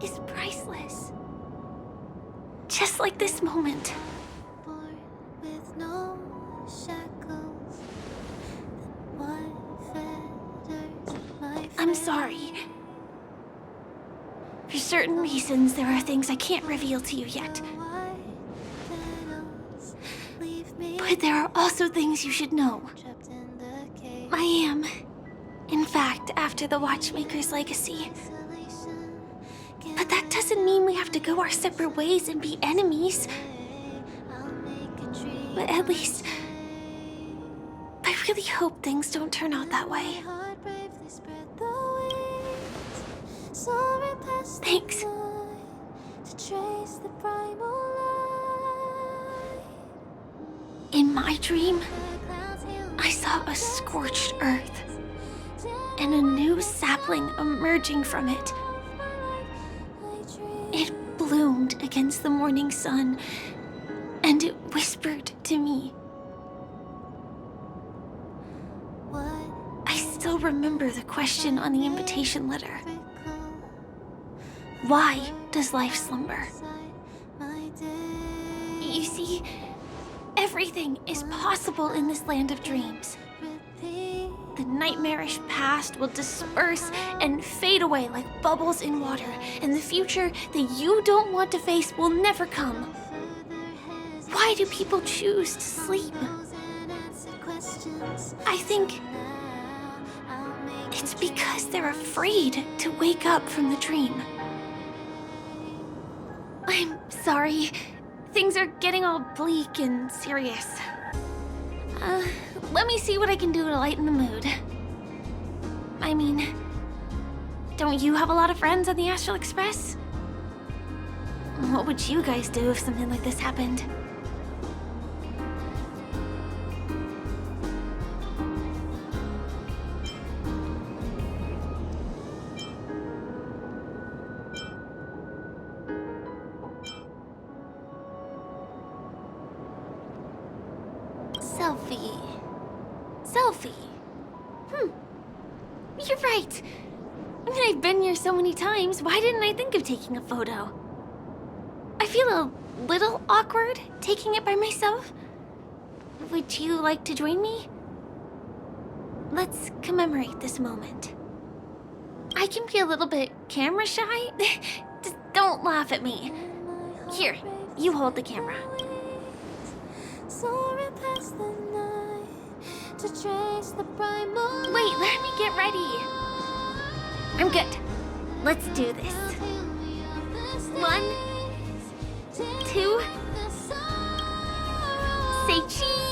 is priceless. Just like this moment. I'm sorry. For certain reasons, there are things I can't reveal to you yet. But there are also things you should know. I am, in fact, after the Watchmaker's legacy. But that doesn't mean we have to go our separate ways and be enemies. But at least, I really hope things don't turn out that way. Thanks. my dream, I saw a scorched earth and a new sapling emerging from it. It bloomed against the morning sun, and it whispered to me. I still remember the question on the invitation letter. Why does life slumber? You see, everything is possible in this land of dreams. The nightmarish past will disperse and fade away like bubbles in water, and the future that you don't want to face will never come. Why do people choose to sleep? I think it's because they're afraid to wake up from the dream. I'm sorry. Things are getting all bleak and serious. Let me see what I can do to lighten the mood. I mean, don't you have a lot of friends on the Astral Express? What would you guys do if something like this happened? Selfie. You're right. I mean, I've been here so many times. Why didn't I think of taking a photo? I feel a little awkward taking it by myself. Would you like to join me? Let's commemorate this moment. I can be a little bit camera shy. Just don't laugh at me. Here, you hold the camera. Wait, let me get ready. I'm good. Let's do this. 1, 2, say cheese.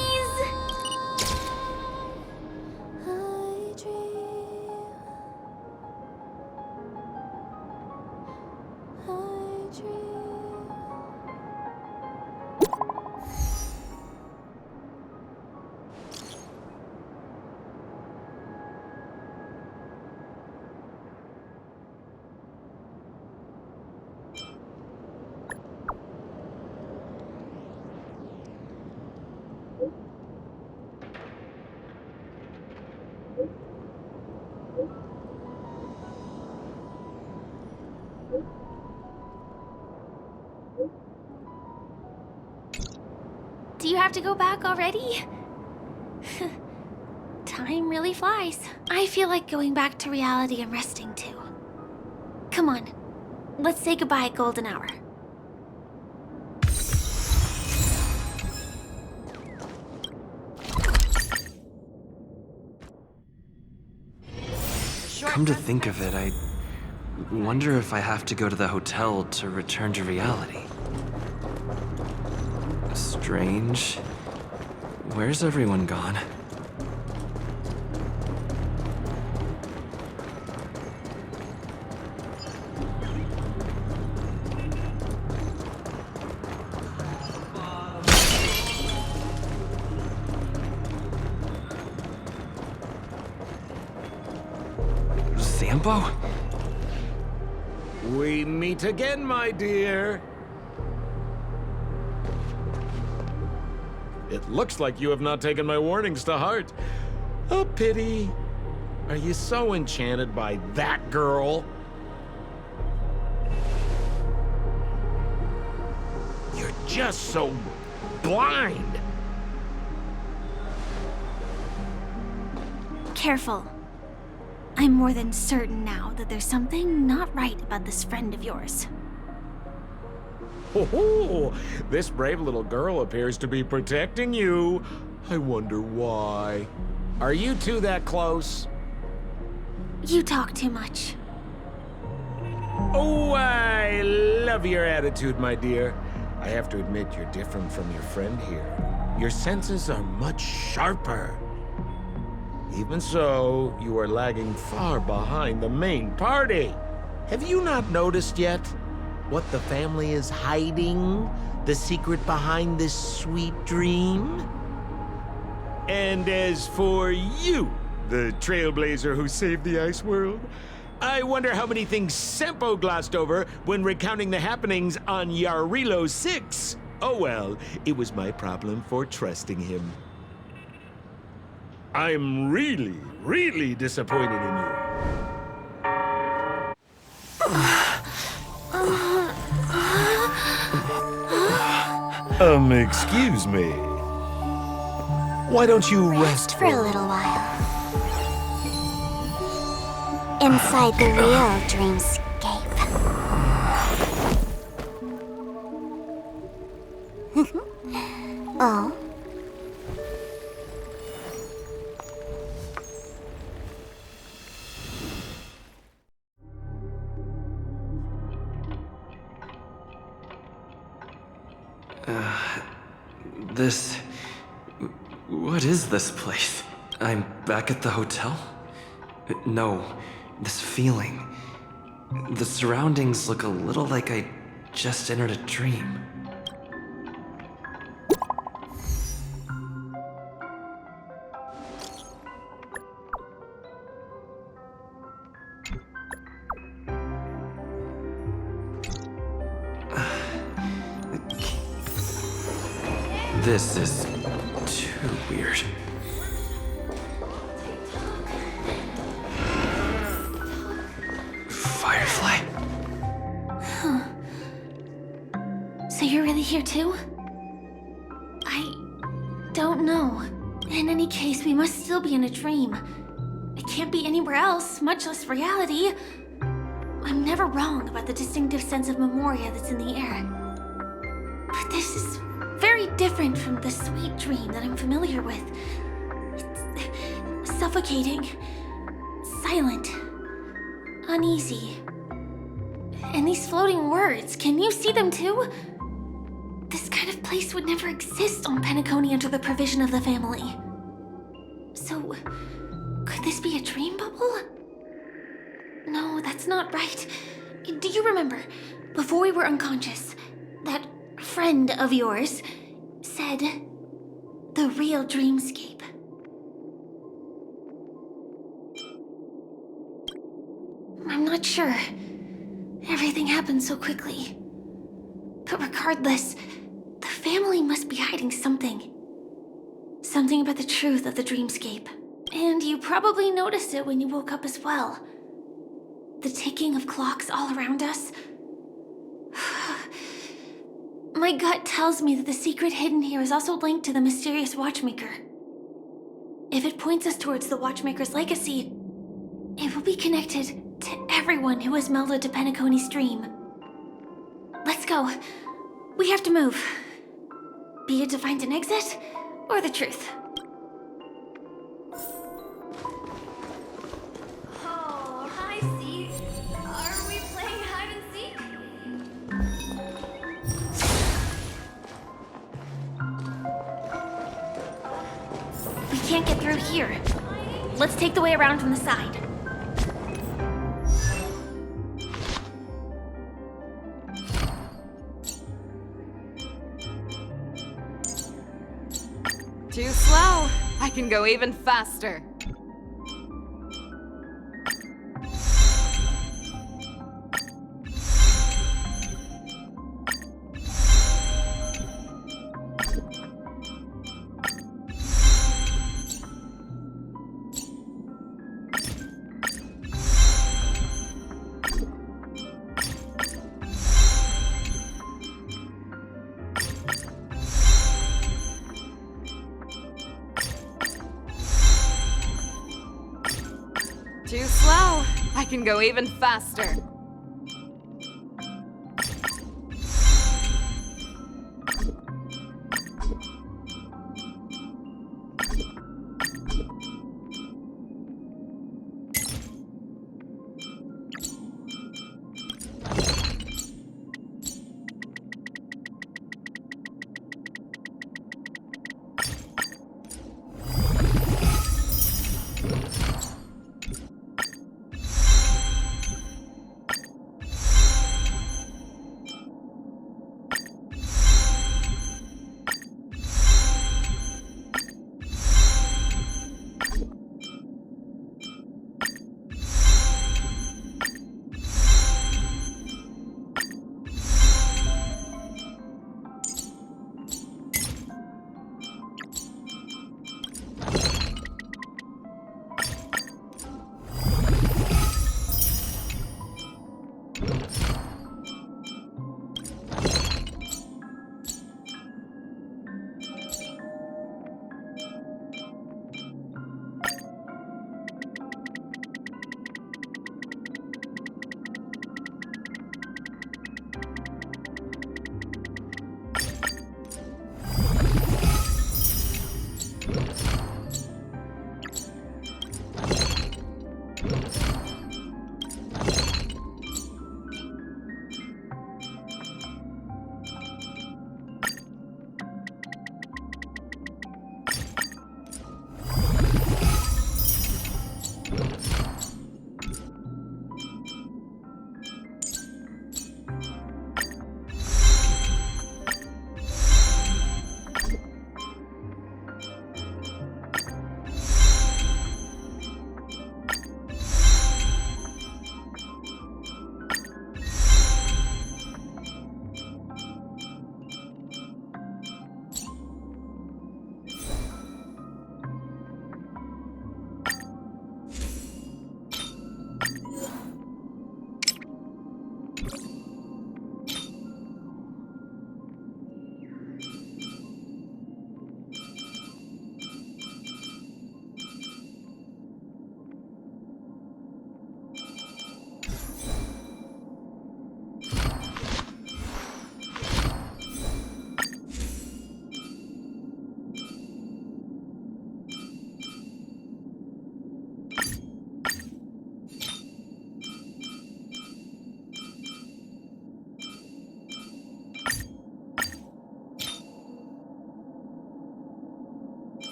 Do you have to go back already? Time really flies. I feel like going back to reality and resting too. Come on, let's say goodbye at golden hour. Come to think of it, I wonder if I have to go to the hotel to return to reality. Strange. Where's everyone gone? Sampo? We meet again, my dear. It looks like you have not taken my warnings to heart. A pity. Are you so enchanted by that girl? You're just so blind. Careful. I'm more than certain now that there's something not right about this friend of yours. Oh, this brave little girl appears to be protecting you. I wonder why. Are you two that close? You talk too much. Oh, I love your attitude, my dear. I have to admit you're different from your friend here. Your senses are much sharper. Even so, you are lagging far behind the main party. Have you not noticed yet what the family is hiding? The secret behind this sweet dream? And as for you, the Trailblazer who saved the ice world, I wonder how many things Sempo glossed over when recounting the happenings on Yarilo 6. Oh well, it was my problem for trusting him. I'm really, really disappointed in you. Excuse me. Why don't you rest For a little while. Inside the real dreamscape. Oh? What is this place? I'm back at the hotel? No, this feeling. The surroundings look a little like I just entered a dream. This is too weird. Firefly? Huh. So you're really here too? I don't know. In any case, we must still be in a dream. It can't be anywhere else, much less reality. I'm never wrong about the distinctive sense of memoria that's in the air. But this is very different from the sweet dream that I'm familiar with. It's suffocating, silent, uneasy. And these floating words, can you see them too? This kind of place would never exist on Penacony under the provision of the family. So, could this be a dream bubble? No, that's not right. Do you remember, before we were unconscious, that friend of yours said the real dreamscape? I'm not sure. Everything happened so quickly. But regardless, the family must be hiding something. Something about the truth of the dreamscape. And you probably noticed it when you woke up as well. The ticking of clocks all around us. My gut tells me that the secret hidden here is also linked to the mysterious Watchmaker. If it points us towards the Watchmaker's legacy, it will be connected to everyone who has melded to Penacony's dream. Let's go. We have to move. Be it to find an exit, or the truth. Oh, hi, Seek. Are we playing hide and seek? We can't get through here. Let's take the way around from the side. Too slow. I can go even faster. Too slow. I can go even faster.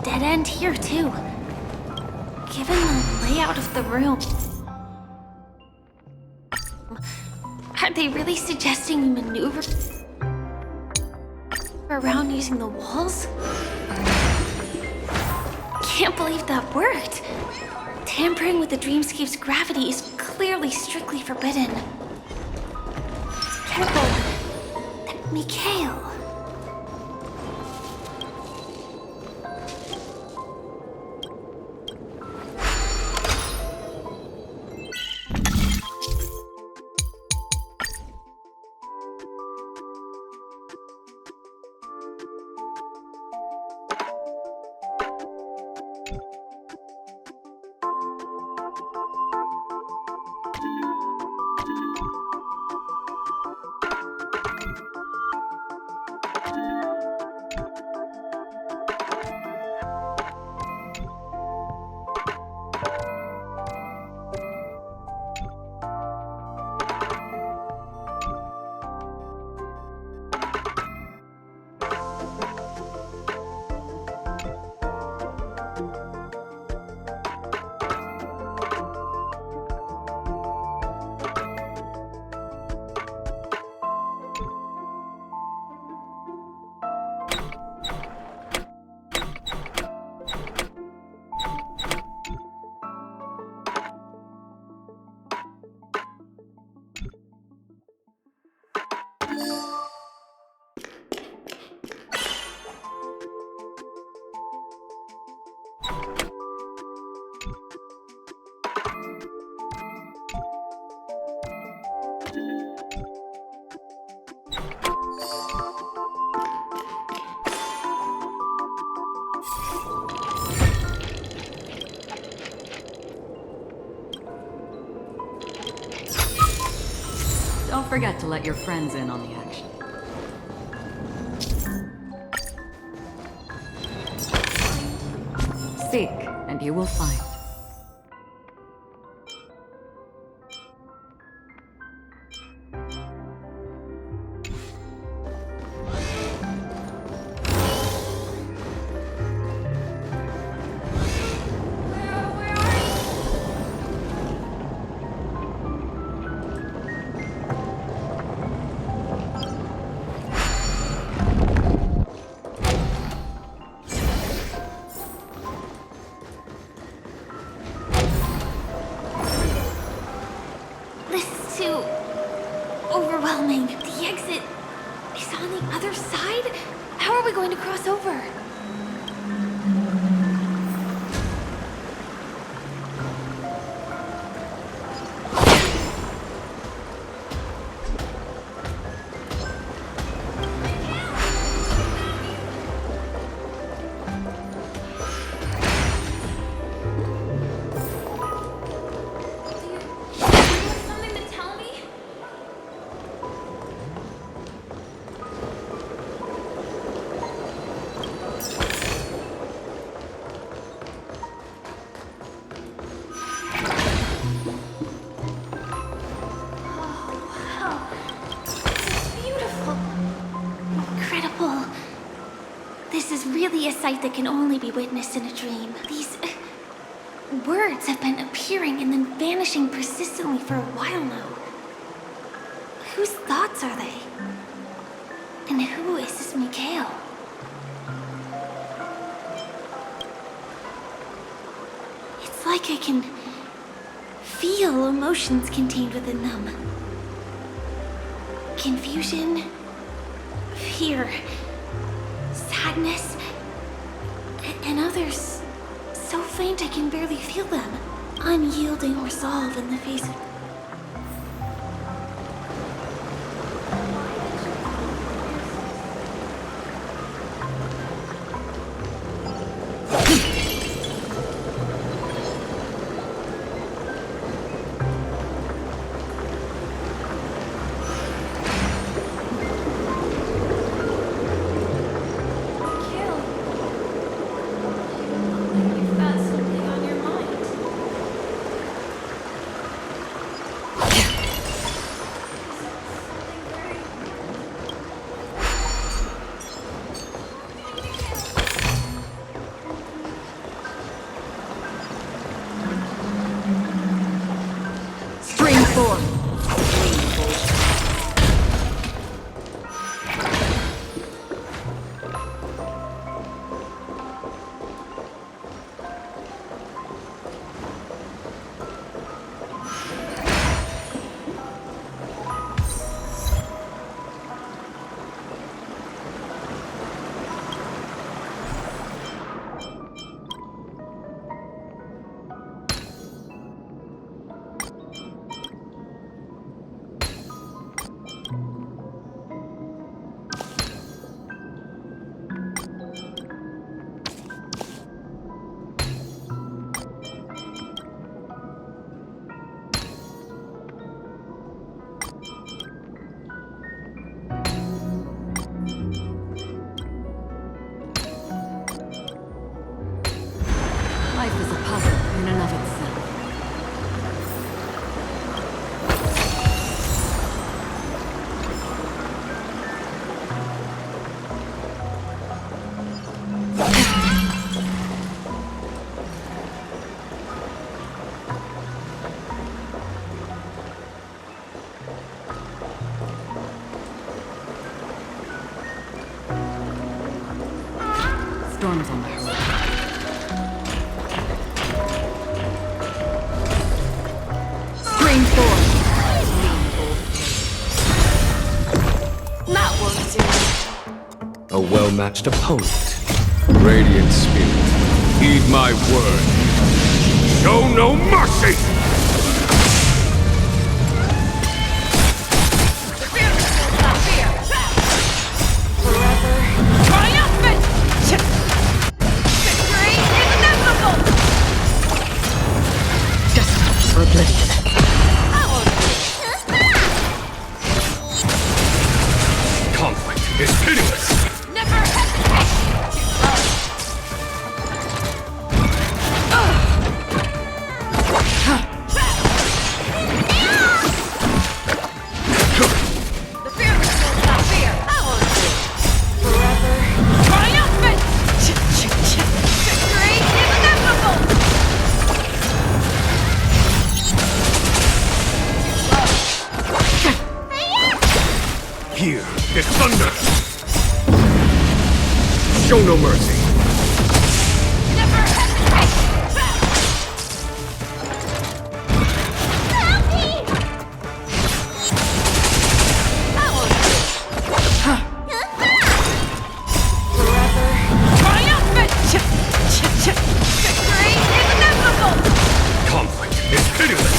dead end here, too. Given the layout of the room... Are they really suggesting you maneuver around using the walls? Can't believe that worked. Tampering with the dreamscape's gravity is clearly strictly forbidden. Careful, Mikhail. Don't forget to let your friends in on the action. Seek, and you will find. Overwhelming. The exit is on the other side? How are we going to cross over? Really a sight that can only be witnessed in a dream. These words have been appearing and then vanishing persistently for a while now. Whose thoughts are they? And who is this Mikhail? It's like I can feel emotions contained within them. Confusion, fear, sadness, and others so faint I can barely feel them. Unyielding resolve in the face of... storms on the horizon. Stream 4. That won't do. A well-matched opponent. Radiant Spirit, heed my word. Show no mercy! Triumphant! Victory inevitable! Destined for oblivion. Conflict is pitiless! Never hesitate! The fearless will not fear. I won't do. Forever. Triumphant! Victory inevitable! Here is thunder! Show no mercy! Never hesitate! Help me! I won't do. Forever. Triumphant! Victory inevitable! Conflict is pitiless!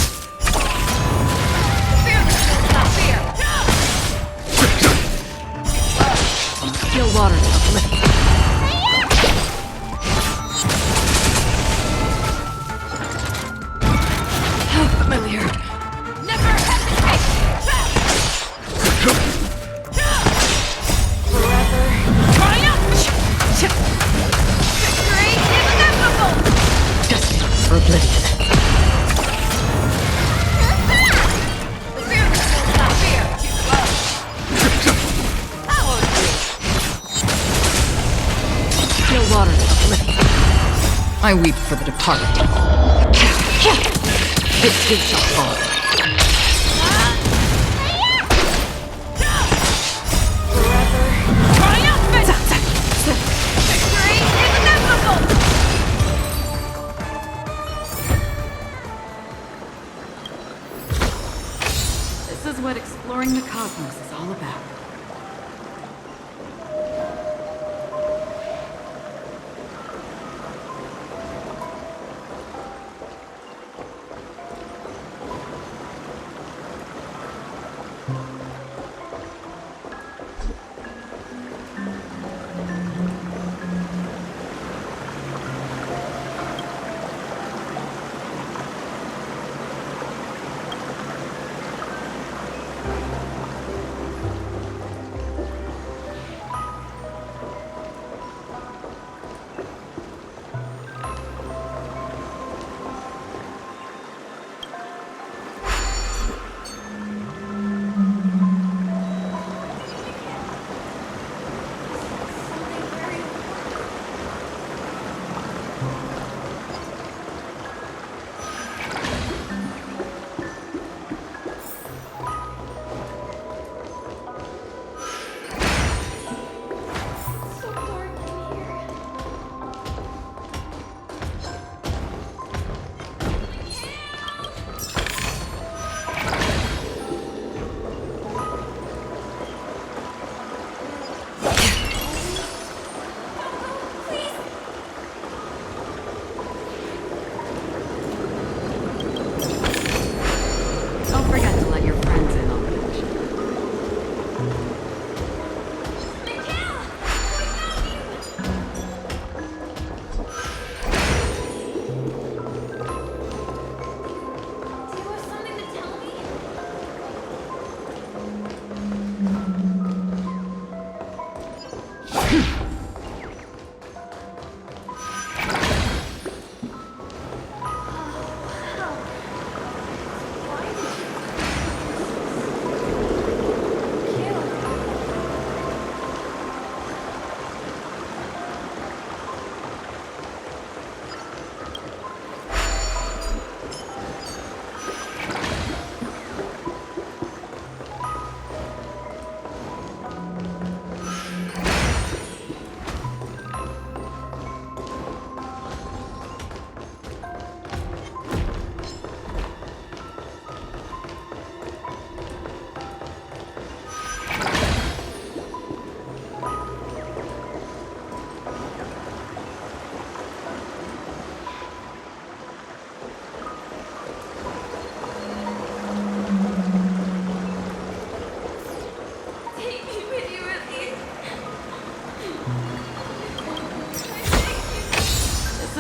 The fearless will not fear. Still water to oblivion. How familiar. Never hesitate! Forever. Triumph! Victory inevitable! Destined for oblivion. The fearless will not fear. I won't do. Still water to oblivion. I weep for the departed. It too shall fall. Triumphant! Victory inevitable! This is what exploring the cosmos is all about.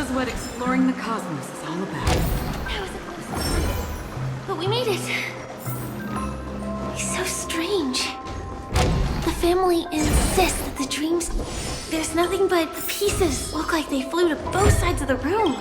is what exploring the cosmos is all about. That was a close one. But we made it. It's so strange. The family insists that the dreams... There's nothing but the pieces look like they flew to both sides of the room.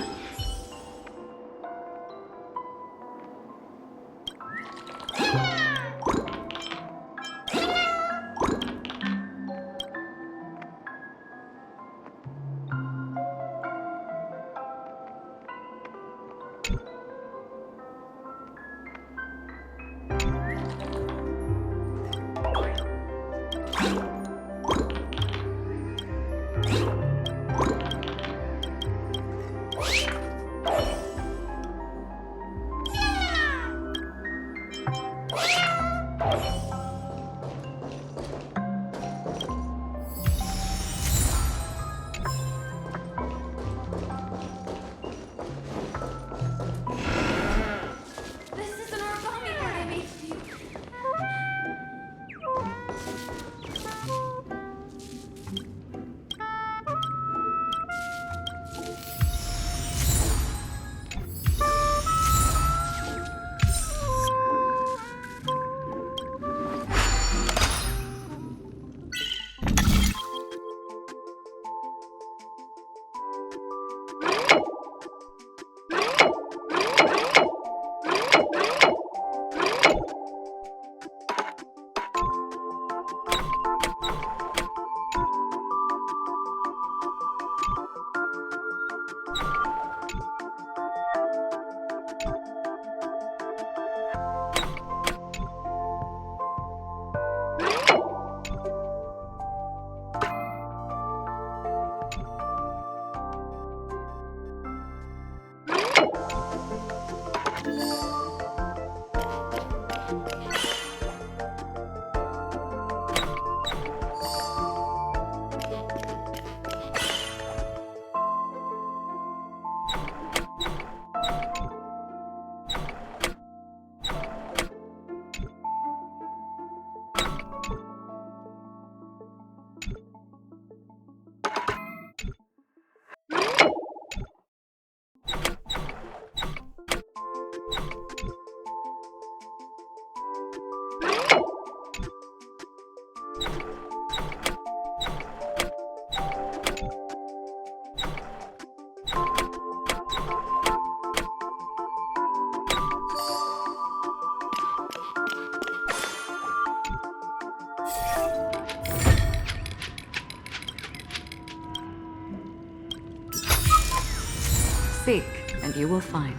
Seek, and you will find.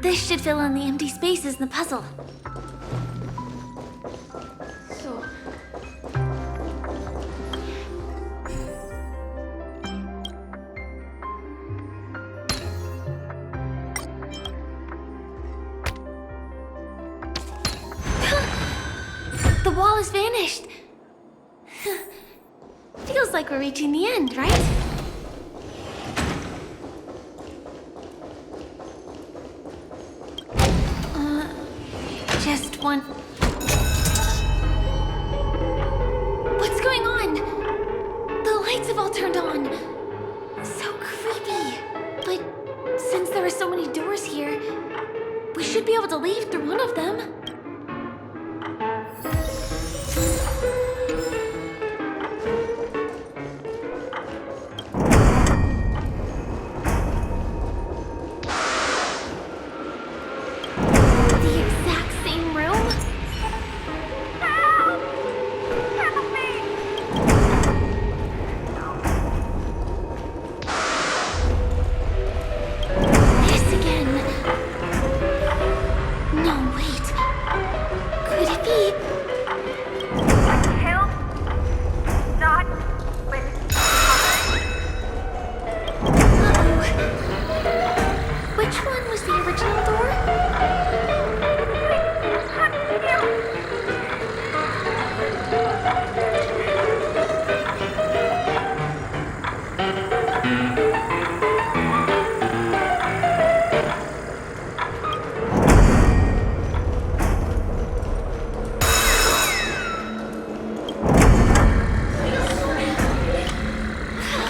This should fill in the empty spaces in the puzzle. So... The wall has vanished. Feels like we're reaching the end, right? Just one... What's going on? The lights have all turned on. So creepy. But since there are so many many doors here. We should be able to leave through one of them. The exact same room? This again. No, wait. Could it be? Help! Not with Uh-oh. Which one was the original door?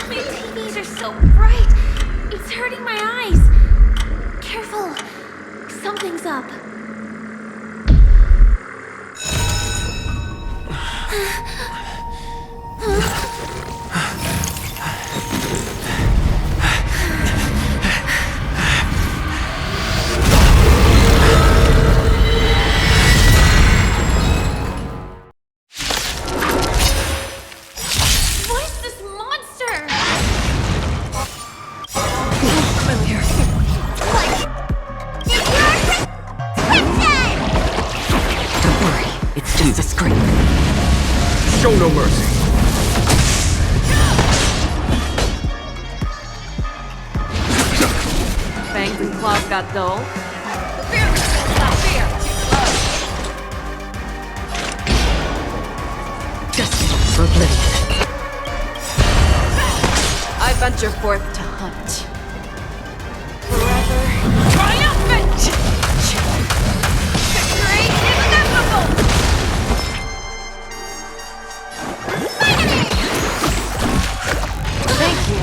My TVs are so bright. It's hurting my eyes. Careful. Something's up. What's this monster? Familiar. Don't worry, it's just a scrape. Show no mercy. Fangs and claws got dull. Destined for oblivion. I venture forth to hunt. triumphant! Victory inevitable! Thank you.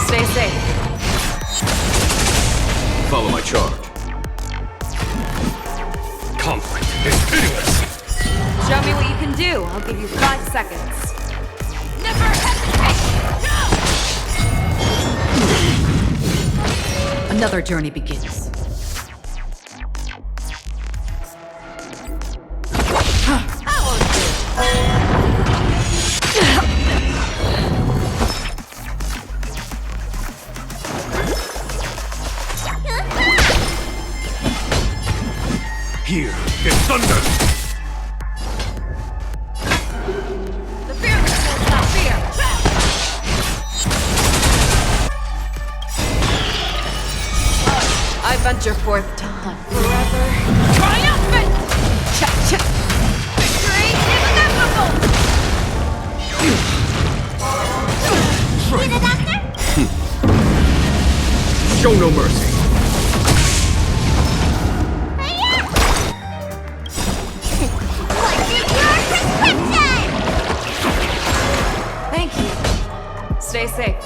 Stay safe. Follow my charge. Conflict is pitiless. Show me what you can do. I'll give you 5 seconds. Never hesitate! Another journey begins. Here is thunder. The fearless will not fear! I venture forth to hunt. Triumphant! Victory inevitable! See the doctor? Show no mercy. What's your prescription? Thank you. Stay safe.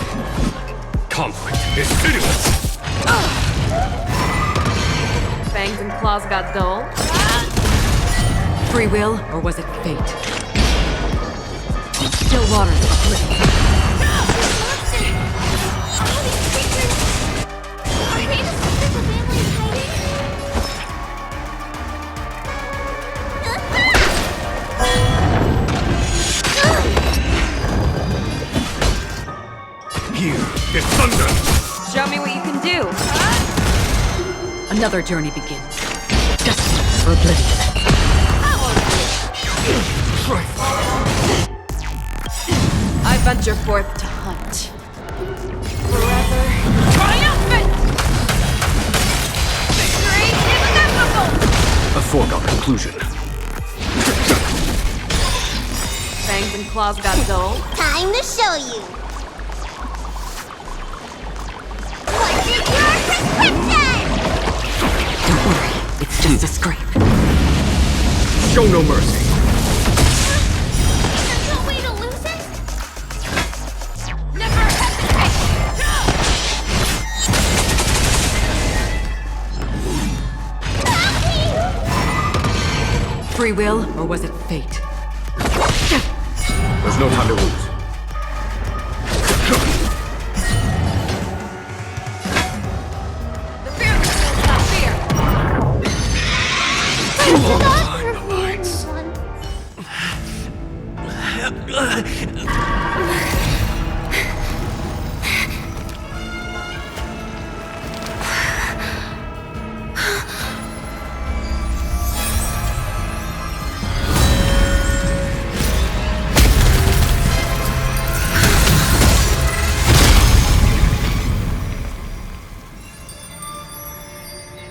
Conflict is pitiless. Fangs and claws got dull. Free will, or was it fate? Still waters of oblivion. Are they the secret the family is hiding? Here is thunder. Show me what you can do. Another journey begins. Destined for oblivion. I venture forth to hunt. Triumphant! Victory inevitable! A foregone conclusion. Fangs and claws got dull. Time to show you. What's your prescription? Don't worry, it's just a scrape. Show no mercy. There's no way to lose it? Never hesitate! Free will, or was it fate? There's no time to lose.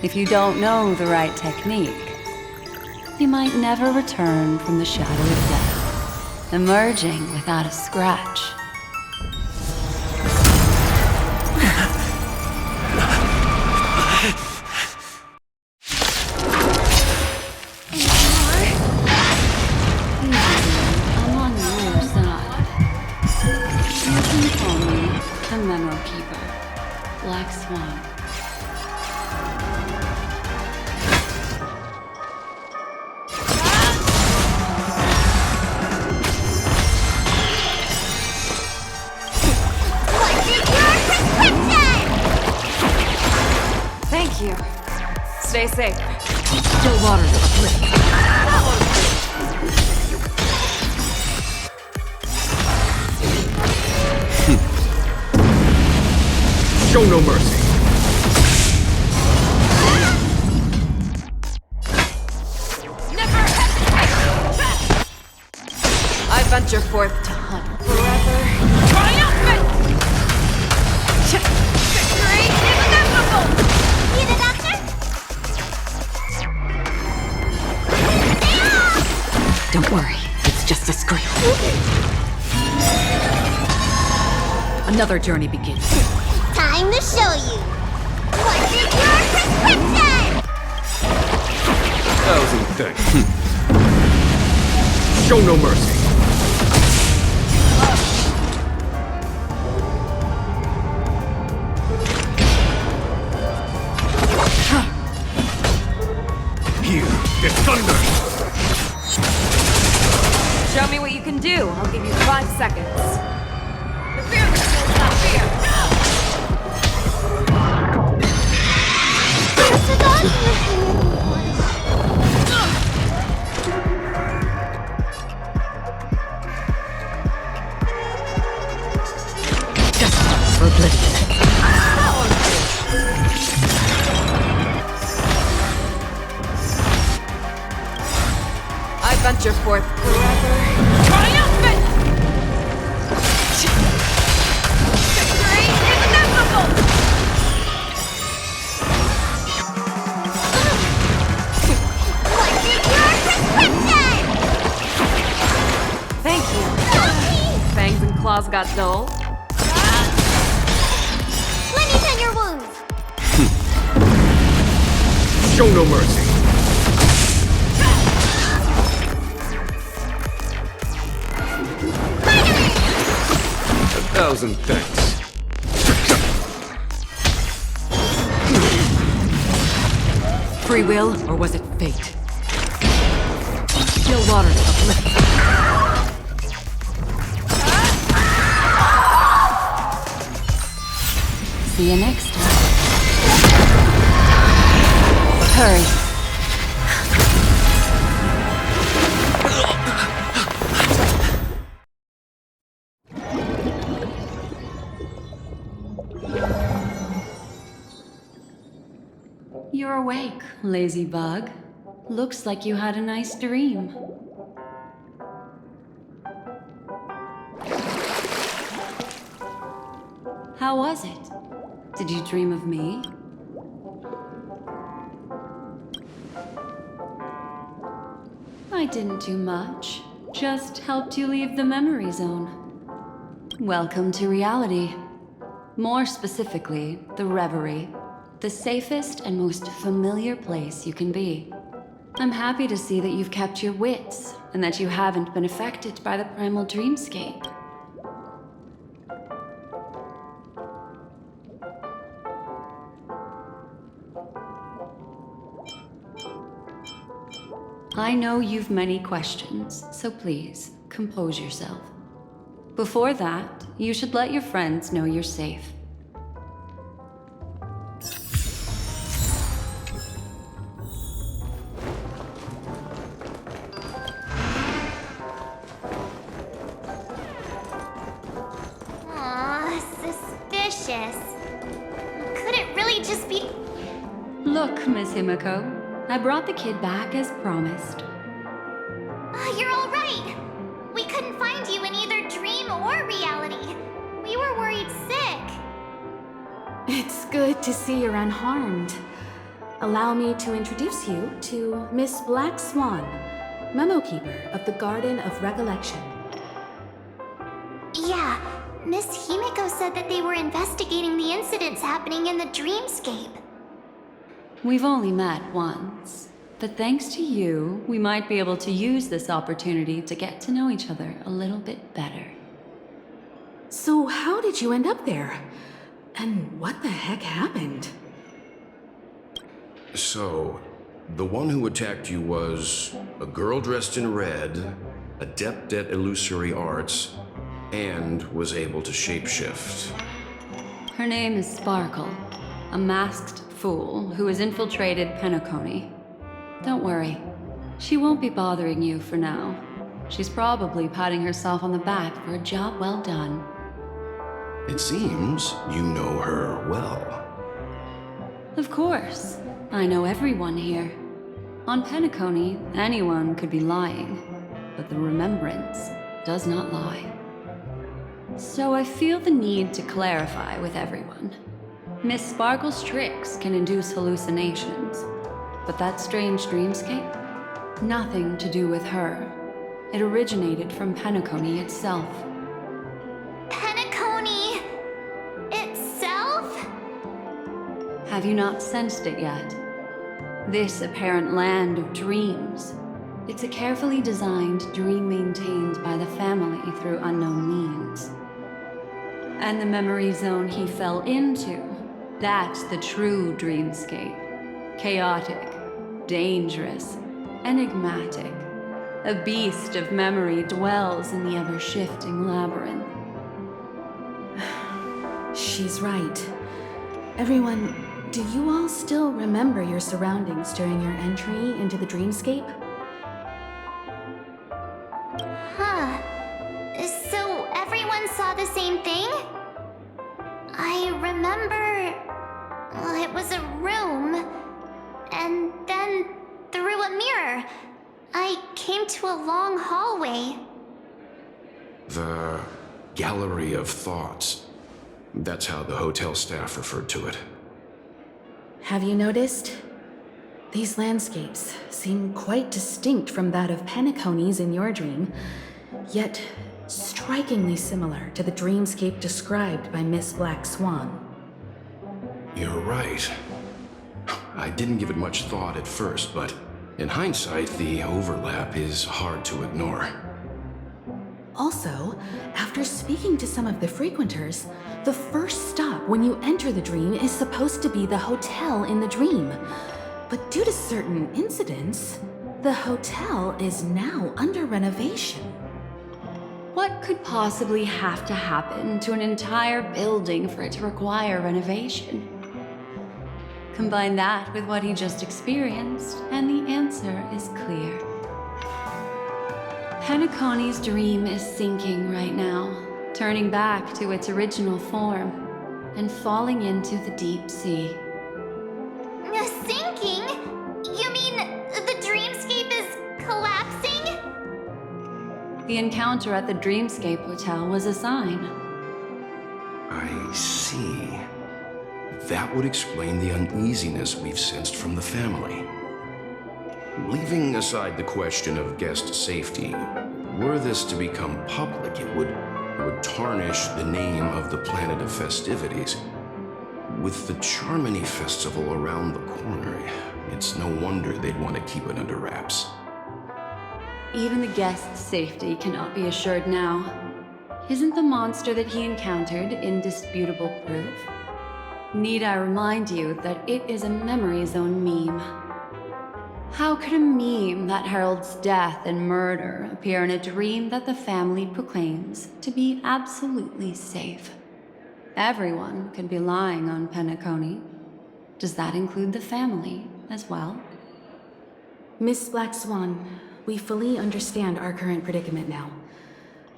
If you don't know the right technique, you might never return from the shadow of death, emerging without a scratch. I'm on your side. You can call me the Memo Keeper, Black Swan. Thank you. Stay safe. Still water. Show no mercy. I venture forth to hunt forever. Triumphant! Victory is inevitable! You the doctor? Don't worry, it's just a scream. Another journey begins. Time to show you. What's in your prescription? Thousand things. Show no mercy. Here is thunder. Show me what you can do. I'll give you 5 seconds. The fear is not fear. Just for oblivion. I venture forth forever. Triumphant! Victory is inevitable! What's in your prescription? Thank you. Fangs and claws got dull. Let me tend your wounds. Show no mercy. Thousand thanks. Free will, or was it fate? Still water to oblivion. See you next time. Hurry. You're awake, lazy bug. Looks like you had a nice dream. How was it? Did you dream of me? I didn't do much. Just helped you leave the memory zone. Welcome to reality. More specifically, the Reverie. The safest and most familiar place you can be. I'm happy to see that you've kept your wits, and that you haven't been affected by the primal dreamscape. I know you've many questions, so please, compose yourself. Before that, you should let your friends know you're safe. Aw, suspicious. Could it really just be... Look, Miss Himiko, I brought the kid back as promised. You're all right. We couldn't find you in either dream or reality. We were worried sick. It's good to see you're unharmed. Allow me to introduce you to Miss Black Swan, Memo Keeper of the Garden of Recollection. Yeah, Miss Himiko said that they were investigating the incidents happening in the dreamscape. We've only met once, but thanks to you, we might be able to use this opportunity to get to know each other a little bit better. So how did you end up there? And what the heck happened? So, the one who attacked you was a girl dressed in red, adept at illusory arts, and was able to shapeshift. Her name is Sparkle, a masked fool who has infiltrated Penacony. Don't worry, she won't be bothering you for now. She's probably patting herself on the back for a job well done. It seems you know her well. Of course, I know everyone here. On Penacony, anyone could be lying, but the remembrance does not lie. So I feel the need to clarify with everyone. Miss Sparkle's tricks can induce hallucinations, but that strange dreamscape? Nothing to do with her. It originated from Penacony itself. Penacony itself? Have you not sensed it yet? This apparent land of dreams. It's a carefully designed dream maintained by the family through unknown means. And the memory zone he fell into, that's the true dreamscape. Chaotic, dangerous, enigmatic. A beast of memory dwells in the ever-shifting labyrinth. She's right. Everyone, do you all still remember your surroundings during your entry into the dreamscape? Huh. So everyone saw the same thing? I remember... well, it was a room. And then, through a mirror, I came to a long hallway. The Gallery of Thoughts. That's how the hotel staff referred to it. Have you noticed? These landscapes seem quite distinct from that of Penacony's in your dream, yet strikingly similar to the dreamscape described by Miss Black Swan. You're right. I didn't give it much thought at first, but in hindsight, the overlap is hard to ignore. Also, after speaking to some of the frequenters, the first stop when you enter the dream is supposed to be the hotel in the dream. But due to certain incidents, the hotel is now under renovation. What could possibly have to happen to an entire building for it to require renovation? Combine that with what he just experienced, and the answer is clear. Penacony's dream is sinking right now, turning back to its original form, and falling into the deep sea. Sinking? You mean the dreamscape is collapsing? The encounter at the Dreamscape Hotel was a sign. I see. That would explain the uneasiness we've sensed from the family. Leaving aside the question of guest safety, were this to become public, it would tarnish the name of the planet of festivities. With the Charmony Festival around the corner, it's no wonder they'd want to keep it under wraps. Even the guest's safety cannot be assured now. Isn't the monster that he encountered indisputable proof? Need I remind you that it is a memory zone meme? How could a meme that heralds death and murder appear in a dream that the family proclaims to be absolutely safe? Everyone could be lying on Penacony. Does that include the family as well? Miss Black Swan, we fully understand our current predicament now.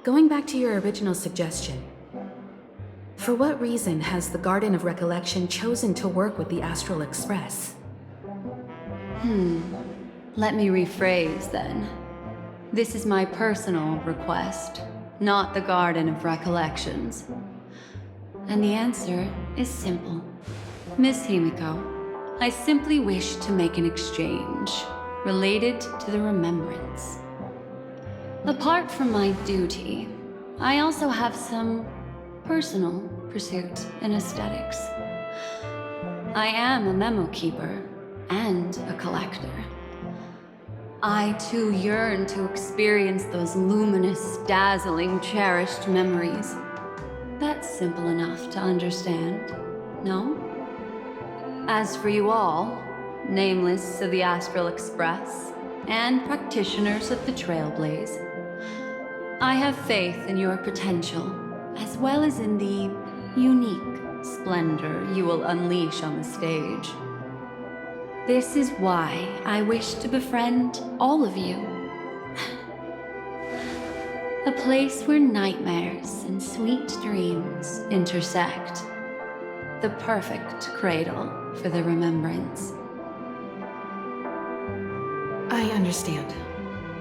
Going back to your original suggestion, for what reason has the Garden of Recollection chosen to work with the Astral Express? Let me rephrase then. This is my personal request, not the Garden of Recollections. And the answer is simple. Miss Himiko, I simply wish to make an exchange related to the remembrance. Apart from my duty, I also have some personal pursuits in aesthetics. I am a memo keeper and a collector. I too yearn to experience those luminous, dazzling, cherished memories. That's simple enough to understand, no? As for you all, nameless of the Astral Express and practitioners of the Trailblazer, I have faith in your potential, as well as in the unique splendor you will unleash on the stage. This is why I wish to befriend all of you. A place where nightmares and sweet dreams intersect. The perfect cradle for the remembrance. I understand.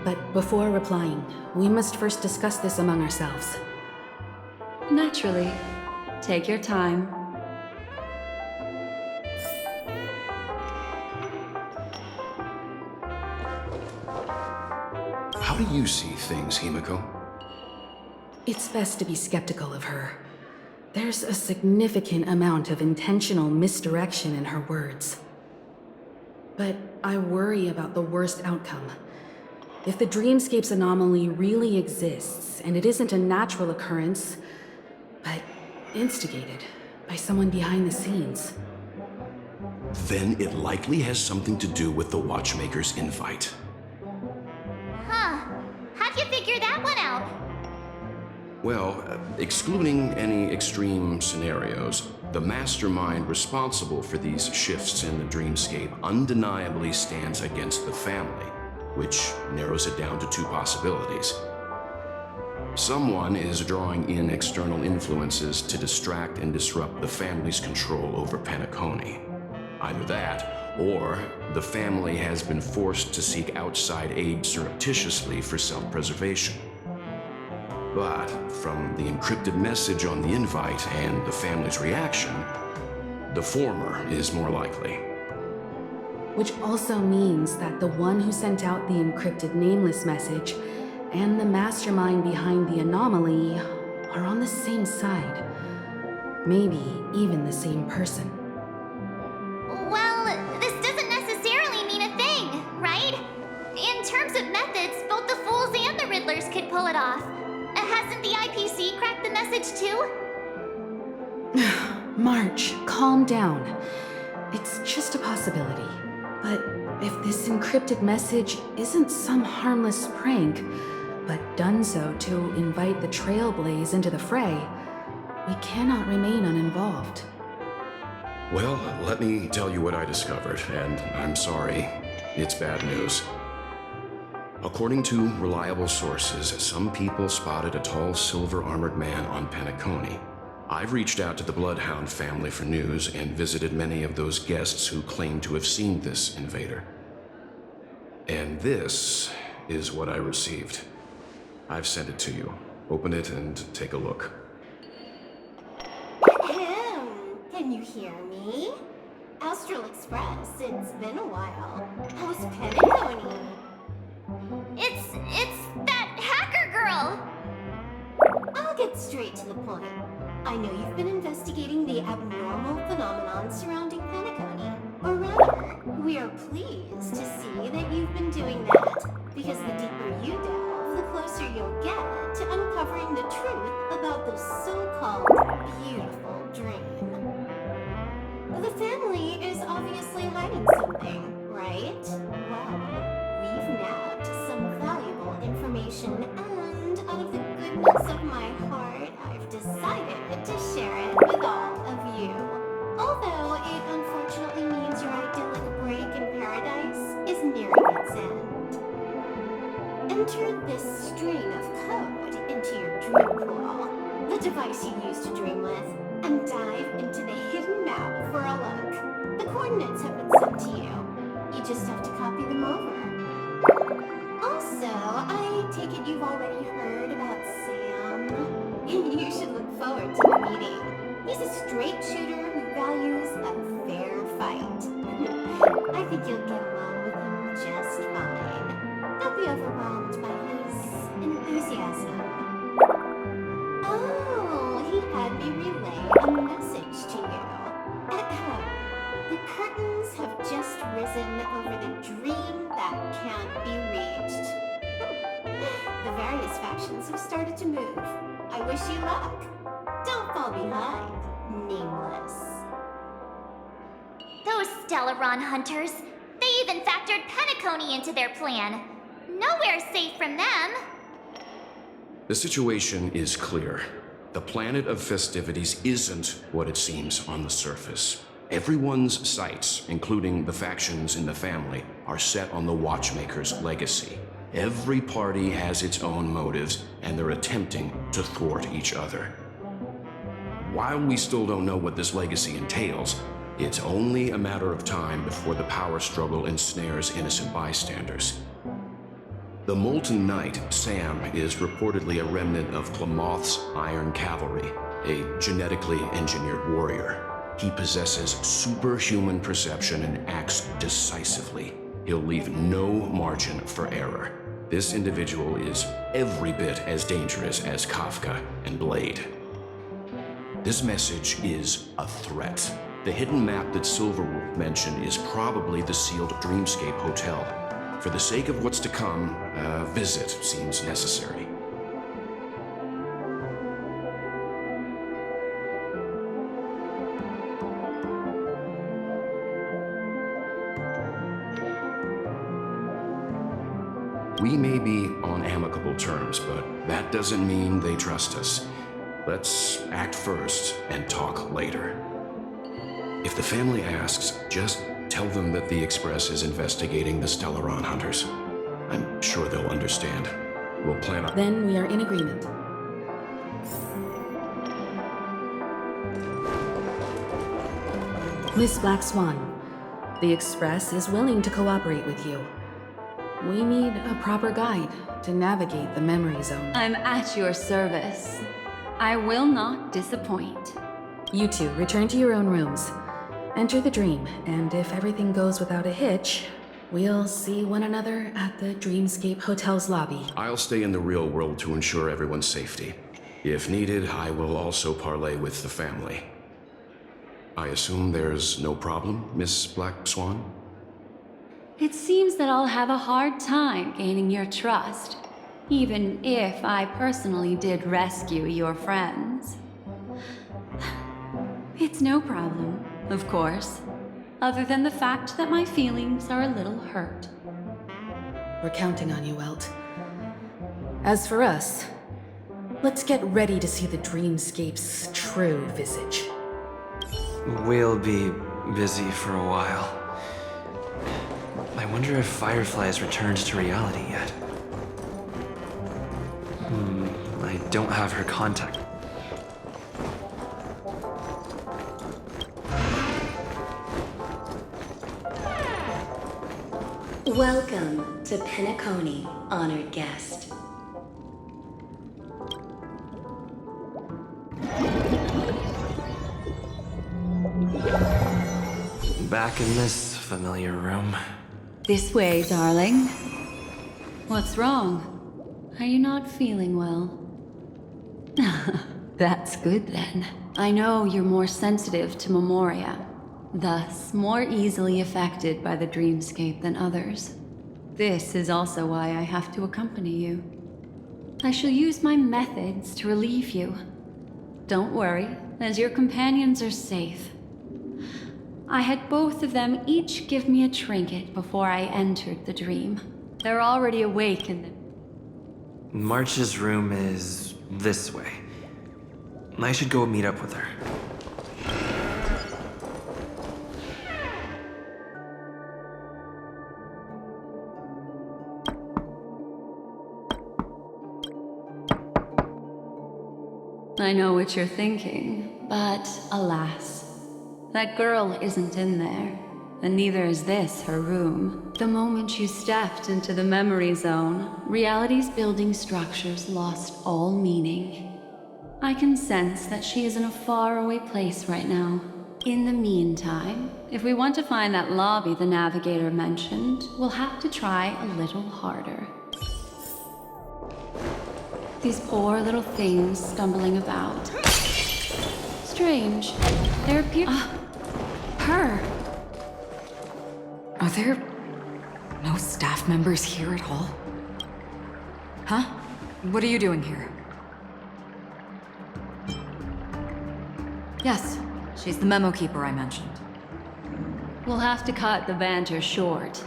But before replying, we must first discuss this among ourselves. Naturally. Take your time. How do you see things, Himiko? It's best to be skeptical of her. There's a significant amount of intentional misdirection in her words. But I worry about the worst outcome. If the dreamscape's anomaly really exists, and it isn't a natural occurrence, but instigated by someone behind the scenes. Then it likely has something to do with the Watchmaker's invite. Huh. How'd you figure that one out? Well, excluding any extreme scenarios, the mastermind responsible for these shifts in the dreamscape undeniably stands against the family, which narrows it down to two possibilities. Someone is drawing in external influences to distract and disrupt the family's control over Penacony. Either that, or the family has been forced to seek outside aid surreptitiously for self-preservation. But from the encrypted message on the invite and the family's reaction, the former is more likely. Which also means that the one who sent out the encrypted nameless message and the mastermind behind the anomaly are on the same side. Maybe even the same person. Well, this doesn't necessarily mean a thing, right? In terms of methods, both the Fools and the Riddlers could pull it off. Hasn't the IPC cracked the message too? March, calm down. It's just a possibility. But if this encrypted message isn't some harmless prank, but done so to invite the Trailblazer into the fray, we cannot remain uninvolved. Well, let me tell you what I discovered, and I'm sorry, it's bad news. According to reliable sources, some people spotted a tall silver-armored man on Penacony. I've reached out to the Bloodhound family for news and visited many of those guests who claim to have seen this invader. And this is what I received. I've sent it to you. Open it and take a look. Ahem. Can you hear me? Astral Express, it's been a while. How's Penacony? It's that hacker girl! I'll get straight to the point. I know you've been investigating the abnormal phenomenon surrounding Penacony. Or rather, we are pleased to see that you've been doing that, because the deeper you delve, the closer you'll get to uncovering the truth about this so-called beautiful dream. The family is obviously hiding something, right? Well, goodness of my heart, I've decided to share it with all of you. Although it unfortunately means your idyllic break in paradise is nearing its end. Enter this string of code into your dream pool, the device you use to dream with, and dive into the hidden map for a look. The coordinates have been sent to you. You just have to copy them over. Also, I take it you've already heard about Sam. You should look forward to the meeting. He's a straight shooter who values a fair fight. I think you'll get along with him just fine. Don't be overwhelmed by his enthusiasm. Oh, he had me relay a message to you. The curtains have just risen over the dream that can't be reached. The various factions have started to move. I wish you luck. Don't fall behind, nameless. Those Stellaron hunters. They even factored Penacony into their plan. Nowhere safe from them. The situation is clear. The planet of festivities isn't what it seems on the surface. Everyone's sights, including the factions in the family, are set on the Watchmaker's legacy. Every party has its own motives, and they're attempting to thwart each other. While we still don't know what this legacy entails, it's only a matter of time before the power struggle ensnares innocent bystanders. The Molten Knight, Sam, is reportedly a remnant of Klamoth's Iron Cavalry, a genetically engineered warrior. He possesses superhuman perception and acts decisively. He'll leave no margin for error. This individual is every bit as dangerous as Kafka and Blade. This message is a threat. The hidden map that Silverwolf mentioned is probably the sealed Dreamscape Hotel. For the sake of what's to come, a visit seems necessary. We may be on amicable terms, but that doesn't mean they trust us. Let's act first and talk later. If the family asks, just tell them that the Express is investigating the Stellaron hunters. I'm sure they'll understand. We'll plan on... Then we are in agreement. Miss Black Swan, the Express is willing to cooperate with you. We need a proper guide to navigate the memory zone. I'm at your service. I will not disappoint. You two return to your own rooms. Enter the dream, and if everything goes without a hitch, we'll see one another at the Dreamscape Hotel's lobby. I'll stay in the real world to ensure everyone's safety. If needed, I will also parley with the family. I assume there's no problem, Miss Black Swan? It seems that I'll have a hard time gaining your trust, even if I personally did rescue your friends. It's no problem, of course, other than the fact that my feelings are a little hurt. We're counting on you, Welt. As for us, let's get ready to see the Dreamscape's true visage. We'll be busy for a while. I wonder if Firefly has returned to reality yet. I don't have her contact. Welcome to Penacony, honored guest. Back in this familiar room. This way, darling. What's wrong? Are you not feeling well? That's good then. I know you're more sensitive to Memoria, thus more easily affected by the dreamscape than others. This is also why I have to accompany you. I shall use my methods to relieve you. Don't worry, as your companions are safe. I had both of them each give me a trinket before I entered the dream. They're already awake in the... March's room is this way. I should go meet up with her. I know what you're thinking, but alas, that girl isn't in there, and neither is this her room. The moment you stepped into the memory zone, reality's building structures lost all meaning. I can sense that she is in a faraway place right now. In the meantime, if we want to find that lobby the navigator mentioned, we'll have to try a little harder. These poor little things stumbling about. Strange. There appear... Her! Are there no staff members here at all? Huh? What are you doing here? Yes, she's the memo keeper I mentioned. We'll have to cut the banter short.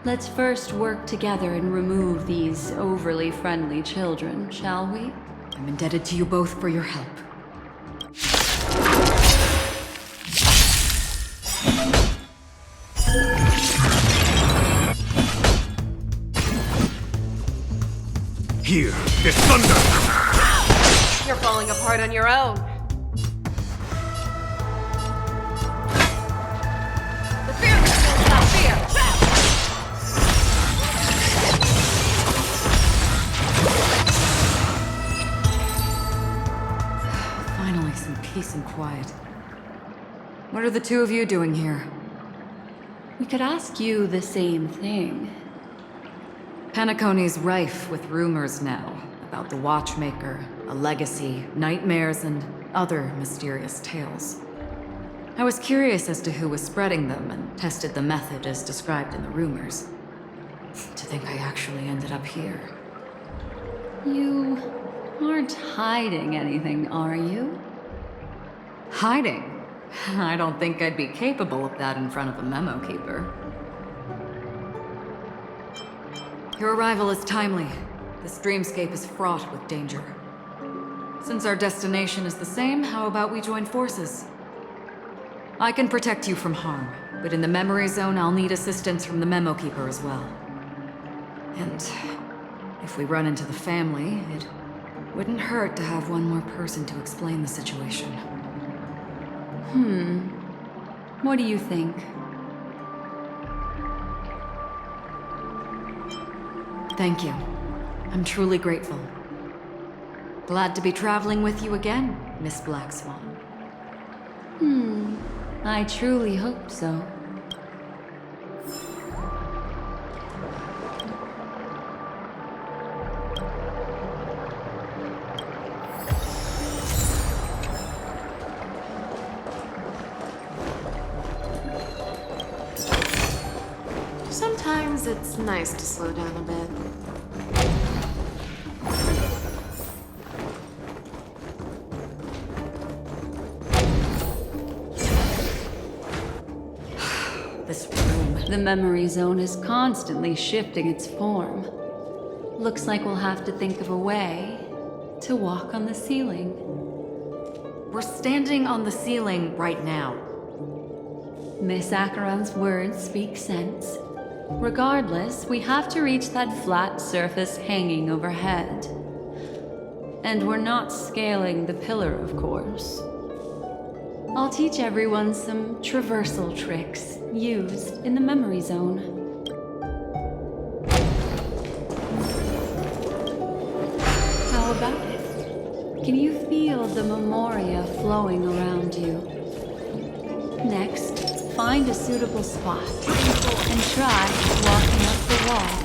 Let's first work together and remove these overly friendly children, shall we? I'm indebted to you both for your help. Here, this thunder! You're falling apart on your own. The fear that kills not fear! Finally, some peace and quiet. What are the two of you doing here? We could ask you the same thing. Penacony's rife with rumors now about the Watchmaker, a legacy, nightmares, and other mysterious tales. I was curious as to who was spreading them and tested the method as described in the rumors. To think I actually ended up here. You aren't hiding anything, are you? Hiding? I don't think I'd be capable of that in front of a memo keeper. Your arrival is timely. This dreamscape is fraught with danger. Since our destination is the same, how about we join forces? I can protect you from harm, but in the memory zone, I'll need assistance from the memo keeper as well. And if we run into the family, it wouldn't hurt to have one more person to explain the situation. What do you think? Thank you. I'm truly grateful. Glad to be traveling with you again, Miss Black Swan. I truly hope so. Sometimes it's nice to slow down a bit. This room. The memory zone is constantly shifting its form. Looks like we'll have to think of a way to walk on the ceiling. We're standing on the ceiling right now. Miss Acheron's words speak sense. Regardless, we have to reach that flat surface hanging overhead. And we're not scaling the pillar, of course. I'll teach everyone some traversal tricks used in the memory zone. How about it? Can you feel the memoria flowing around you? Next, find a suitable spot and try walking up the wall.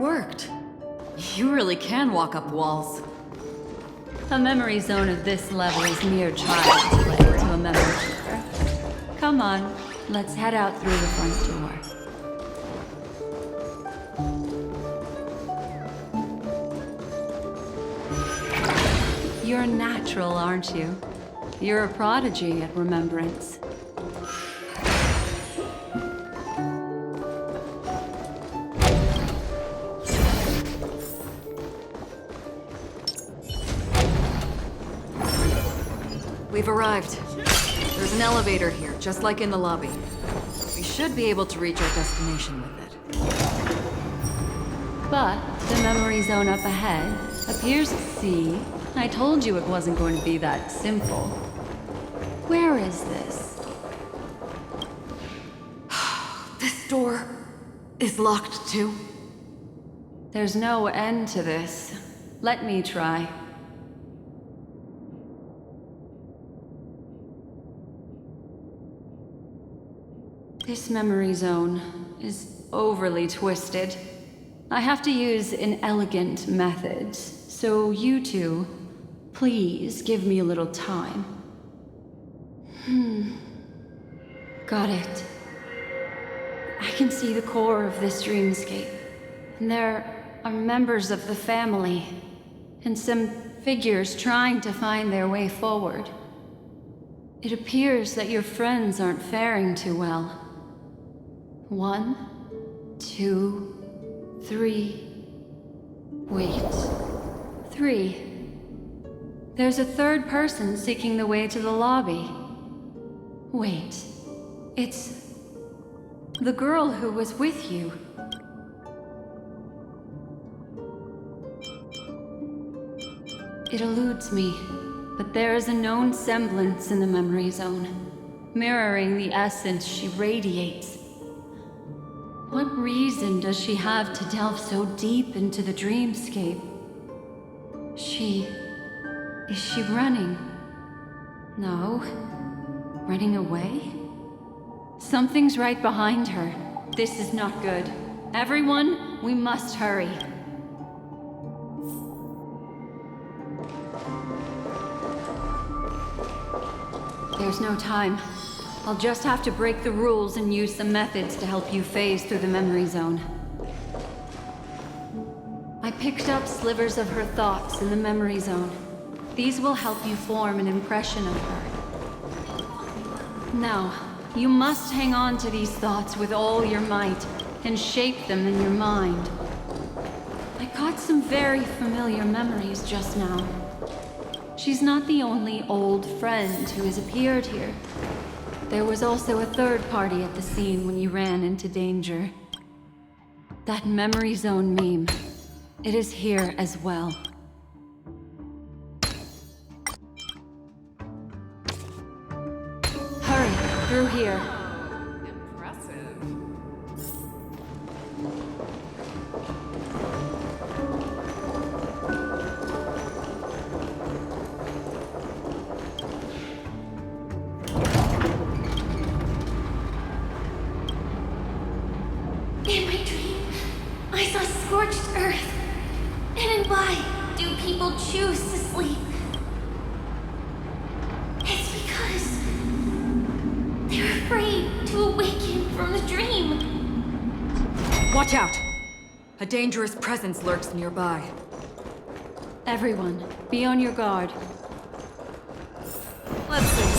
worked. You really can walk up walls. A memory zone of this level is mere child's play to a memory keeper. Come on, let's head out through the front door. You're natural, aren't you? You're a prodigy at remembrance. We've arrived. There's an elevator here, just like in the lobby. We should be able to reach our destination with it. But the memory zone up ahead appears to see. I told you it wasn't going to be that simple. Where is this? This door is locked too. There's no end to this. Let me try. This memory zone is overly twisted. I have to use inelegant methods, so you two, please give me a little time. Got it. I can see the core of this dreamscape, and there are members of the family, and some figures trying to find their way forward. It appears that your friends aren't faring too well. 1, 2, 3. Wait. 3. There's a third person seeking the way to the lobby. Wait. It's the girl who was with you. It eludes me, but there is a known semblance in the memory zone, mirroring the essence she radiates. What reason does she have to delve so deep into the dreamscape? Is she running? No. Running away? Something's right behind her. This is not good. Everyone, we must hurry. There's no time. I'll just have to break the rules and use some methods to help you phase through the memory zone. I picked up slivers of her thoughts in the memory zone. These will help you form an impression of her. Now, you must hang on to these thoughts with all your might and shape them in your mind. I caught some very familiar memories just now. She's not the only old friend who has appeared here. There was also a third party at the scene when you ran into danger. That memory zone meme. It is here as well. Hurry, through here. In my dream, I saw scorched earth. And why do people choose to sleep? It's because they're afraid to awaken from the dream. Watch out! A dangerous presence lurks nearby. Everyone, be on your guard. Let's see.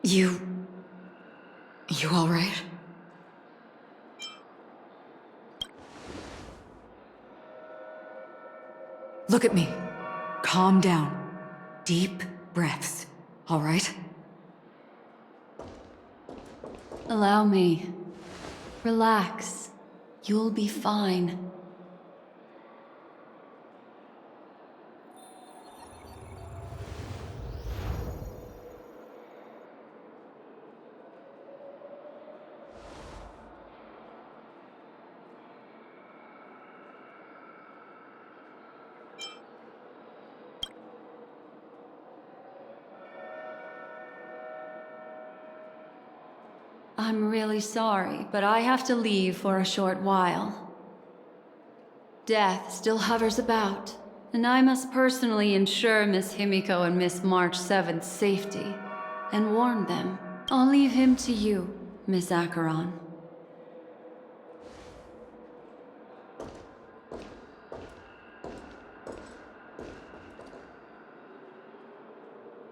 You all right? Look at me. Calm down. Deep breaths, all right? Allow me. Relax. You'll be fine. I'm really sorry, but I have to leave for a short while. Death still hovers about, and I must personally ensure Miss Himiko and Miss March 7th's safety, and warn them. I'll leave him to you, Miss Acheron.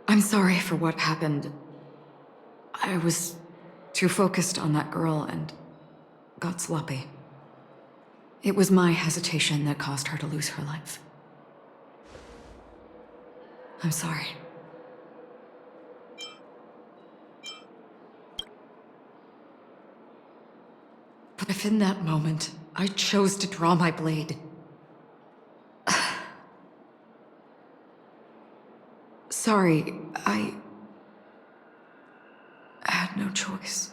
I'm sorry for what happened. I was too focused on that girl and got sloppy. It was my hesitation that caused her to lose her life. I'm sorry. But if in that moment I chose to draw my blade, sorry, I had no choice.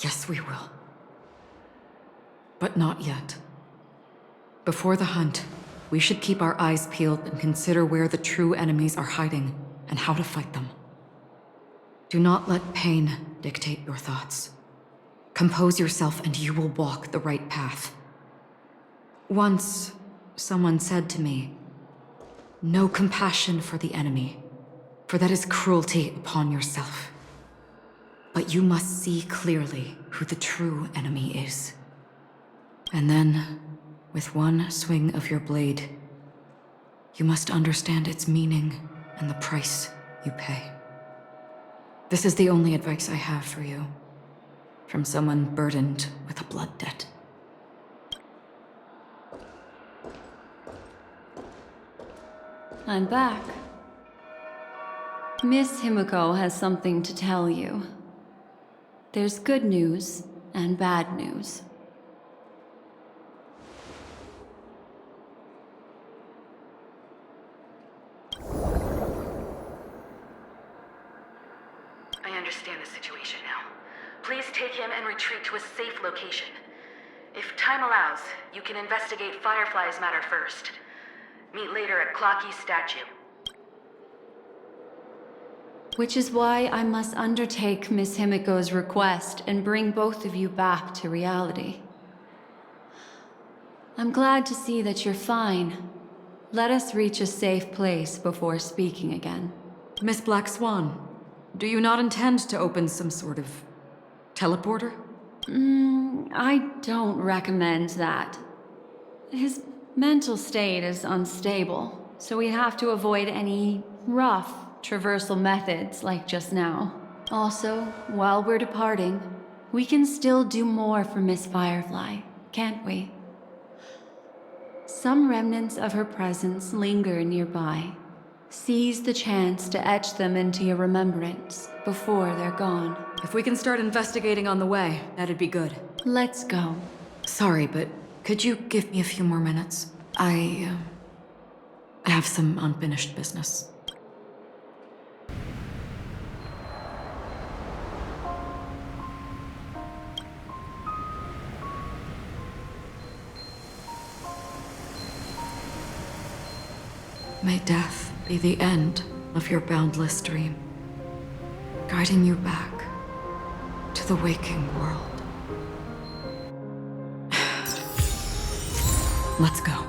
Yes, we will. But not yet. Before the hunt, we should keep our eyes peeled and consider where the true enemies are hiding and how to fight them. Do not let pain dictate your thoughts. Compose yourself and you will walk the right path. Once, someone said to me, "No compassion for the enemy, for that is cruelty upon yourself. But you must see clearly who the true enemy is. And then, with one swing of your blade, you must understand its meaning and the price you pay." This is the only advice I have for you, from someone burdened with a blood debt. I'm back. Miss Himiko has something to tell you. There's good news and bad news. I understand the situation now. Please take him and retreat to a safe location. If time allows, you can investigate Firefly's matter first. Meet later at Clocky's statue. Which is why I must undertake Miss Himiko's request and bring both of you back to reality. I'm glad to see that you're fine. Let us reach a safe place before speaking again. Miss Black Swan, do you not intend to open some sort of teleporter? I don't recommend that. His mental state is unstable, so we have to avoid any rough traversal methods like just now. Also, while we're departing, we can still do more for Miss Firefly, can't we? Some remnants of her presence linger nearby. Seize the chance to etch them into your remembrance before they're gone. If we can start investigating on the way, that'd be good. Let's go. Sorry, but could you give me a few more minutes? I have some unfinished business. May death be the end of your boundless dream, guiding you back to the waking world. Let's go.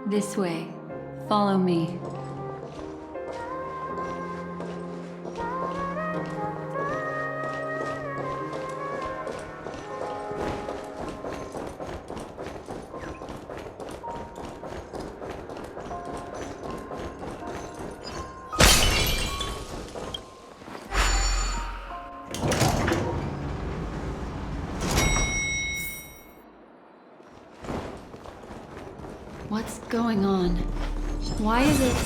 This way. Follow me. What's going on? Why is it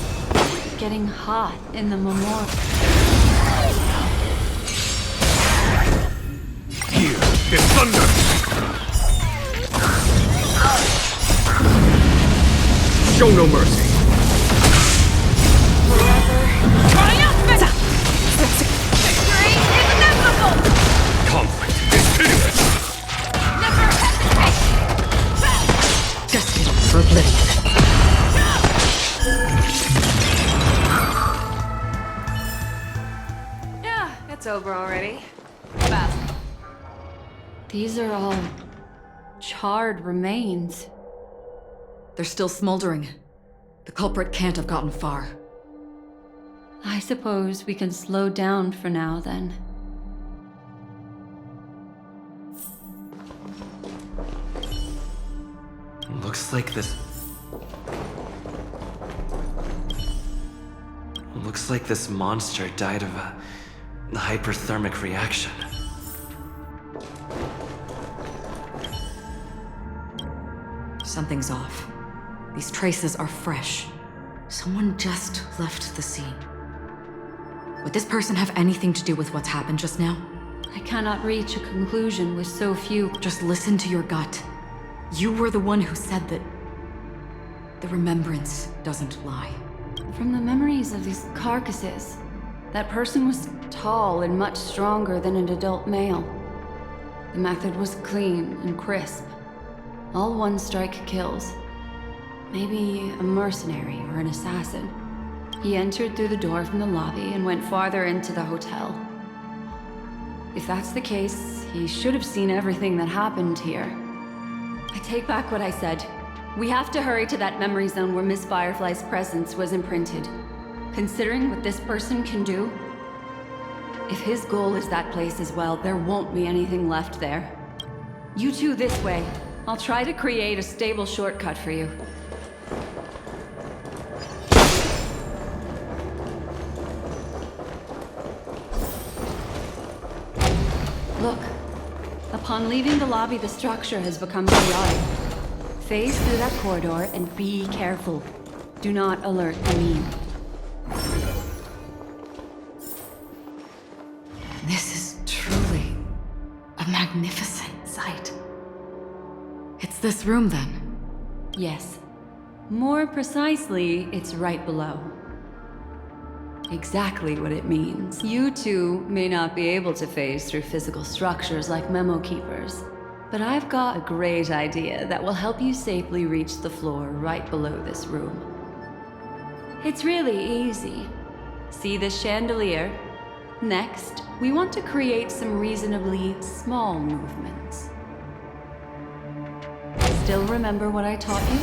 getting hot in the memorial? Here is thunder! Show no mercy! Triumphant! Victory is inevitable! Conflict is hideous! Never hesitate! Destined for oblivion. Yeah, it's over already. Fast. These are all charred remains. They're still smoldering. The culprit can't have gotten far. I suppose we can slow down for now, then. Looks like this... Looks like this monster died of a hyperthermic reaction. Something's off. These traces are fresh. Someone just left the scene. Would this person have anything to do with what's happened just now? I cannot reach a conclusion with so few. Just listen to your gut. You were the one who said that the remembrance doesn't lie. From the memories of these carcasses, that person was tall and much stronger than an adult male. The method was clean and crisp. All one-strike kills. Maybe a mercenary or an assassin. He entered through the door from the lobby and went farther into the hotel. If that's the case, he should have seen everything that happened here. I take back what I said. We have to hurry to that memory zone where Miss Firefly's presence was imprinted. Considering what this person can do, if his goal is that place as well, there won't be anything left there. You two this way. I'll try to create a stable shortcut for you. Look. Upon leaving the lobby, the structure has become chaotic. Phase through that corridor and be careful. Do not alert the meme. This is truly a magnificent sight. It's this room, then? Yes. More precisely, it's right below. Exactly what it means. You two may not be able to phase through physical structures like memo keepers, but I've got a great idea that will help you safely reach the floor right below this room. It's really easy. See this chandelier? Next, we want to create some reasonably small movements. Still remember what I taught you?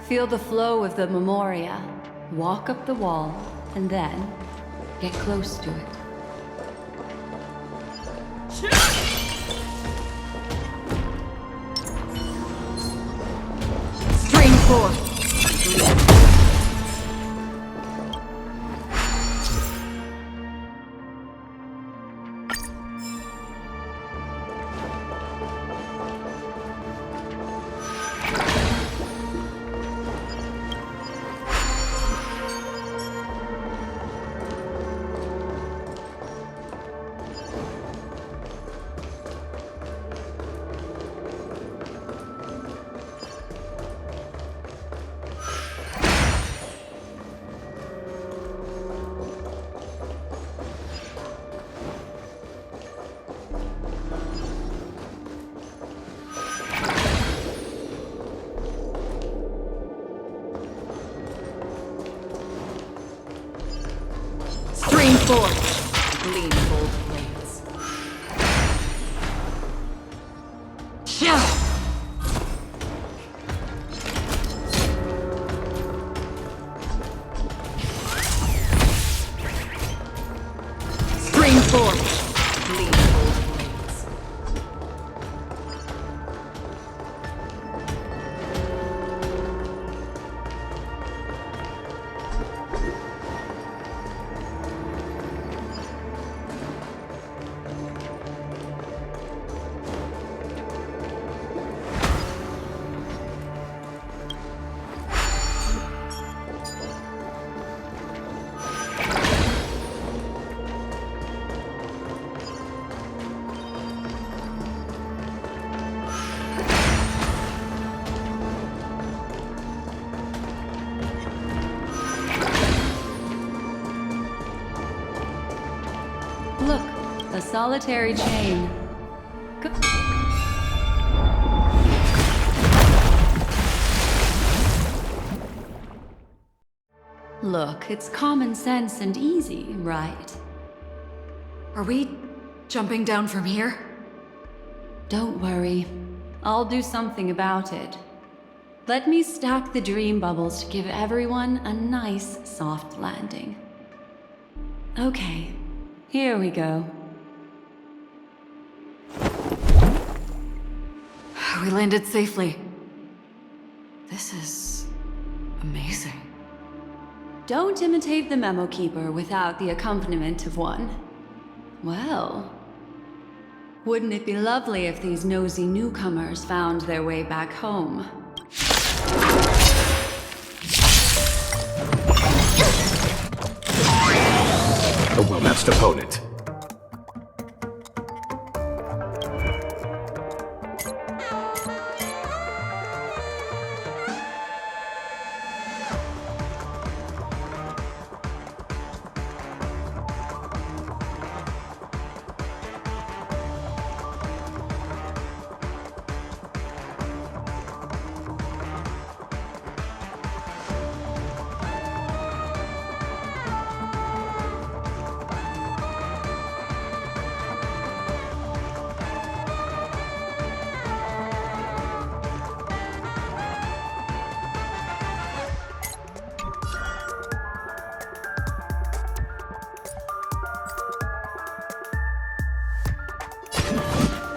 Feel the flow of the memoria. Walk up the wall, and then get close to it. Strain 4. Strain 4. Gleam both blades. Strain 4. Gleam both blades. Look, a solitary chain. Look, it's common sense and easy, right? Are we jumping down from here? Don't worry. I'll do something about it. Let me stack the dream bubbles to give everyone a nice, soft landing. Okay, here we go. We landed safely. This is amazing. Don't imitate the memo keeper without the accompaniment of one. Well, wouldn't it be lovely if these nosy newcomers found their way back home? A well-matched opponent.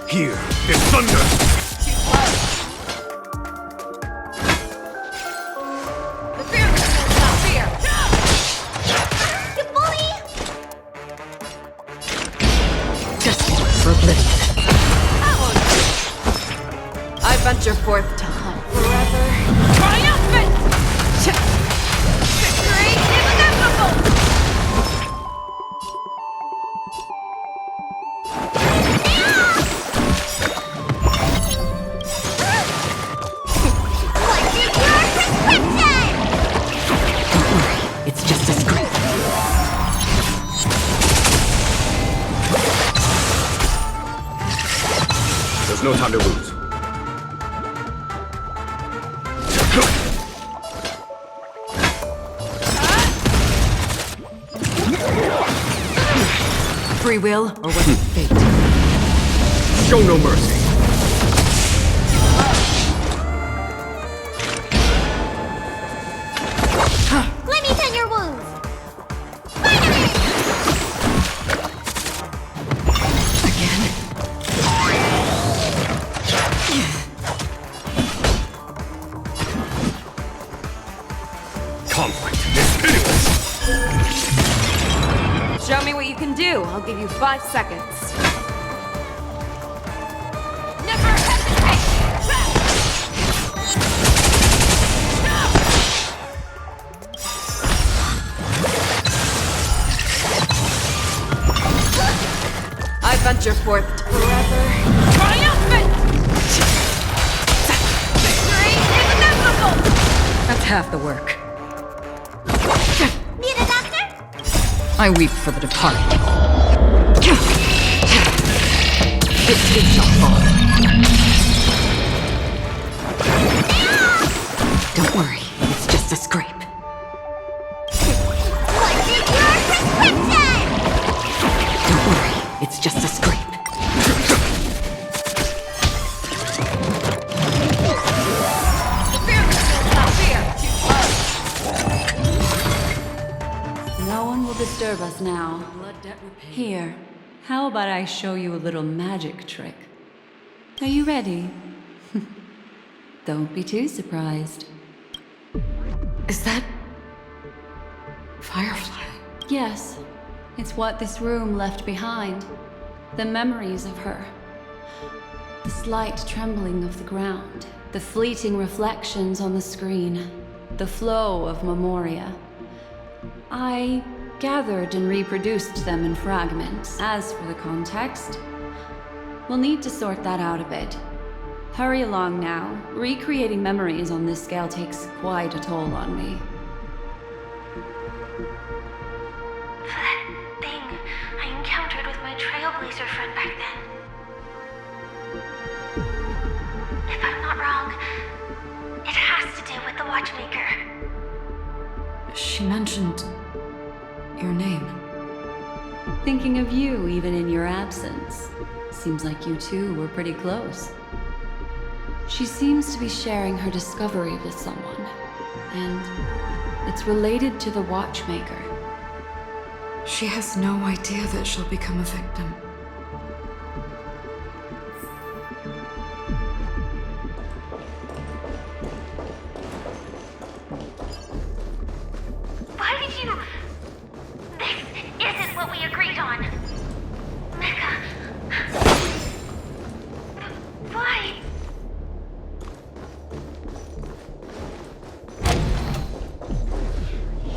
Here is thunder! The fear is not fear! You bully! Destined for oblivion. I venture forth to hunt forever. Triumphant! Victory is inevitable! It's just a script. There's no time to lose. Free will, or was it fate? Show no mercy. Let me tend your wounds! Conflict is pitiless. Show me what you can do. I'll give you 5 seconds. Never hesitate! I venture forth to forever. Triumphant! Victory is inevitable! That's half the work. Need a doctor? I weep for the departed. It too shall fall. Don't worry, it's just a scrape. What is your prescription? Don't worry, it's just a scrape. The fear is not fear! No one will disturb us now. Here, how about I show you a little magic trick? Are you ready? Don't be too surprised. Is that... Firefly? Yes, it's what this room left behind. The memories of her. The slight trembling of the ground. The fleeting reflections on the screen. The flow of memoria. I gathered and reproduced them in fragments. As for the context, we'll need to sort that out a bit. Hurry along now. Recreating memories on this scale takes quite a toll on me. That thing I encountered encountered with my Trailblazer friend back then. If I'm not wrong, it has to do with the Watchmaker. She mentioned your name. Thinking of you even in your absence. Seems like you two were pretty close. She seems to be sharing her discovery with someone, and it's related to the Watchmaker. She has no idea that she'll become a victim. Why did you... This isn't what we agreed on. Mecca. Why?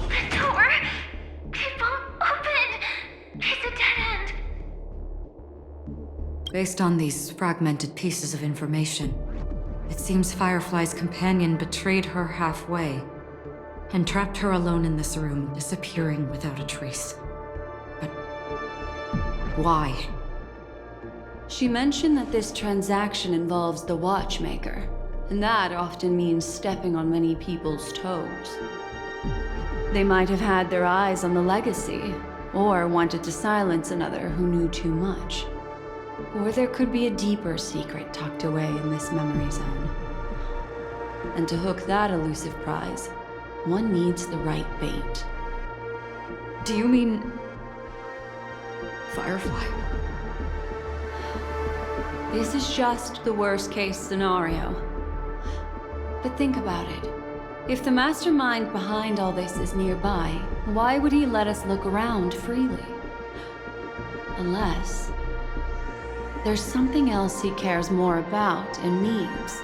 The door... It won't open. It's a dead end. Based on these fragmented pieces of information, it seems Firefly's companion betrayed her halfway and trapped her alone in this room, disappearing without a trace. But why? She mentioned that this transaction involves the Watchmaker, and that often means stepping on many people's toes. They might have had their eyes on the legacy, or wanted to silence another who knew too much. Or there could be a deeper secret tucked away in this memory zone. And to hook that elusive prize, one needs the right bait. Do you mean... Firefly? This is just the worst-case scenario. But think about it. If the mastermind behind all this is nearby, why would he let us look around freely? Unless... there's something else he cares more about and needs.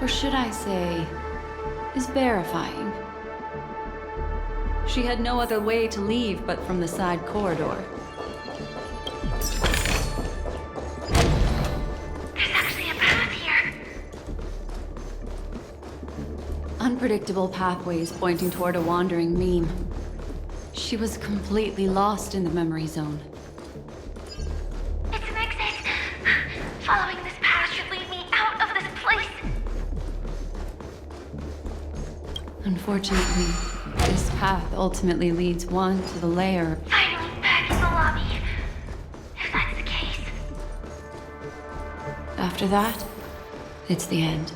Or should I say, is verifying. She had no other way to leave but from the side corridor. There's actually a path here. Unpredictable pathways pointing toward a wandering meme. She was completely lost in the memory zone. It's an exit. Following this path should lead me out of this place. Unfortunately, this path ultimately leads one to the lair. Finally back in the lobby. If that's the case. After that, it's the end.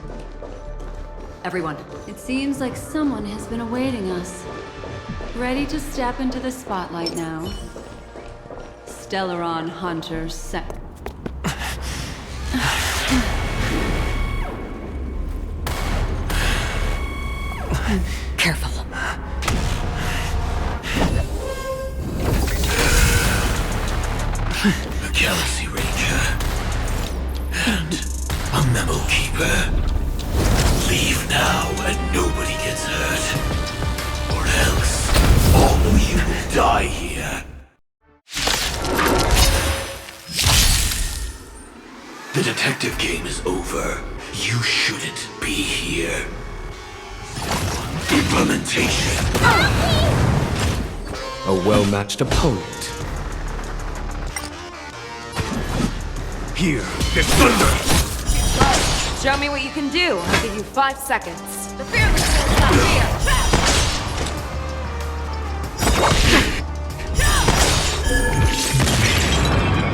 Everyone. It seems like someone has been awaiting us. Ready to step into the spotlight now. Stellaron Hunter set. Careful. A Galaxy Ranger. And a Memo Keeper. Leave now and nobody gets hurt. Or else, all of you will die here. The detective game is over. You shouldn't be here. Implementation. A well-matched opponent. Here, there's thunder! Show me what you can do. I'll give you 5 seconds. The fearless is not here.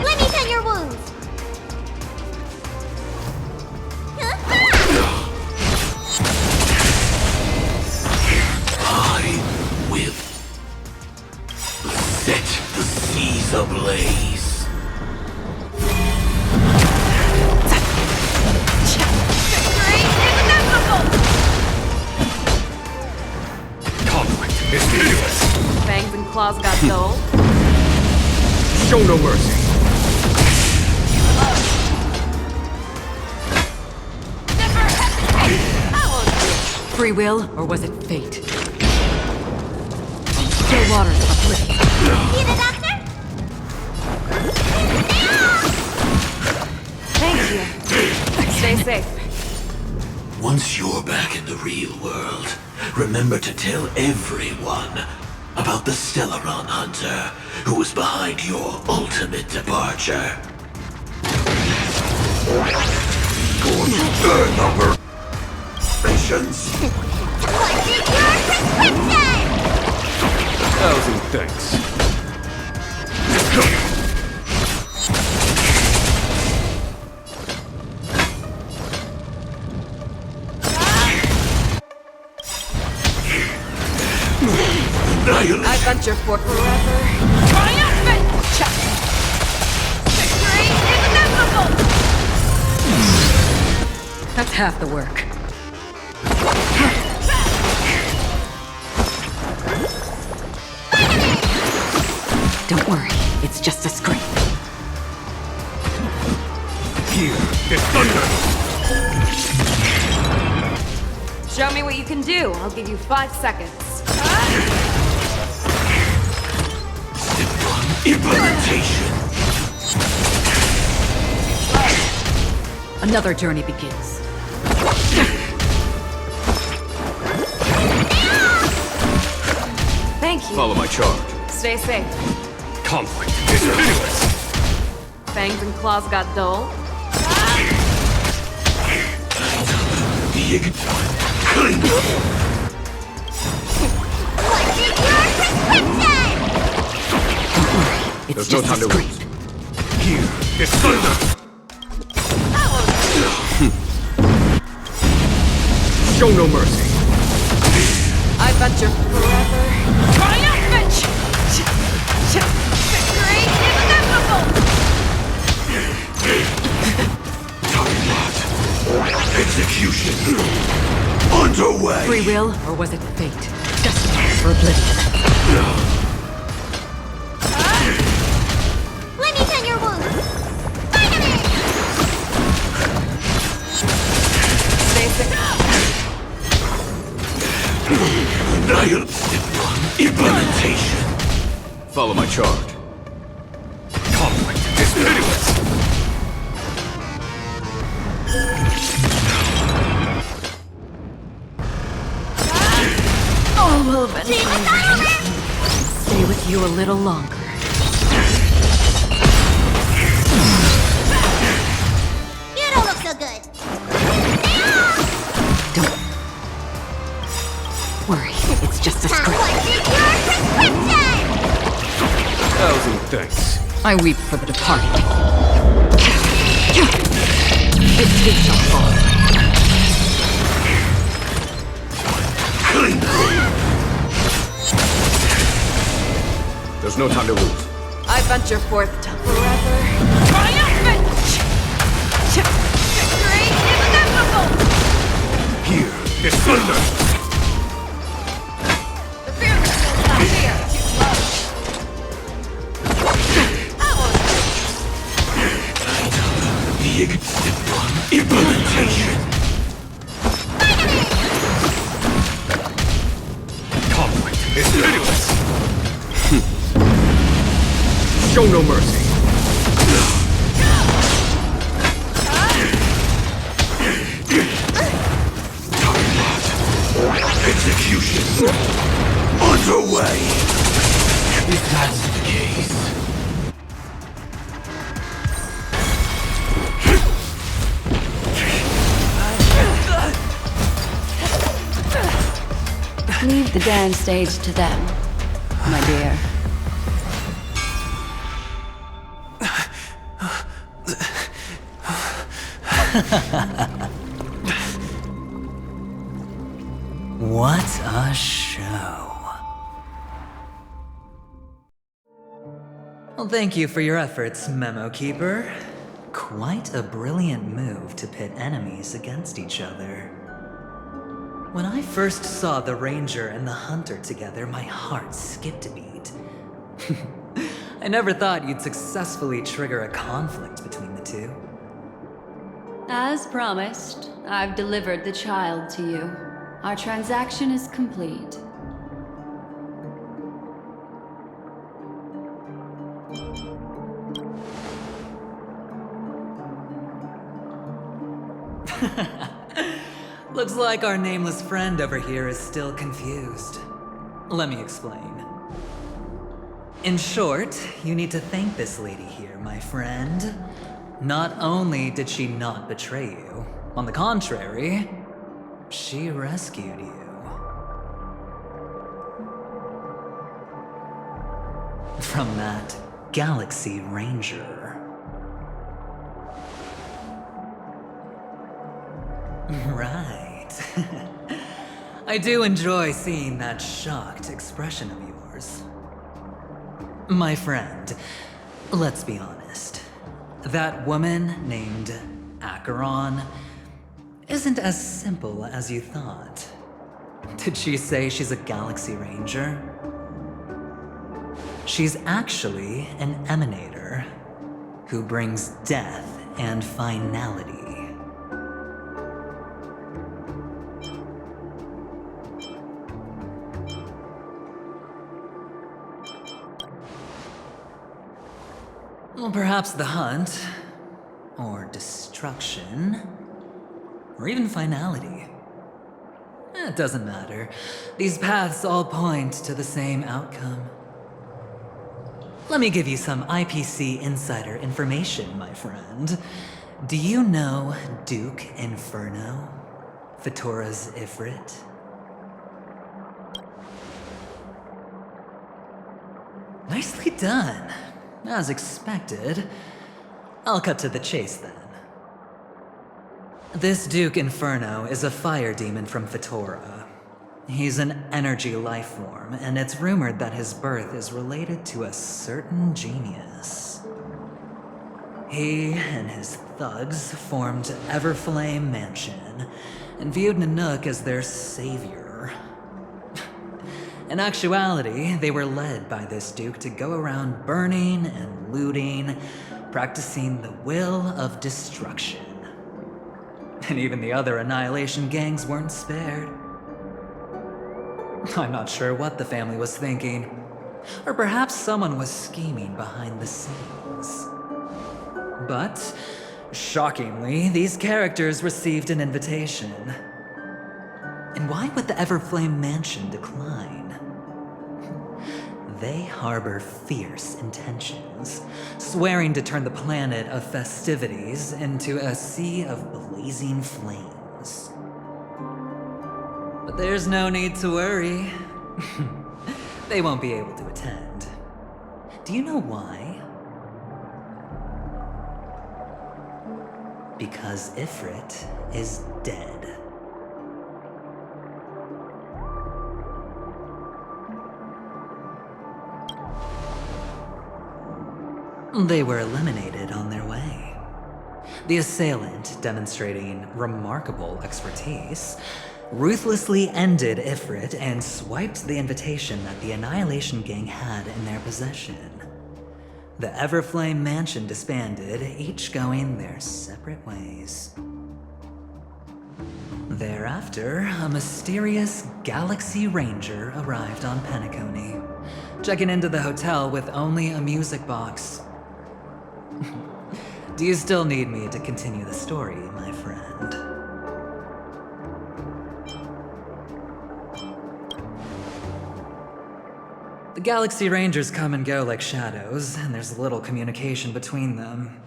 Let me tend your wounds. I will set the seas ablaze. Conflict is hideous! Fangs and claws got dull. Show no mercy. Free will, or was it fate? Still waters of oblivion. See the doctor? Thank you. Stay safe. Once you're back in the real world, remember to tell everyone about the Stellaron Hunter who was behind your ultimate departure. Going to burn the nations. What's in your prescription? 1,000 thanks. I venture for forever. Triumphant! Check! Victory is inevitable! That's half the work. Don't worry, it's just a scrape. Here is thunder! Show me what you can do. I'll give you 5 seconds. Implementation. Another journey begins. Thank you. Follow my charge. Stay safe. Conflict is pitiless. Fangs and claws got dull. What's in your prescription? There's no time to lose. Here is thunder! Show no mercy. I venture forever. Triumphant! Victory is inevitable! Execution underway. Free will, or was it fate? Destiny for oblivion. Let me tend your wounds. Finally! Stay safe. Implementation. Follow my charge. Conflict is pitiless. All will eventually stay with you a little longer. You don't look so good. Don't worry, it's just a scrape. What's in your prescription? 1,000 thanks. I weep for the departed. It too shall fall. There's no time to lose. I venture forth to forever. Triumphant! Victory is inevitable! Here is thunder! The fearless is not here. Implementation. Conflict is pitiless. Show no mercy. Execution underway. If that's the case. Leave the dance stage to them, my dear. What a show. Well, thank you for your efforts, Memo Keeper. Quite a brilliant move to pit enemies against each other. When I first saw the Ranger and the Hunter together, my heart skipped a beat. I never thought you'd successfully trigger a conflict between the two. As promised, I've delivered the child to you. Our transaction is complete. Looks like our nameless friend over here is still confused. Let me explain. In short, you need to thank this lady here, my friend. Not only did she not betray you, on the contrary, she rescued you. From that Galaxy Ranger. Right. I do enjoy seeing that shocked expression of yours. My friend, let's be honest. That woman named Acheron isn't as simple as you thought. Did she say she's a Galaxy Ranger? She's actually an emanator who brings death and finality. Well, perhaps the hunt, or destruction, or even finality. It doesn't matter. These paths all point to the same outcome. Let me give you some IPC insider information, my friend. Do you know Duke Inferno? Fatora's Ifrit? Nicely done. As expected. I'll cut to the chase then. This Duke Inferno is a fire demon from Fatora. He's an energy life form, and it's rumored that his birth is related to a certain genius. He and his thugs formed Everflame Mansion, and viewed Nanook as their savior. In actuality, they were led by this Duke to go around burning and looting, practicing the will of destruction. And even the other Annihilation gangs weren't spared. I'm not sure what the family was thinking. Or perhaps someone was scheming behind the scenes. But, shockingly, these characters received an invitation. And why would the Everflame Mansion decline? They harbor fierce intentions, swearing to turn the planet of festivities into a sea of blazing flames. But there's no need to worry. They won't be able to attend. Do you know why? Because Ifrit is dead. They were eliminated on their way. The assailant, demonstrating remarkable expertise, ruthlessly ended Ifrit and swiped the invitation that the Annihilation Gang had in their possession. The Everflame Mansion disbanded, each going their separate ways. Thereafter, a mysterious Galaxy Ranger arrived on Penacony, checking into the hotel with only a music box. Do you still need me to continue the story, my friend? The Galaxy Rangers come and go like shadows, and there's little communication between them.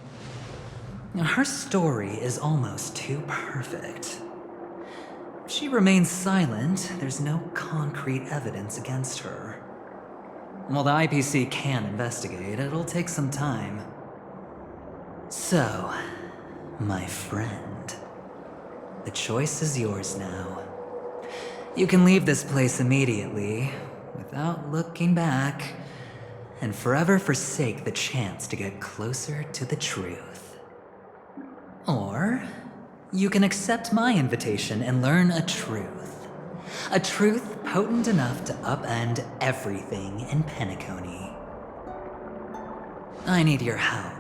Her story is almost too perfect. If she remains silent, there's no concrete evidence against her. While the IPC can investigate, it'll take some time. So, my friend, the choice is yours now. You can leave this place immediately, without looking back, and forever forsake the chance to get closer to the truth. Or, you can accept my invitation and learn a truth. A truth potent enough to upend everything in Penacony. I need your help.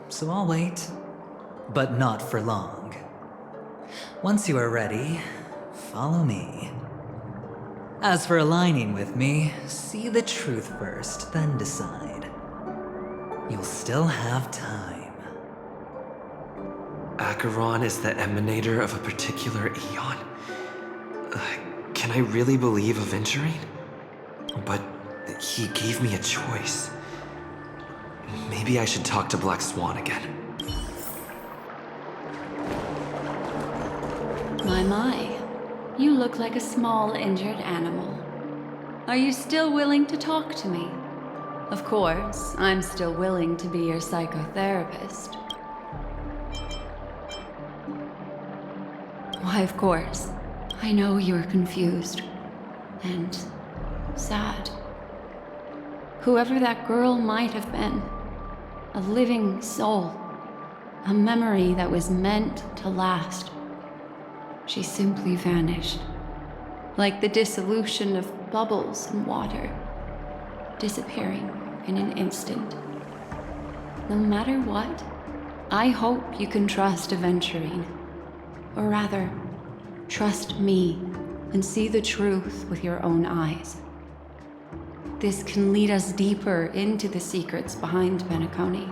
So I'll wait, but not for long. Once you are ready, follow me. As for aligning with me, see the truth first, then decide. You'll still have time. Acheron is the emanator of a particular eon? Can I really believe a venturing? But he gave me a choice. Maybe I should talk to Black Swan again. My. You look like a small, injured animal. Are you still willing to talk to me? Of course, I'm still willing to be your psychotherapist. Why, of course. I know you're confused. And sad. Whoever that girl might have been. A living soul. A memory that was meant to last. She simply vanished. Like the dissolution of bubbles in water. Disappearing in an instant. No matter what, I hope you can trust Aventurine. Or rather, trust me and see the truth with your own eyes. This can lead us deeper into the secrets behind Penacony.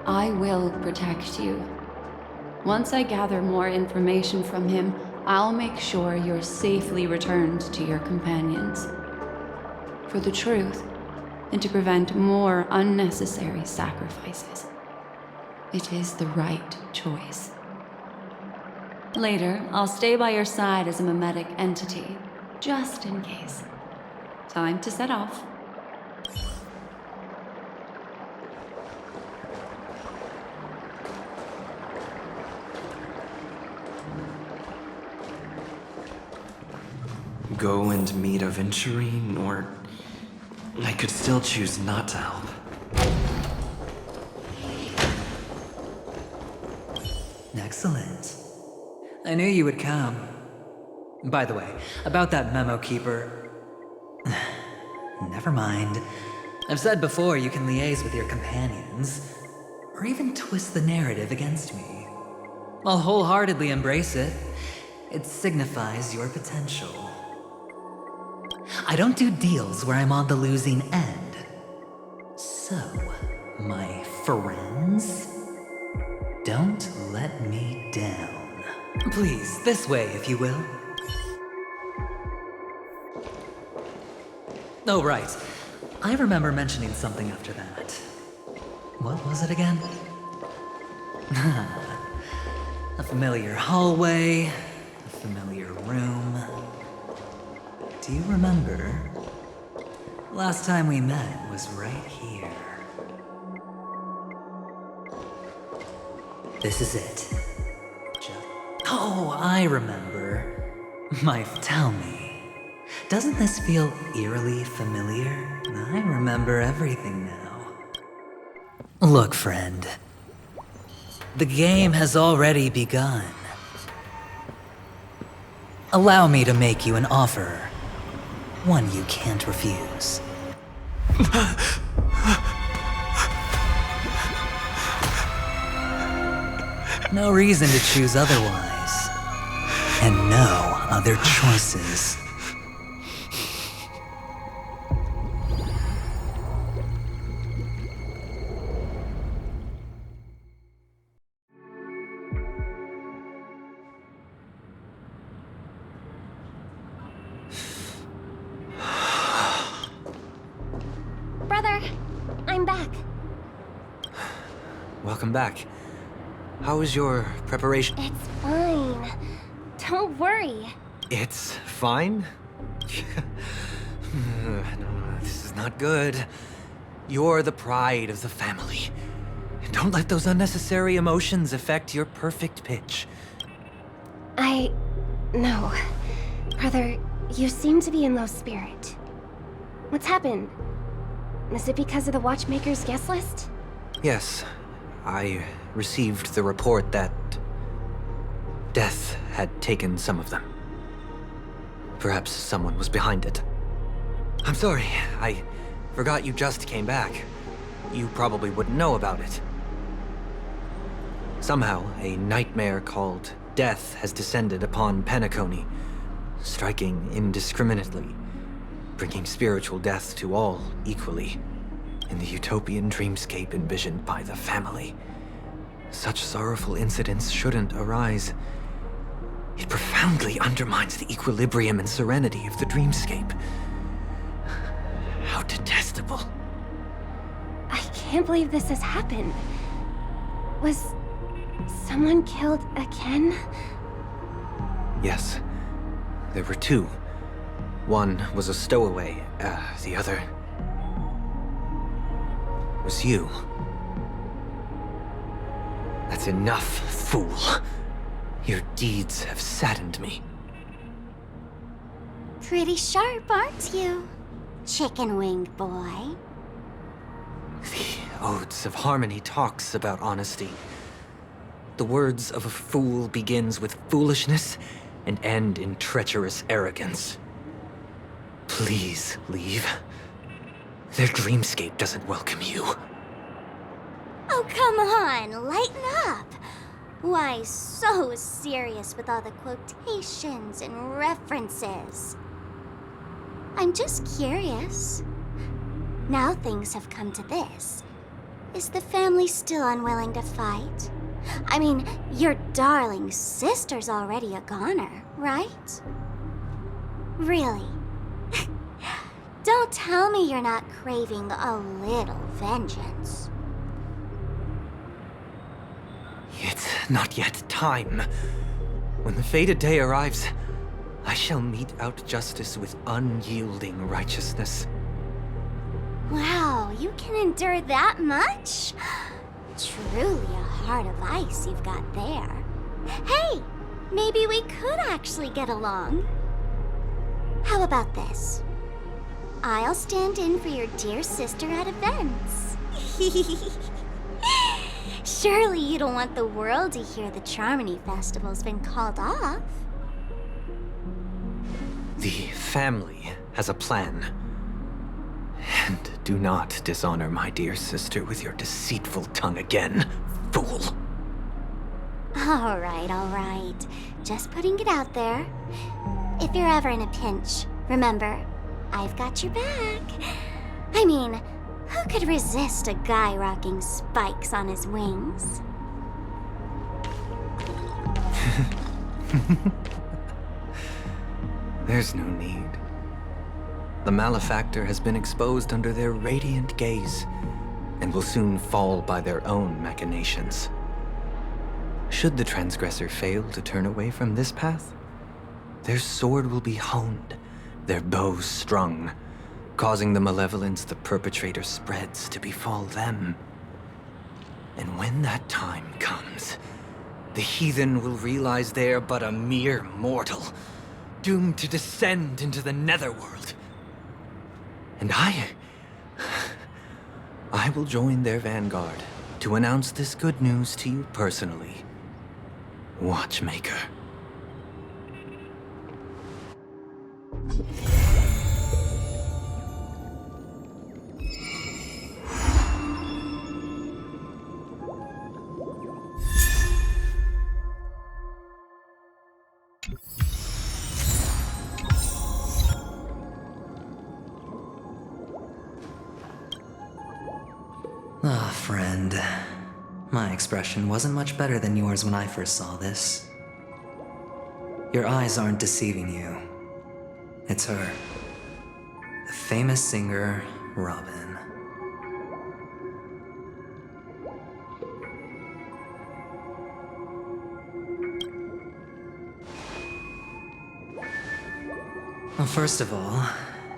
I will protect you. Once I gather more information from him, I'll make sure you're safely returned to your companions. For the truth, and to prevent more unnecessary sacrifices. It is the right choice. Later, I'll stay by your side as a mimetic entity, just in case. Time to set off. Go and meet Aventurine, or I could still choose not to help. Excellent. I knew you would come. By the way, about that memo keeper... Never mind. I've said before you can liaise with your companions, or even twist the narrative against me. I'll wholeheartedly embrace it. It signifies your potential. I don't do deals where I'm on the losing end. So, my friends, don't let me down. Please, this way, if you will. Oh, right. I remember mentioning something after that. What was it again? A familiar hallway, a familiar room. Do you remember? Last time we met was right here. This is it. Oh, I remember. Tell me, doesn't this feel eerily familiar? I remember everything now. Look, friend. The game has already begun. Allow me to make you an offer. One you can't refuse. No reason to choose otherwise. And no other choices. Brother, I'm back. Welcome back. How was your preparation? It's fine. Don't worry. It's fine? No, this is not good. You're the pride of the family. Don't let those unnecessary emotions affect your perfect pitch. No. Brother, you seem to be in low spirit. What's happened? Is it because of the Watchmaker's guest list? Yes. I received the report that death had taken some of them. Perhaps someone was behind it. I'm sorry, I forgot you just came back. You probably wouldn't know about it. Somehow, a nightmare called death has descended upon Penacony, striking indiscriminately, bringing spiritual death to all equally, in the utopian dreamscape envisioned by the family. Such sorrowful incidents shouldn't arise. It profoundly undermines the equilibrium and serenity of the dreamscape. detestable. I can't believe this has happened. Was someone killed again? Yes, there were two. One was a stowaway, the other was you. That's enough, fool. Your deeds have saddened me. Pretty sharp, aren't you, chicken-winged boy? The Odes of Harmony talks about honesty. The words of a fool begins with foolishness and end in treacherous arrogance. Please leave. Their dreamscape doesn't welcome you. Oh, come on, lighten up. Why so serious with all the quotations and references? I'm just curious. Now things have come to this. Is the family still unwilling to fight? I mean, your darling sister's already a goner, right? Really? Don't tell me you're not craving a little vengeance. It's not yet time. When the fated day arrives, I shall mete out justice with unyielding righteousness. Wow, you can endure that much? Truly a heart of ice you've got there. Hey, maybe we could actually get along. How about this? I'll stand in for your dear sister at events. Surely you don't want the world to hear the Charmony Festival's been called off. The family has a plan. And do not dishonor my dear sister with your deceitful tongue again, fool. All right. Just putting it out there. If you're ever in a pinch, remember, I've got your back. I mean, who could resist a guy rocking spikes on his wings? There's no need. The malefactor has been exposed under their radiant gaze, and will soon fall by their own machinations. Should the transgressor fail to turn away from this path, their sword will be honed, their bows strung, causing the malevolence the perpetrator spreads to befall them. And when that time comes, the heathen will realize they are but a mere mortal, doomed to descend into the netherworld. And I will join their vanguard to announce this good news to you personally, Watchmaker. Ah, friend. My expression wasn't much better than yours when I first saw this. Your eyes aren't deceiving you. It's her. The famous singer, Robin. Well, first of all,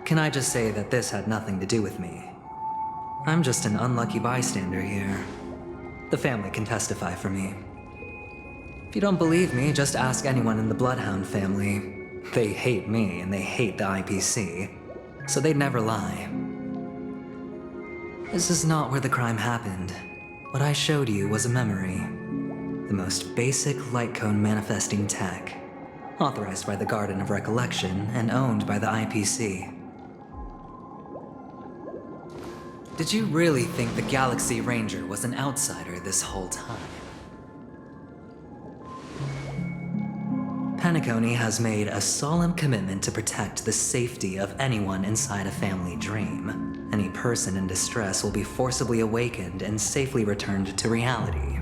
can I just say that this had nothing to do with me? I'm just an unlucky bystander here. The family can testify for me. If you don't believe me, just ask anyone in the Bloodhound family. They hate me and they hate the IPC, so they'd never lie. This is not where the crime happened. What I showed you was a memory. The most basic light cone manifesting tech, authorized by the Garden of Recollection and owned by the IPC. Did you really think the Galaxy Ranger was an outsider this whole time? Penacony has made a solemn commitment to protect the safety of anyone inside a family dream. Any person in distress will be forcibly awakened and safely returned to reality.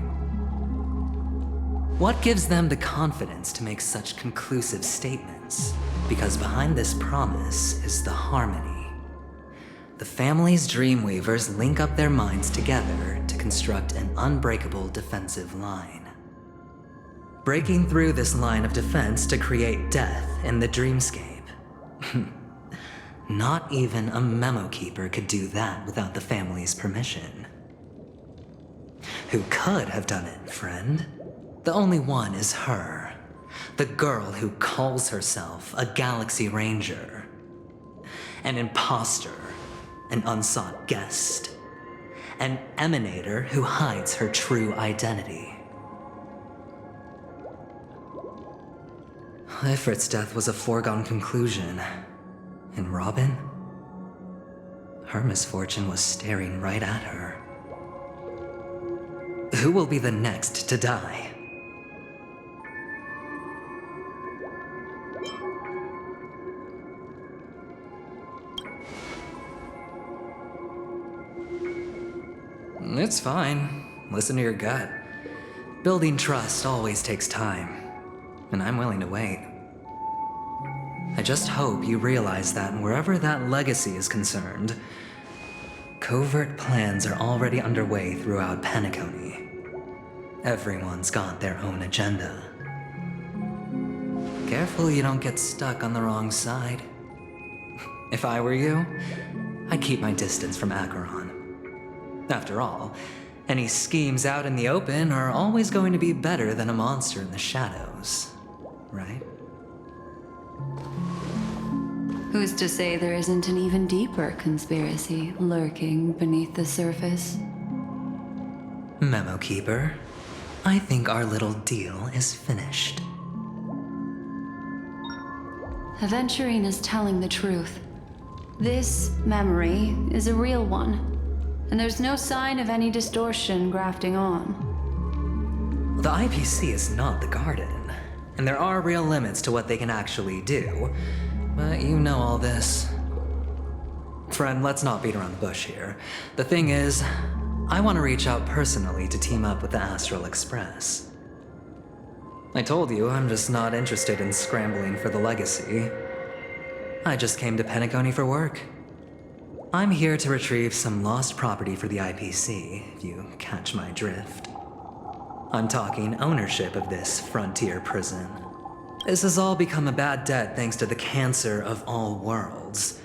What gives them the confidence to make such conclusive statements? Because behind this promise is the harmony. the family's Dreamweavers link up their minds together to construct an unbreakable defensive line. Breaking through this line of defense to create death in the dreamscape. Not even a memo keeper could do that without the family's permission. Who could have done it, friend? The only one is her. The girl who calls herself a Galaxy Ranger. An imposter, an unsought guest. An emanator who hides her true identity. Ifrit's death was a foregone conclusion. And Robin? Her misfortune was staring right at her. Who will be the next to die? It's fine. Listen to your gut. Building trust always takes time, and I'm willing to wait. I just hope you realize that wherever that legacy is concerned, covert plans are already underway throughout Penacony. Everyone's got their own agenda. Careful you don't get stuck on the wrong side. If I were you, I'd keep my distance from Acheron. After all, any schemes out in the open are always going to be better than a monster in the shadows, right? Who's to say there isn't an even deeper conspiracy lurking beneath the surface? Memo Keeper, I think our little deal is finished. Aventurine is telling the truth. This memory is a real one, and there's no sign of any distortion grafting on. The IPC is not the Garden, and there are real limits to what they can actually do. But you know all this. Friend, let's not beat around the bush here. The thing is, I want to reach out personally to team up with the Astral Express. I told you I'm just not interested in scrambling for the legacy. I just came to Penacony for work. I'm here to retrieve some lost property for the IPC, if you catch my drift. I'm talking ownership of this frontier prison. This has all become a bad debt thanks to the cancer of all worlds.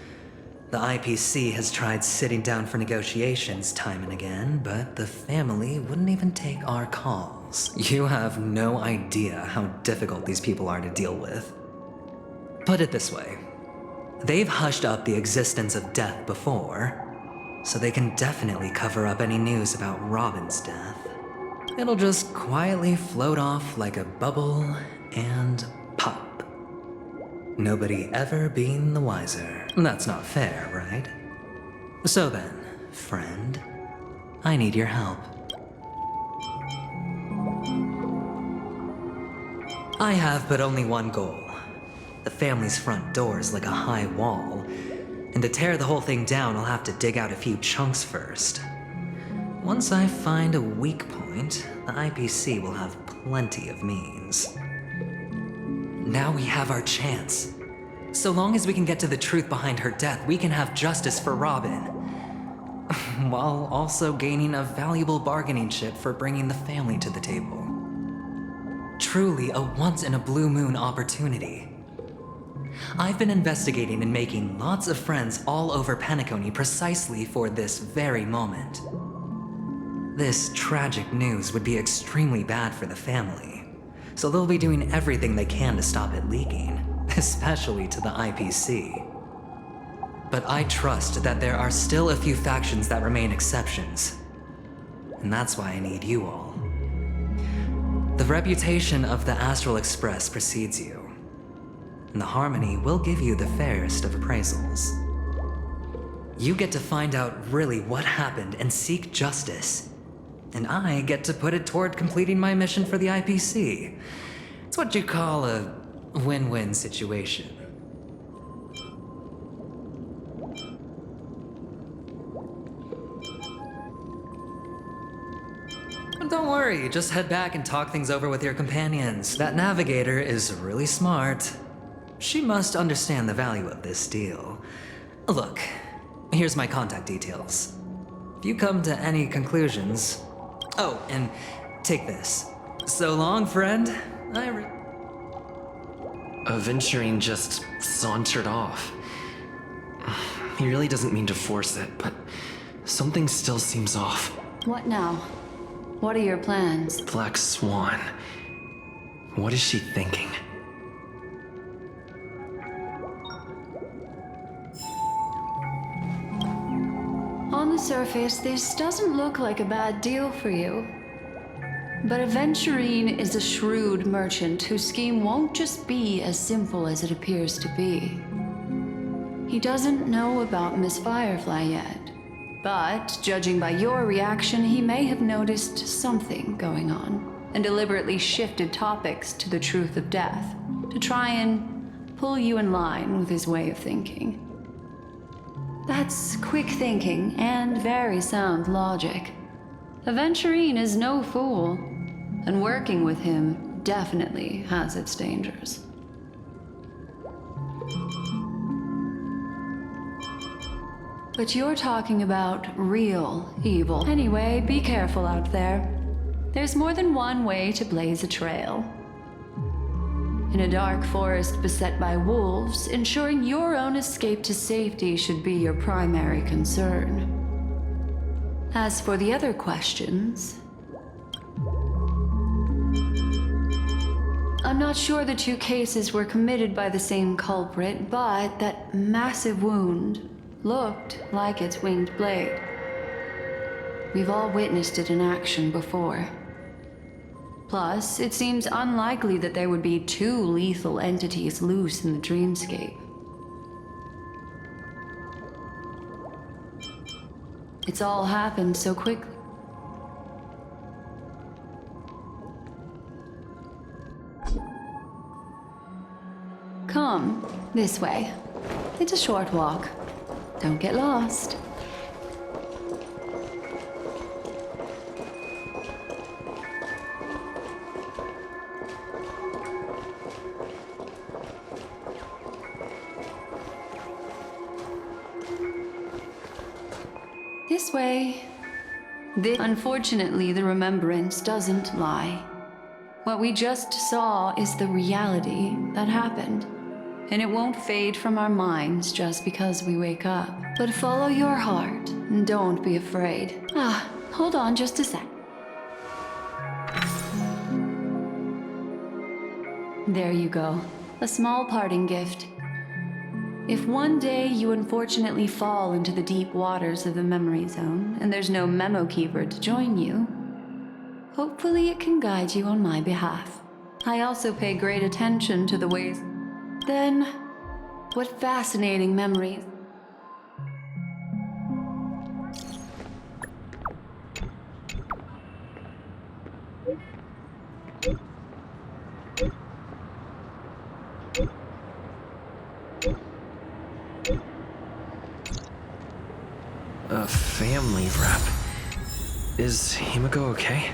The IPC has tried sitting down for negotiations time and again, but the family wouldn't even take our calls. You have no idea how difficult these people are to deal with. Put it this way. They've hushed up the existence of death before, so they can definitely cover up any news about Robin's death. It'll just quietly float off like a bubble and pop. Nobody ever being the wiser. That's not fair, right? So then, friend, I need your help. I have but only one goal. The family's front door is like a high wall, and to tear the whole thing down, I'll have to dig out a few chunks first. Once I find a weak point, the IPC will have plenty of means. Now we have our chance. So long as we can get to the truth behind her death, we can have justice for Robin. While also gaining a valuable bargaining chip for bringing the family to the table. Truly a once-in-a-blue-moon opportunity. I've been investigating and making lots of friends all over Penacony precisely for this very moment. This tragic news would be extremely bad for the family, so they'll be doing everything they can to stop it leaking, especially to the IPC. But I trust that there are still a few factions that remain exceptions, and that's why I need you all. The reputation of the Astral Express precedes you, and the Harmony will give you the fairest of appraisals. You get to find out really what happened and seek justice, and I get to put it toward completing my mission for the IPC. It's what you call a win-win situation. Don't worry, just head back and talk things over with your companions. That navigator is really smart. She must understand the value of this deal. Look, here's my contact details. If you come to any conclusions... Oh, and take this. So long, friend. Aventurine just sauntered off. He really doesn't mean to force it, but something still seems off. What now? What are your plans? Black Swan. What is she thinking? On the surface, this doesn't look like a bad deal for you. But Aventurine is a shrewd merchant whose scheme won't just be as simple as it appears to be. He doesn't know about Miss Firefly yet, but judging by your reaction, he may have noticed something going on and deliberately shifted topics to the truth of death to try and pull you in line with his way of thinking. That's quick thinking and very sound logic. Aventurine is no fool, and working with him definitely has its dangers. But you're talking about real evil. Anyway, be careful out there. There's more than one way to blaze a trail. In a dark forest beset by wolves, ensuring your own escape to safety should be your primary concern. As for the other questions, I'm not sure the two cases were committed by the same culprit, but that massive wound looked like its winged blade. We've all witnessed it in action before. Plus, it seems unlikely that there would be two lethal entities loose in the dreamscape. It's all happened so quickly. Come, this way. It's a short walk. Don't get lost. This way. Unfortunately, the remembrance doesn't lie. What we just saw is the reality that happened. And it won't fade from our minds just because we wake up. But follow your heart and don't be afraid. Hold on just a sec. There you go. A small parting gift. If one day you unfortunately fall into the deep waters of the memory zone and there's no memo keeper to join you, hopefully it can guide you on my behalf. I also pay great attention to the ways. Then, what fascinating memories. A family rep. Is Himiko okay?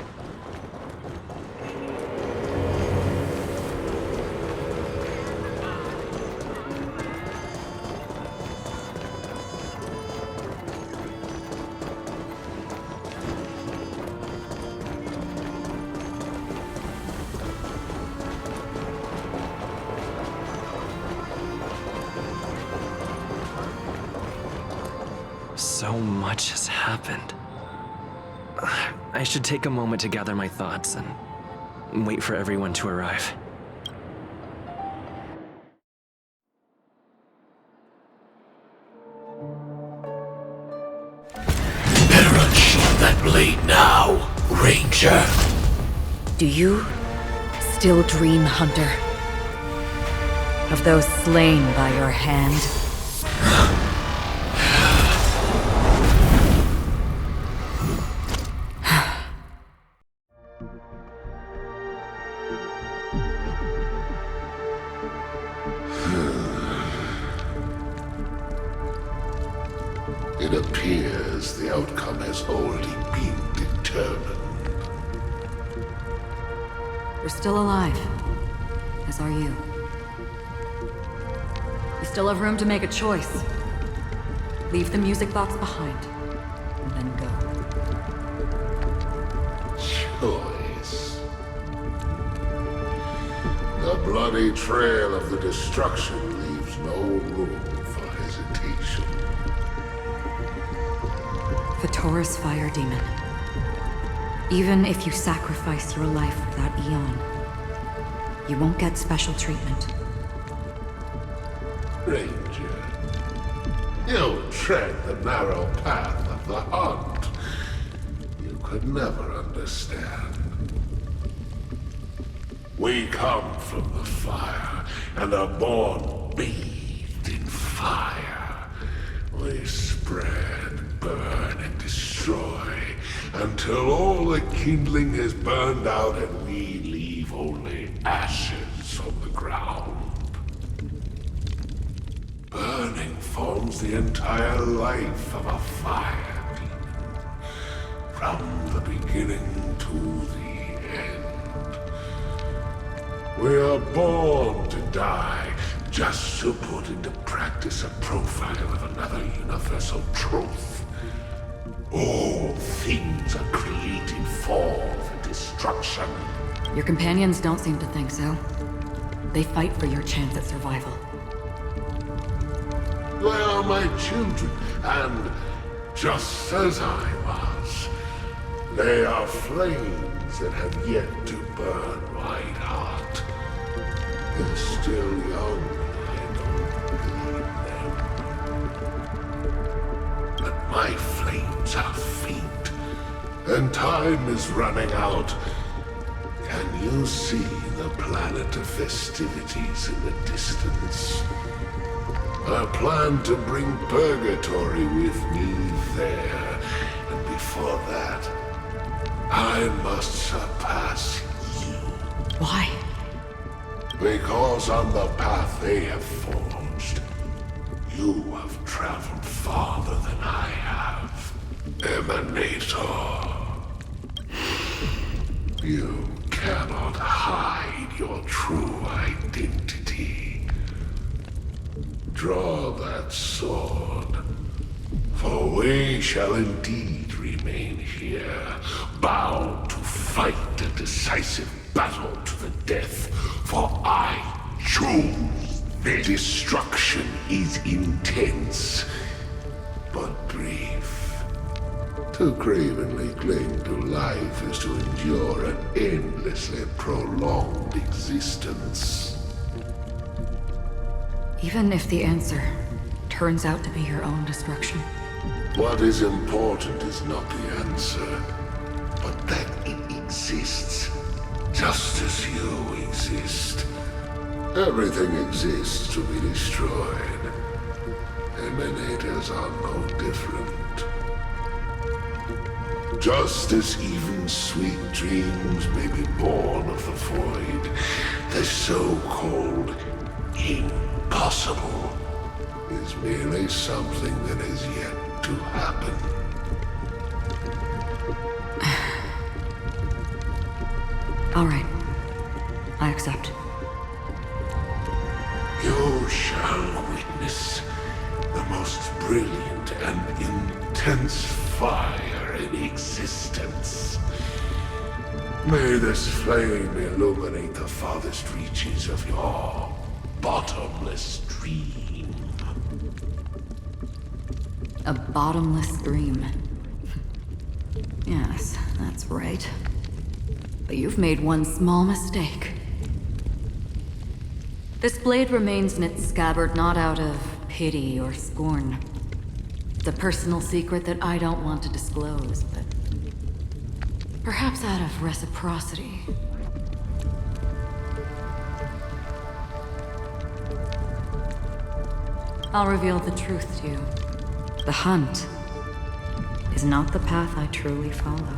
So much has happened. I should take a moment to gather my thoughts and wait for everyone to arrive. Better unsheath that blade now, Ranger. Do you still dream, Hunter? Of those slain by your hand? It appears the outcome has already been determined. You're still alive, as are you. You still have room to make a choice. Leave the music box behind, and then go. Choice. The bloody trail of the destruction leaves no room for hesitation. The Taurus Fire Demon. Even if you sacrifice your life for that eon, you won't get special treatment. Ranger, you tread the narrow path of the hunt. You could never understand. We come from the fire, and are born bathed in fire. We spread, burn, and destroy, until all the kindling is burned out and we leave only ashes on the ground. Burning forms the entire life of a fire demon, from the beginning to the end. We are born to die, just to put into practice a profile of another universal truth. All things are created for the destruction. Your companions don't seem to think so. They fight for your chance at survival. They are my children, and just as I was, they are flames that have yet to burn my heart. They're still young, I don't believe them. But my flames are faint, and time is running out. Can you see the planet of festivities in the distance? I plan to bring Purgatory with me there, and before that, I must surpass you. Why? Because on the path they have forged, you have traveled farther than I have. Emanator. You cannot hide your true identity. Draw that sword, for we shall indeed remain here, bound to fight a decisive battle to the death, for I choose. The destruction is intense, but brief. To cravenly cling to life is to endure an endlessly prolonged existence. Even if the answer turns out to be your own destruction. What is important is not the answer, but that it exists, just as you exist. Everything exists to be destroyed. Emanators are no different. Just as even sweet dreams may be born of the void, the so-called impossible is merely something that is yet to happen. All right. I accept. You shall witness the most brilliant and intense fire in existence. May this flame illuminate the farthest reaches of your bottomless dream. A bottomless dream. Yes, that's right. But you've made one small mistake. This blade remains in its scabbard not out of pity or scorn. It's a personal secret that I don't want to disclose, but perhaps out of reciprocity. I'll reveal the truth to you. The hunt is not the path I truly follow.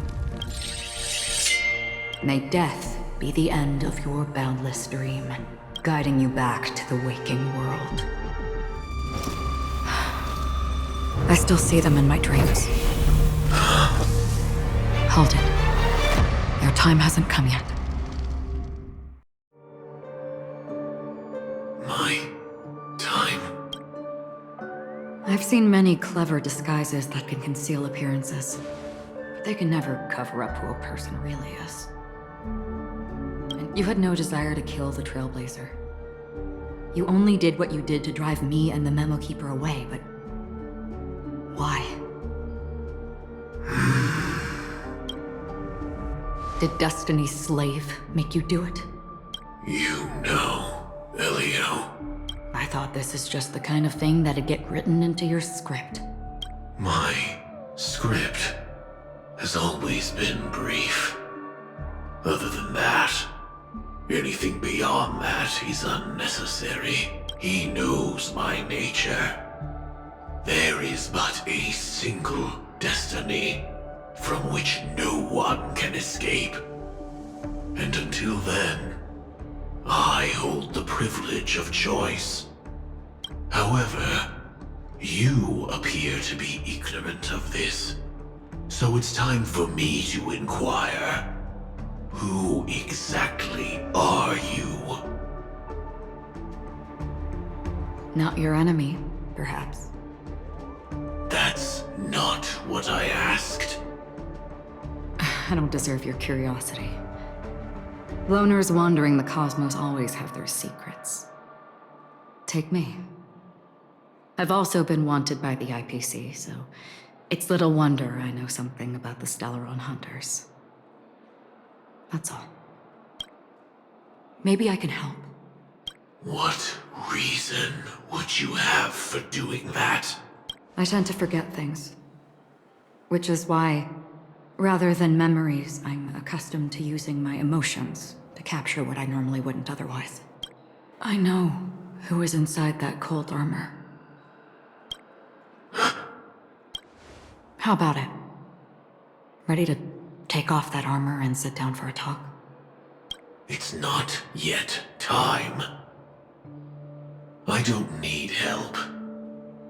May death be the end of your boundless dream, guiding you back to the waking world. I still see them in my dreams. Hold it. Your time hasn't come yet. My time? I I've seen many clever disguises that can conceal appearances, but they can never cover up who a person really is. And you had no desire to kill the Trailblazer. You only did what you did to drive me and the Memo Keeper away, but why? Did Destiny's slave make you do it? You know, Elio. I thought this is just the kind of thing that'd get written into your script. My script has always been brief. Other than that, anything beyond that is unnecessary. He knows my nature. There is but a single destiny from which no one can escape. And until then, I hold the privilege of choice. However, you appear to be ignorant of this, so it's time for me to inquire. Who exactly are you? Not your enemy, perhaps. That's not what I asked. I don't deserve your curiosity. Loners wandering the cosmos always have their secrets. Take me. I've also been wanted by the IPC, so it's little wonder I know something about the Stellaron Hunters. That's all. Maybe I can help. What reason would you have for doing that? I tend to forget things. Which is why, rather than memories, I'm accustomed to using my emotions to capture what I normally wouldn't otherwise. I know who is inside that cold armor. How about it? Ready to take off that armor and sit down for a talk? It's not yet time. I don't need help,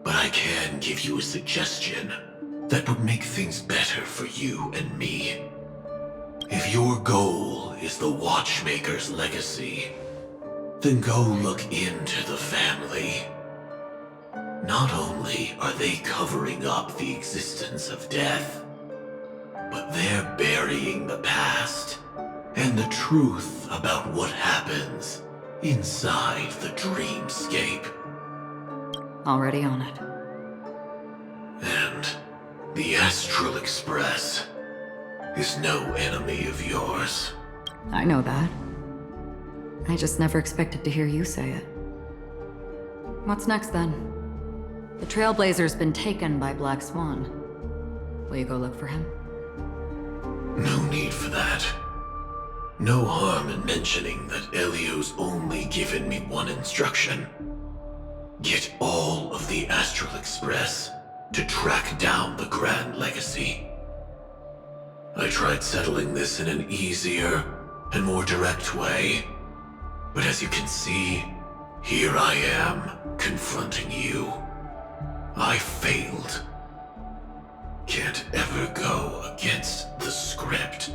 but I can give you a suggestion that would make things better for you and me. If your goal is the Watchmaker's legacy, then go look into the family. Not only are they covering up the existence of death, but they're burying the past and the truth about what happens inside the dreamscape. Already on it. And the Astral Express is no enemy of yours. I know that. I just never expected to hear you say it. What's next then? The Trailblazer's been taken by Black Swan. Will you go look for him? No need for that. No harm in mentioning that Elio's only given me one instruction. Get all of the Astral Express to track down the Grand Legacy. I tried settling this in an easier and more direct way, but as you can see, here I am, confronting you. I failed. Can't ever go against the script.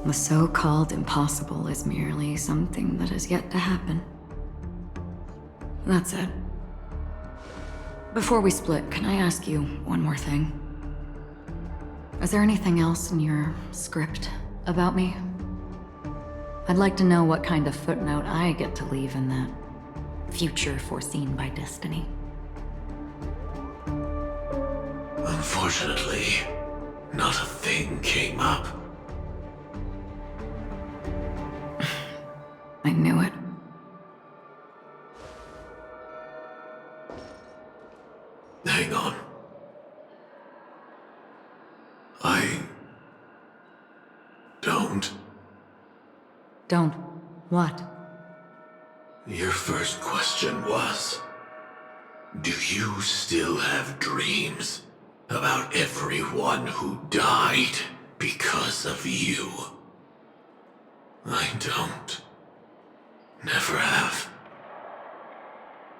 The so-called impossible is merely something that has yet to happen. That's it. Before we split, can I ask you one more thing? Is there anything else in your script about me? I'd like to know what kind of footnote I get to leave in that future foreseen by destiny. Unfortunately, not a thing came up. I knew it. Hang on. I don't. Don't. What? Your first question was, do you still have dreams about everyone who died because of you? I don't. Never have.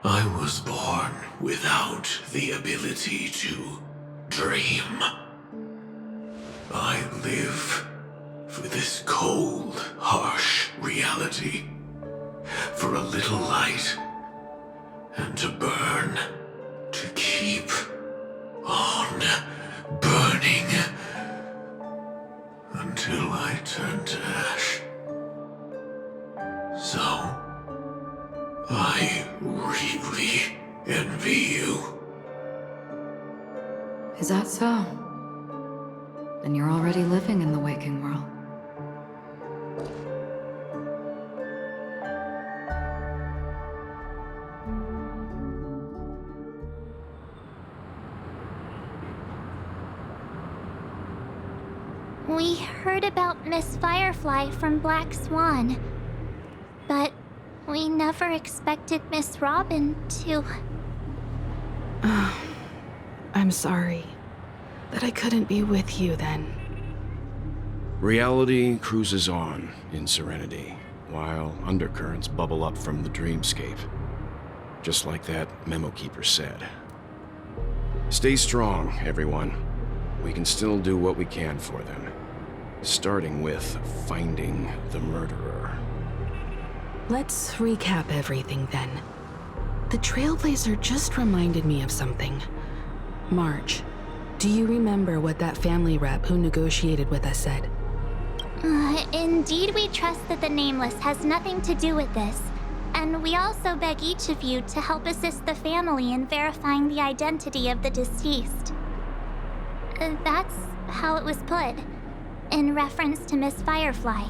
I was born without the ability to dream. I live for this cold, harsh reality, for a little light, and to burn, to keep on burning until I turn to ash. So, I really envy you. Is that so? Then you're already living in the waking world. We heard about Miss Firefly from Black Swan, but we never expected Miss Robin to... I'm sorry that I couldn't be with you then. Reality cruises on in Serenity, while undercurrents bubble up from the dreamscape. Just like that memo keeper said. Stay strong, everyone. We can still do what we can for them. Starting with finding the murderer. Let's recap everything then. The Trailblazer just reminded me of something. March, do you remember what that family rep who negotiated with us said? Indeed, we trust that the Nameless has nothing to do with this. And we also beg each of you to help assist the family in verifying the identity of the deceased. That's how it was put, in reference to Miss Firefly.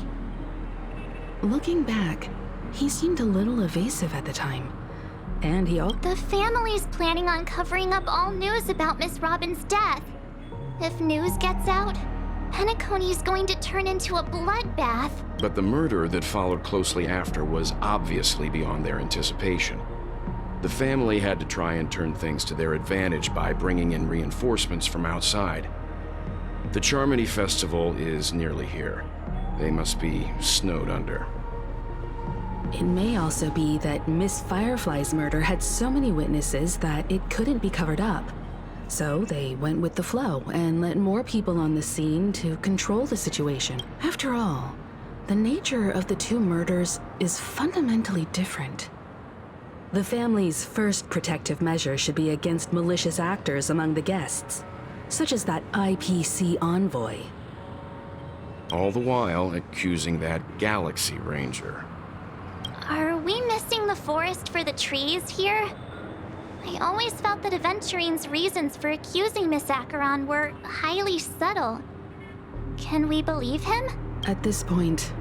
Looking back, he seemed a little evasive at the time. And The family's planning on covering up all news about Miss Robin's death. If news gets out, Penacony's going to turn into a bloodbath. But the murder that followed closely after was obviously beyond their anticipation. The family had to try and turn things to their advantage by bringing in reinforcements from outside. The Charmony Festival is nearly here. They must be snowed under. It may also be that Miss Firefly's murder had so many witnesses that it couldn't be covered up. So they went with the flow and let more people on the scene to control the situation. After all, the nature of the two murders is fundamentally different. The family's first protective measure should be against malicious actors among the guests, such as that IPC envoy. All the while accusing that Galaxy Ranger. Are we missing the forest for the trees here? I always felt that Aventurine's reasons for accusing Miss Acheron were highly subtle. Can we believe him? At this point,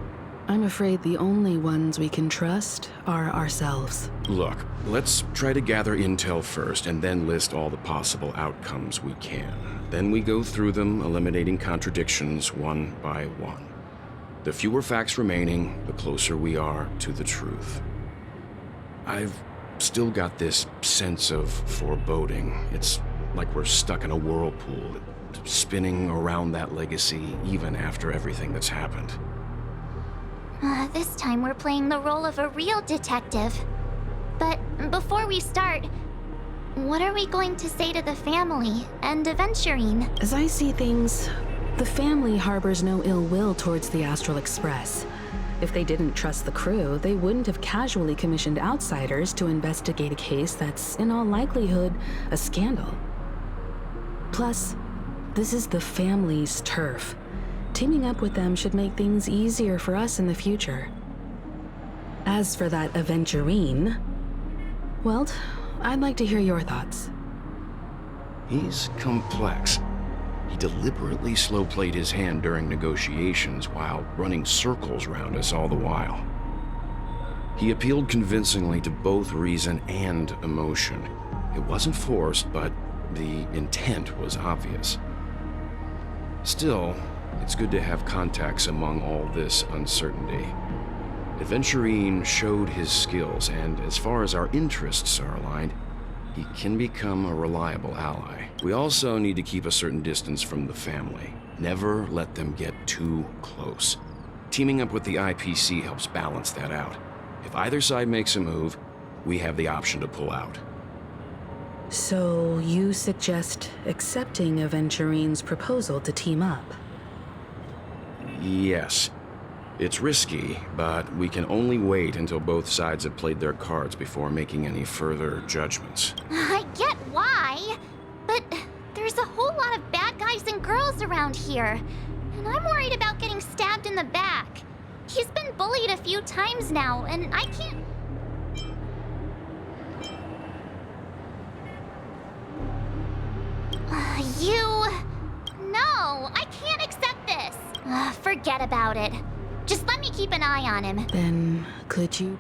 I'm afraid the only ones we can trust are ourselves. Look, let's try to gather intel first and then list all the possible outcomes we can. Then we go through them, eliminating contradictions one by one. The fewer facts remaining, the closer we are to the truth. I've still got this sense of foreboding. It's like we're stuck in a whirlpool, spinning around that legacy even after everything that's happened. This time we're playing the role of a real detective. But before we start, what are we going to say to the family and Aventurine? As I see things, the family harbors no ill will towards the Astral Express. If they didn't trust the crew, they wouldn't have casually commissioned outsiders to investigate a case that's, in all likelihood, a scandal. Plus, this is the family's turf. Teaming up with them should make things easier for us in the future. As for that Aventurine, well, I'd like to hear your thoughts. He's complex. He deliberately slow-played his hand during negotiations while running circles around us all the while. He appealed convincingly to both reason and emotion. It wasn't forced, but the intent was obvious. Still, it's good to have contacts among all this uncertainty. Aventurine showed his skills, and as far as our interests are aligned, he can become a reliable ally. We also need to keep a certain distance from the family. Never let them get too close. Teaming up with the IPC helps balance that out. If either side makes a move, we have the option to pull out. So you suggest accepting Aventurine's proposal to team up? Yes. It's risky, but we can only wait until both sides have played their cards before making any further judgments. I get why. try, but there's a whole lot of bad guys and girls around here, and I'm worried about getting stabbed in the back. He's been bullied a few times now, and I can't... No, I can't accept this. Forget about it. Just let me keep an eye on him. Then, could you...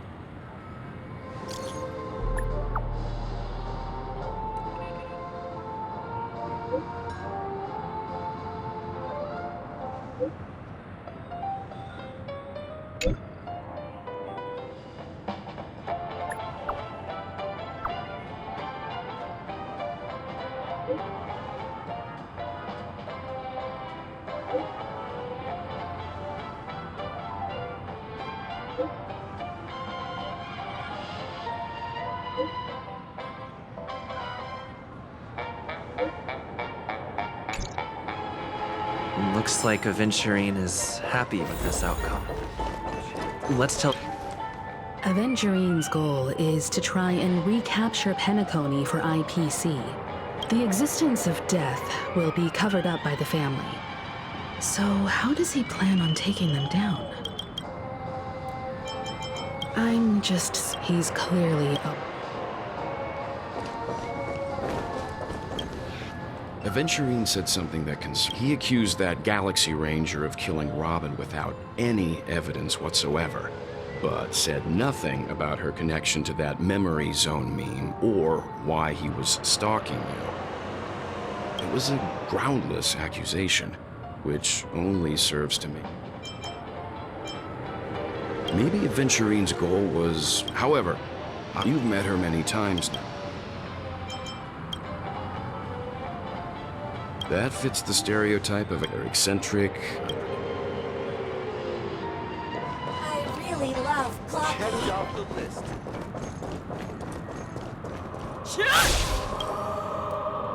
Looks like Aventurine is happy with this outcome. Let's tell... Aventurine's goal is to try and recapture Penacony for IPC. The existence of death will be covered up by the family. So how does he plan on taking them down? He's clearly a... Aventurine said something that he accused that Galaxy Ranger of killing Robin without any evidence whatsoever, but said nothing about her connection to that memory zone meme or why he was stalking you. It was a groundless accusation, which only serves to me. Maybe Aventurine's goal was... However, you've met her many times now. That fits the stereotype of an eccentric... I really love clock. Check off the list.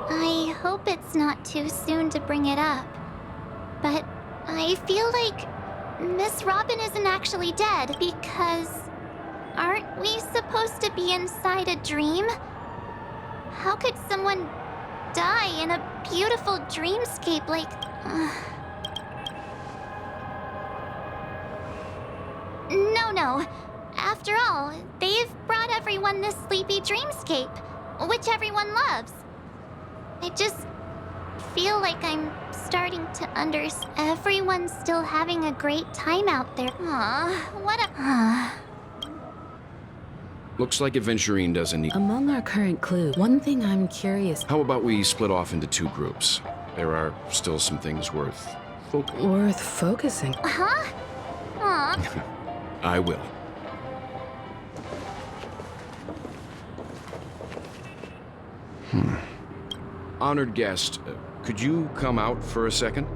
I hope it's not too soon to bring it up, but I feel like Miss Robin isn't actually dead because... Aren't we supposed to be inside a dream? How could someone die in a beautiful dreamscape like... No. After all, they've brought everyone this sleepy dreamscape, which everyone loves. I just feel like I'm starting to understand. Everyone's still having a great time out there. What a... Looks like Aventurine doesn't need... Among our current clues, one thing I'm curious... How about we split off into two groups? There are still some things worth focusing. Huh? Aw. I will. Honored guest, could you come out for a second?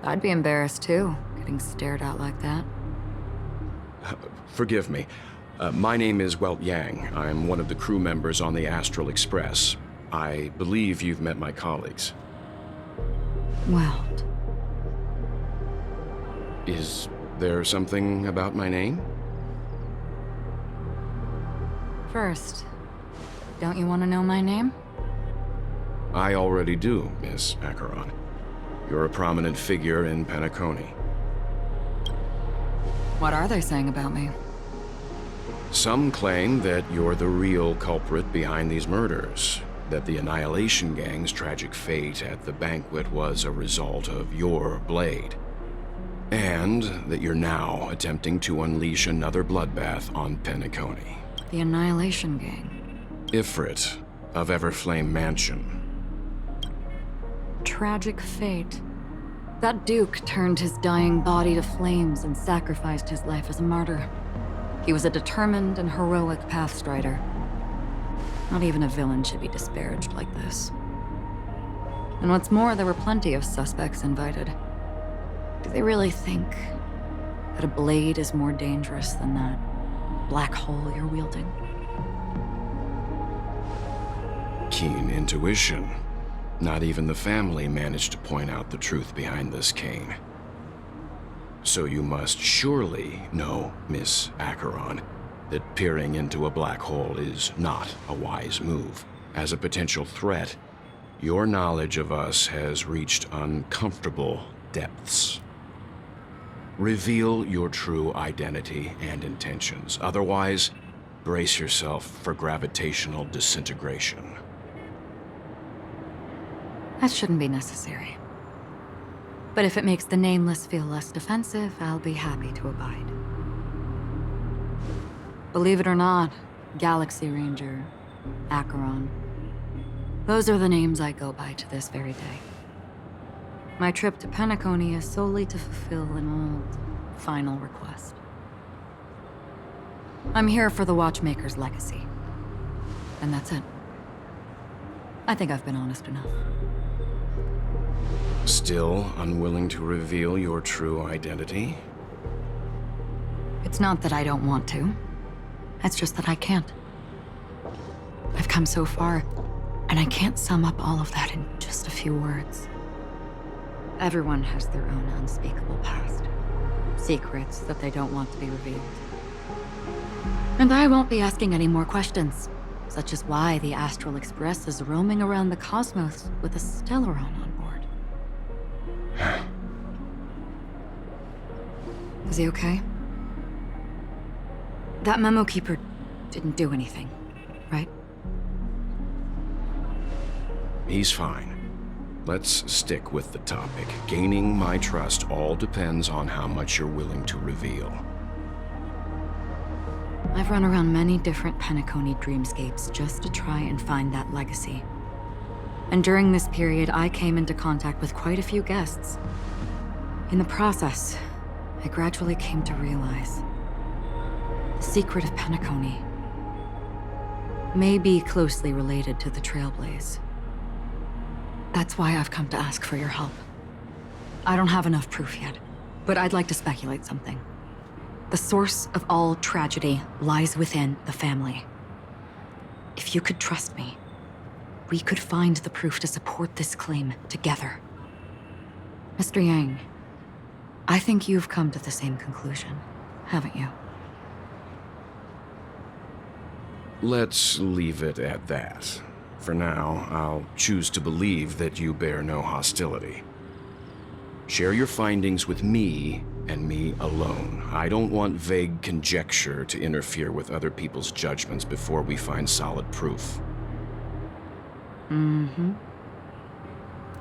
I'd be embarrassed too, getting stared at like that. Forgive me. My name is Welt Yang. I'm one of the crew members on the Astral Express. I believe you've met my colleagues. Welt. Is there something about my name? First, don't you want to know my name? I already do, Miss Acheron. You're a prominent figure in Penacony. What are they saying about me? Some claim that you're the real culprit behind these murders, that the Annihilation Gang's tragic fate at the banquet was a result of your blade, and that you're now attempting to unleash another bloodbath on Penacony. The Annihilation Gang. Ifrit of Everflame Mansion. Tragic fate. That Duke turned his dying body to flames and sacrificed his life as a martyr. He was a determined and heroic pathstrider. Not even a villain should be disparaged like this. And what's more, there were plenty of suspects invited. Do they really think that a blade is more dangerous than that black hole you're wielding? Keen intuition. Not even the family managed to point out the truth behind this cane. So you must surely know, Miss Acheron, that peering into a black hole is not a wise move. As a potential threat, your knowledge of us has reached uncomfortable depths. Reveal your true identity and intentions. Otherwise, brace yourself for gravitational disintegration. That shouldn't be necessary. But if it makes the Nameless feel less defensive, I'll be happy to abide. Believe it or not, Galaxy Ranger, Acheron, those are the names I go by to this very day. My trip to Penacony is solely to fulfill an old, final request. I'm here for the Watchmaker's legacy. And that's it. I think I've been honest enough. Still unwilling to reveal your true identity? It's not that I don't want to. It's just that I can't. I've come so far, and I can't sum up all of that in just a few words. Everyone has their own unspeakable past. Secrets that they don't want to be revealed. And I won't be asking any more questions, such as why the Astral Express is roaming around the cosmos with a Stellaron on board. Is he okay? That memo keeper didn't do anything, right? He's fine. Let's stick with the topic. Gaining my trust all depends on how much you're willing to reveal. I've run around many different Penacony dreamscapes just to try and find that legacy. And during this period, I came into contact with quite a few guests. In the process, I gradually came to realize the secret of Penacony may be closely related to the Trailblazer. That's why I've come to ask for your help. I don't have enough proof yet, but I'd like to speculate something. The source of all tragedy lies within the family. If you could trust me, we could find the proof to support this claim together. Mr. Yang, I think you've come to the same conclusion, haven't you? Let's leave it at that. For now, I'll choose to believe that you bear no hostility. Share your findings with me and me alone. I don't want vague conjecture to interfere with other people's judgments before we find solid proof. Mm-hmm.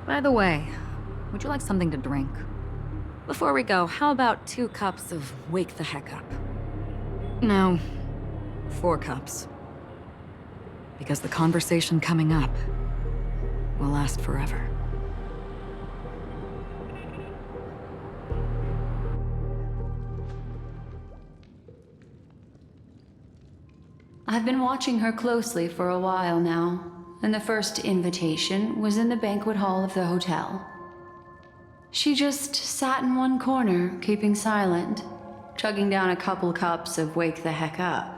By the way, would you like something to drink? Before we go, how about 2 cups of Wake the Heck Up? No, 4 cups. Because the conversation coming up will last forever. I've been watching her closely for a while now, and the first invitation was in the banquet hall of the hotel. She just sat in one corner, keeping silent, chugging down a couple cups of Wake the Heck Up.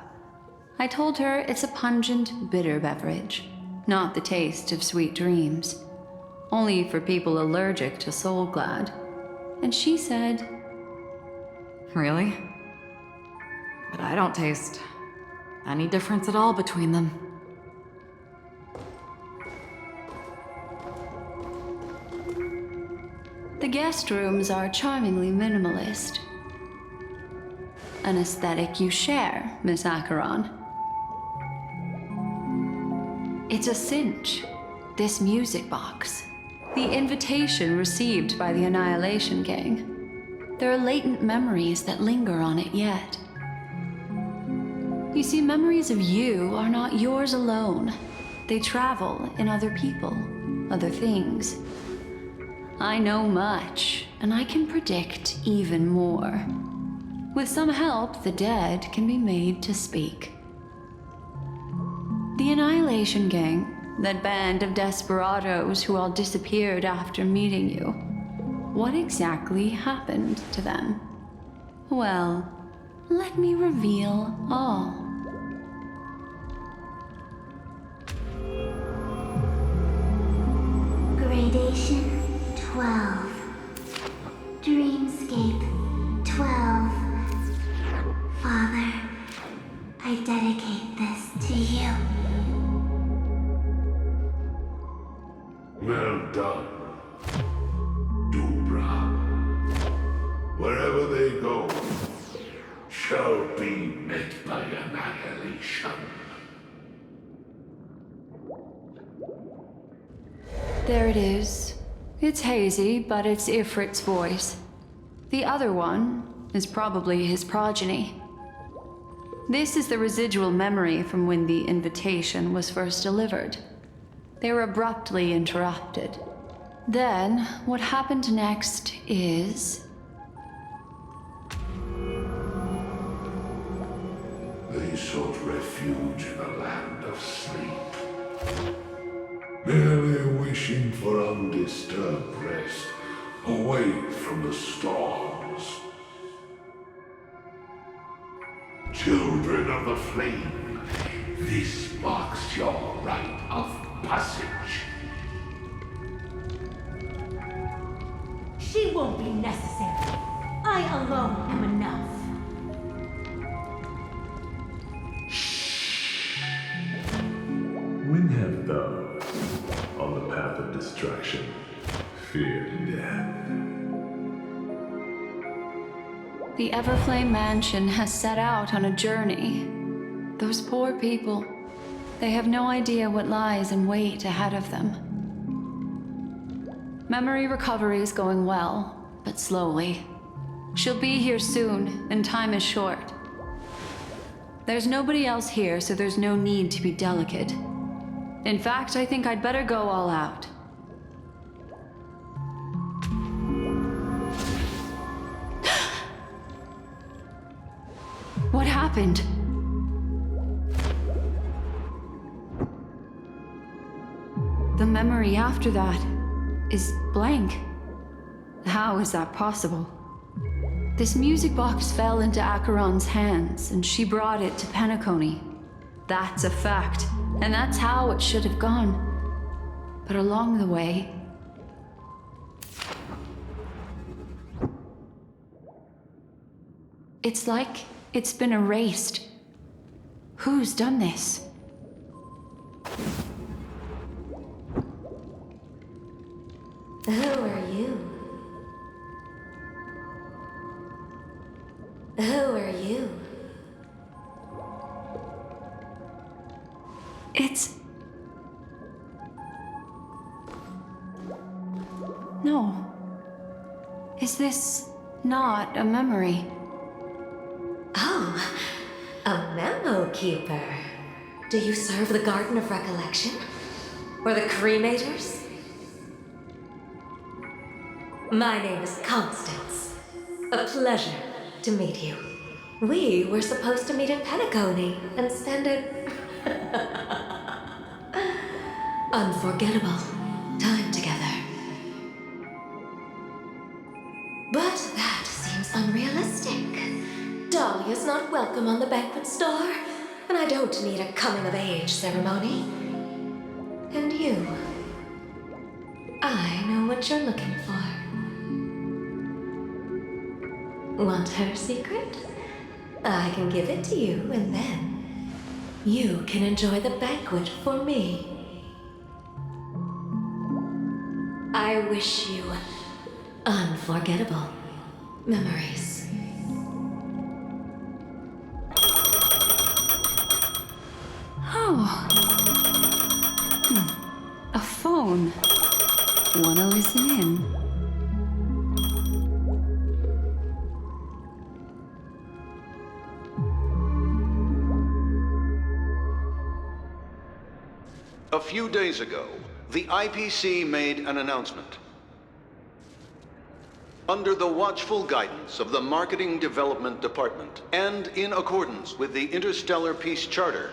I told her it's a pungent, bitter beverage, not the taste of sweet dreams. Only for people allergic to Soulglad. And she said, Really? But I don't taste any difference at all between them. The guest rooms are charmingly minimalist. An aesthetic you share, Miss Acheron. It's a cinch, this music box. The invitation received by the Annihilation Gang. There are latent memories that linger on it yet. You see, memories of you are not yours alone. They travel in other people, other things. I know much, and I can predict even more. With some help, the dead can be made to speak. The Annihilation Gang, that band of desperados who all disappeared after meeting you. What exactly happened to them? Well, let me reveal all. Gradation 12. Dreamscape I dedicate this to you. Well done, Dubra. Wherever they go, shall be met by annihilation. There it is. It's hazy, but it's Ifrit's voice. The other one is probably his progeny. This is the residual memory from when the invitation was first delivered. They were abruptly interrupted. Then, what happened next is... They sought refuge in a land of sleep, merely wishing for undisturbed rest away from the storms. Children of the flame, this marks your rite of passage. She won't be necessary. I alone am enough. When have those on the path of destruction feared death? The Everflame Mansion has set out on a journey. Those poor people, they have no idea what lies in wait ahead of them. Memory recovery is going well, but slowly. She'll be here soon, and time is short. There's nobody else here, so there's no need to be delicate. In fact, I think I'd better go all out. What happened? The memory after that is blank. How is that possible? This music box fell into Acheron's hands, and she brought it to Penacony. That's a fact, and that's how it should have gone. But along the way... it's like it's been erased. Who's done this? Who are you? Who are you? It's... no. Is this not a memory? Oh, a memo keeper. Do you serve the Garden of Recollection? Or the Cremators? My name is Constance. A pleasure to meet you. We were supposed to meet in Penacony and spend an unforgettable time together. But that seems unrealistic. Dahlia's not welcome on the banquet star, and I don't need a coming-of-age ceremony. And you, I know what you're looking for. Want her secret? I can give it to you, and then you can enjoy the banquet for me. I wish you unforgettable memories. Oh. A phone. Wanna listen in? A few days ago, the IPC made an announcement. Under the watchful guidance of the Marketing Development Department, and in accordance with the Interstellar Peace Charter,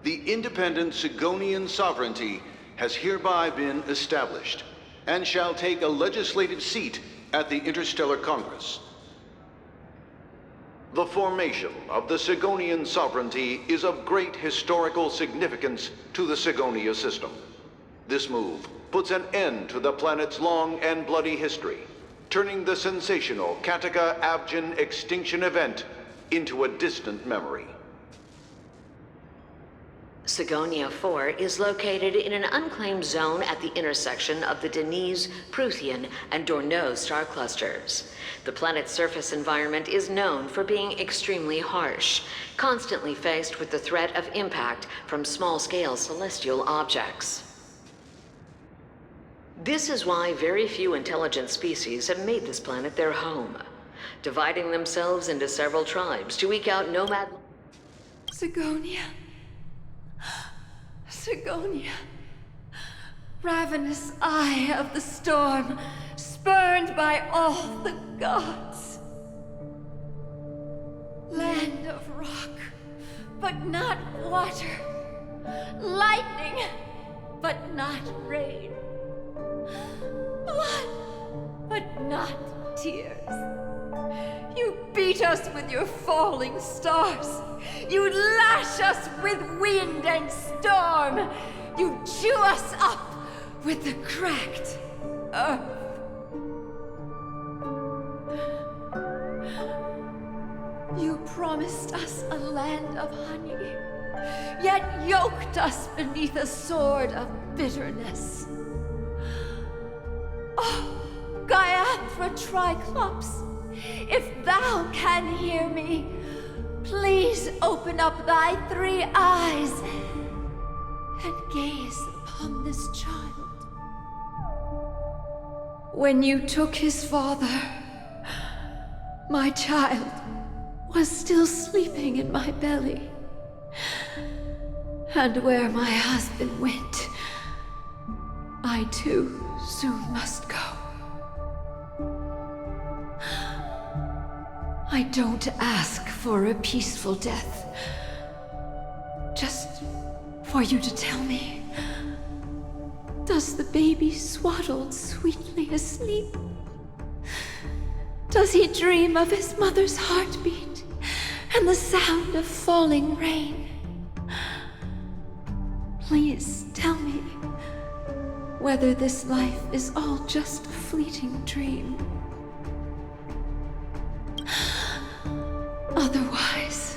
the independent Sigonian sovereignty has hereby been established, and shall take a legislative seat at the Interstellar Congress. The formation of the Sigonian sovereignty is of great historical significance to the Sigonia system. This move puts an end to the planet's long and bloody history, turning the sensational Kataka-Abjin extinction event into a distant memory. Sigonia 4 is located in an unclaimed zone at the intersection of the Denise, Prothean, and Dorneau star clusters. The planet's surface environment is known for being extremely harsh, constantly faced with the threat of impact from small-scale celestial objects. This is why very few intelligent species have made this planet their home, dividing themselves into several tribes to eke out nomad... Sigonia. Sigonia. Ravenous eye of the storm, spurned by all the gods. Land of rock, but not water. Lightning, but not rain. Blood, but not tears. You beat us with your falling stars. You lash us with wind and storm. You chew us up with the cracked earth. You promised us a land of honey, yet yoked us beneath a sword of bitterness. Oh, Gaiathra Triclops, if thou can hear me, please open up thy 3 eyes and gaze upon this child. When you took his father, my child was still sleeping in my belly. And where my husband went, I too soon must go. I don't ask for a peaceful death. Just for you to tell me, does the baby swaddled sweetly asleep? Does he dream of his mother's heartbeat and the sound of falling rain? Please tell me whether this life is all just a fleeting dream. Otherwise,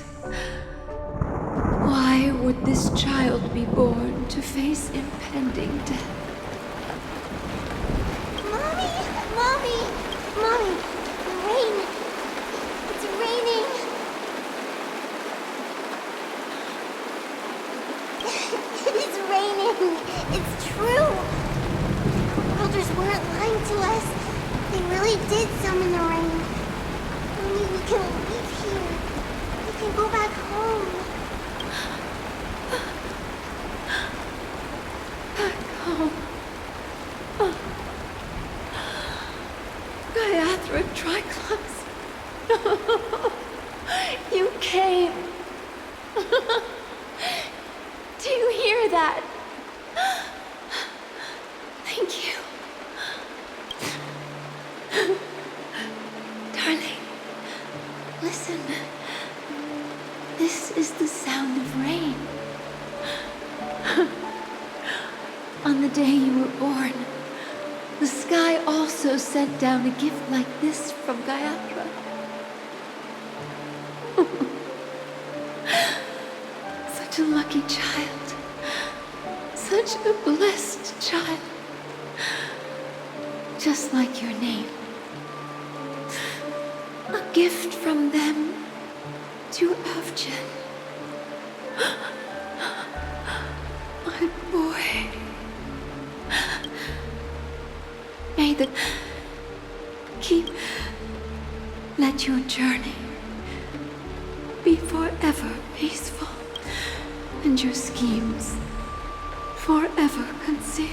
why would this child be born to face impending death? Mommy! Mommy! Mommy! Rain! It's raining! It's raining! It's true! Our elders weren't lying to us. They really did summon the rain. Mommy, we can leave here. We can go back home. Back home. Gaiathra Triclops. You came. Do you hear that? Thank you. Darling, listen. This is the sound of rain. On the day you were born, the sky also sent down a gift like this from Gaiathra. Such a lucky child. Such a blessed child. Just like your name. A gift from them to Avjen. My boy. May the keep let your journey be forever peaceful and your schemes forever concealed.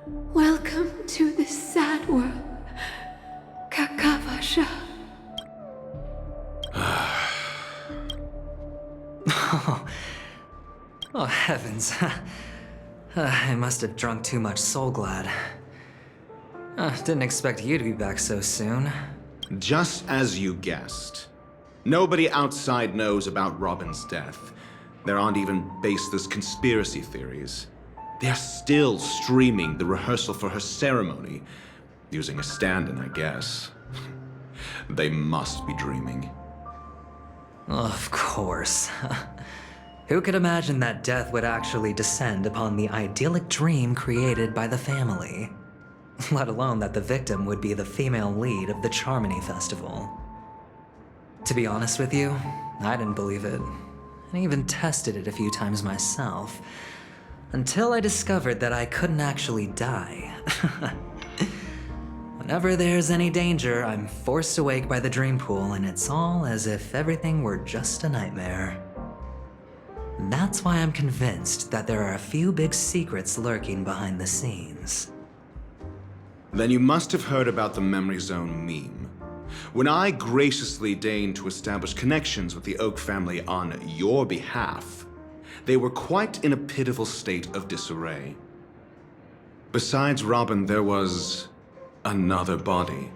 Welcome to this sad world, Kakavasha. Oh, heavens. I must have drunk too much Soul Glad. Didn't expect you to be back so soon. Just as you guessed. Nobody outside knows about Robin's death. There aren't even baseless conspiracy theories. They're still streaming the rehearsal for her ceremony, using a stand-in, I guess. They must be dreaming. Of course. Who could imagine that death would actually descend upon the idyllic dream created by the family? Let alone that the victim would be the female lead of the Charmony Festival. To be honest with you, I didn't believe it. I even tested it a few times myself, until I discovered that I couldn't actually die. Whenever there's any danger, I'm forced awake by the dream pool, and it's all as if everything were just a nightmare. That's why I'm convinced that there are a few big secrets lurking behind the scenes. Then you must have heard about the Memory Zone meme. When I graciously deigned to establish connections with the Oak family on your behalf, they were quite in a pitiful state of disarray. Besides Robin, there was another body.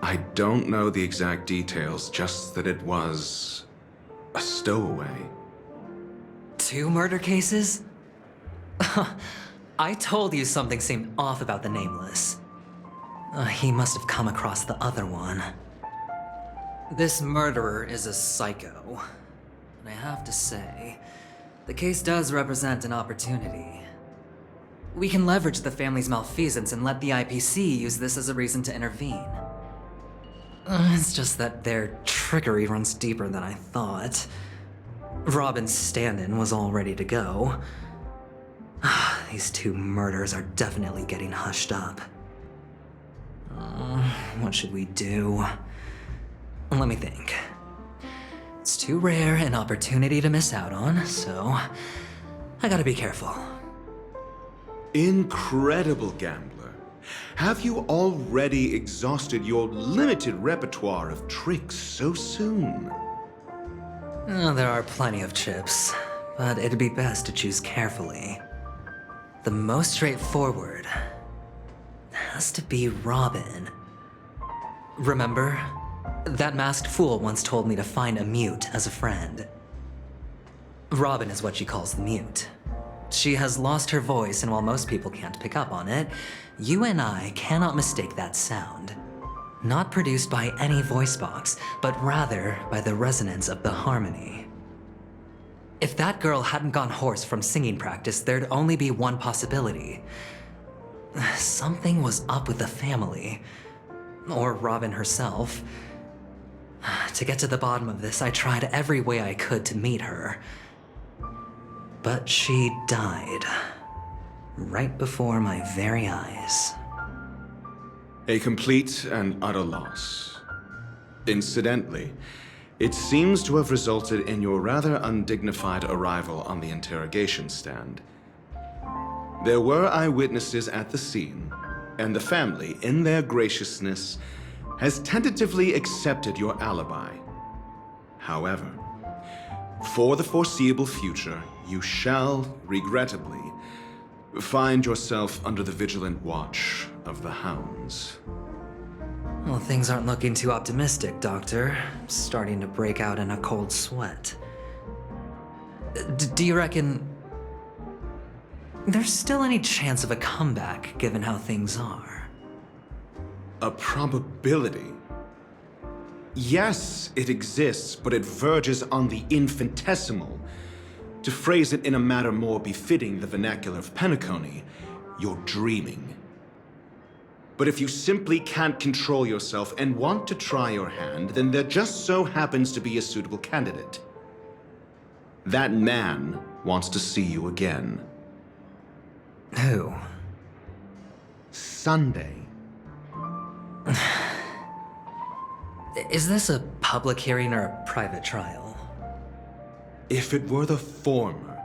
I don't know the exact details, just that it was a stowaway. 2 murder cases? I told you something seemed off about the Nameless. He must have come across the other one. This murderer is a psycho. And I have to say, the case does represent an opportunity. We can leverage the family's malfeasance and let the IPC use this as a reason to intervene. It's just that their trickery runs deeper than I thought. Robin's stand-in was all ready to go. These 2 murders are definitely getting hushed up. What should we do? Let me think. It's too rare an opportunity to miss out on, so I gotta be careful. Incredible gambler. Have you already exhausted your limited repertoire of tricks so soon? There are plenty of chips, but it'd be best to choose carefully. The most straightforward has to be Robin. Remember? That masked fool once told me to find a mute as a friend. Robin is what she calls the mute. She has lost her voice, and while most people can't pick up on it, you and I cannot mistake that sound. Not produced by any voice box, but rather by the resonance of the harmony. If that girl hadn't gone hoarse from singing practice, there'd only be one possibility. Something was up with the family. Or Robin herself. To get to the bottom of this, I tried every way I could to meet her. But she died. Right before my very eyes. A complete and utter loss. Incidentally, it seems to have resulted in your rather undignified arrival on the interrogation stand. There were eyewitnesses at the scene, and the family, in their graciousness, has tentatively accepted your alibi. However, for the foreseeable future, you shall, regrettably, find yourself under the vigilant watch of the hounds. Well, things aren't looking too optimistic, Doctor. I'm starting to break out in a cold sweat. Do you reckon there's still any chance of a comeback, given how things are? A probability? Yes, it exists, but it verges on the infinitesimal. To phrase it in a manner more befitting the vernacular of Penacony, you're dreaming. But if you simply can't control yourself and want to try your hand, then there just so happens to be a suitable candidate. That man wants to see you again. Who? Sunday. Is this a public hearing or a private trial? If it were the former,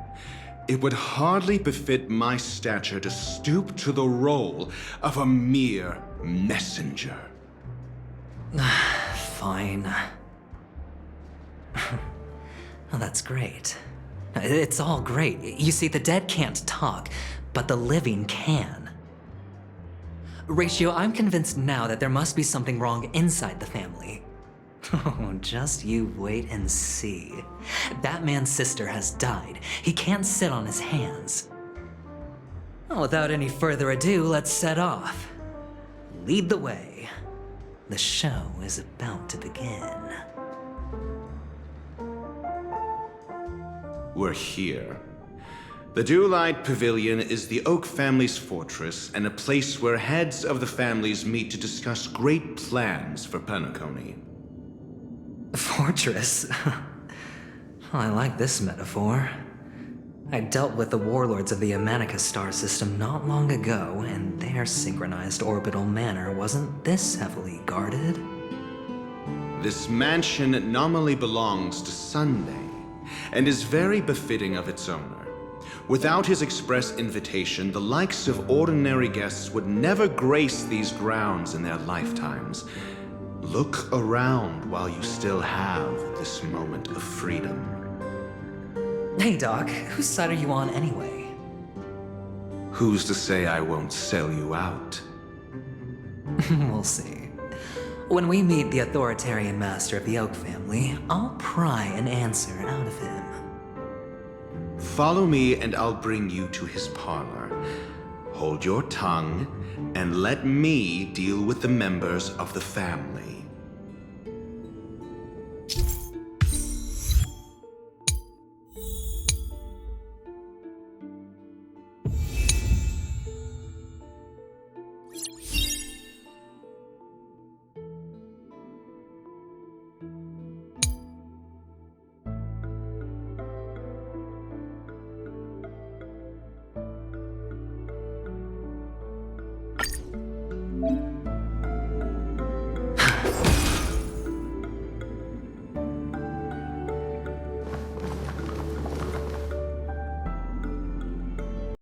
it would hardly befit my stature to stoop to the role of a mere messenger. Fine. Oh, that's great. It's all great. You see, the dead can't talk, but the living can. Ratio, I'm convinced now that there must be something wrong inside the family. Oh, just you wait and see. That man's sister has died. He can't sit on his hands. Well, without any further ado, let's set off. Lead the way. The show is about to begin. we're here. The Dewlight Pavilion is the Oak family's fortress and a place where heads of the families meet to discuss great plans for Penacony. Fortress? I like this metaphor. I dealt with the warlords of the Amanicus star system not long ago, and their synchronized orbital manor wasn't this heavily guarded. This mansion nominally belongs to Sunday, and is very befitting of its owner. Without his express invitation, the likes of ordinary guests would never grace these grounds in their lifetimes. Look around while you still have this moment of freedom. Hey, Doc, whose side are you on anyway? Who's to say I won't sell you out? We'll see. When we meet the authoritarian master of the Oak family, I'll pry an answer out of him. Follow me and I'll bring you to his parlor. Hold your tongue and let me deal with the members of the family.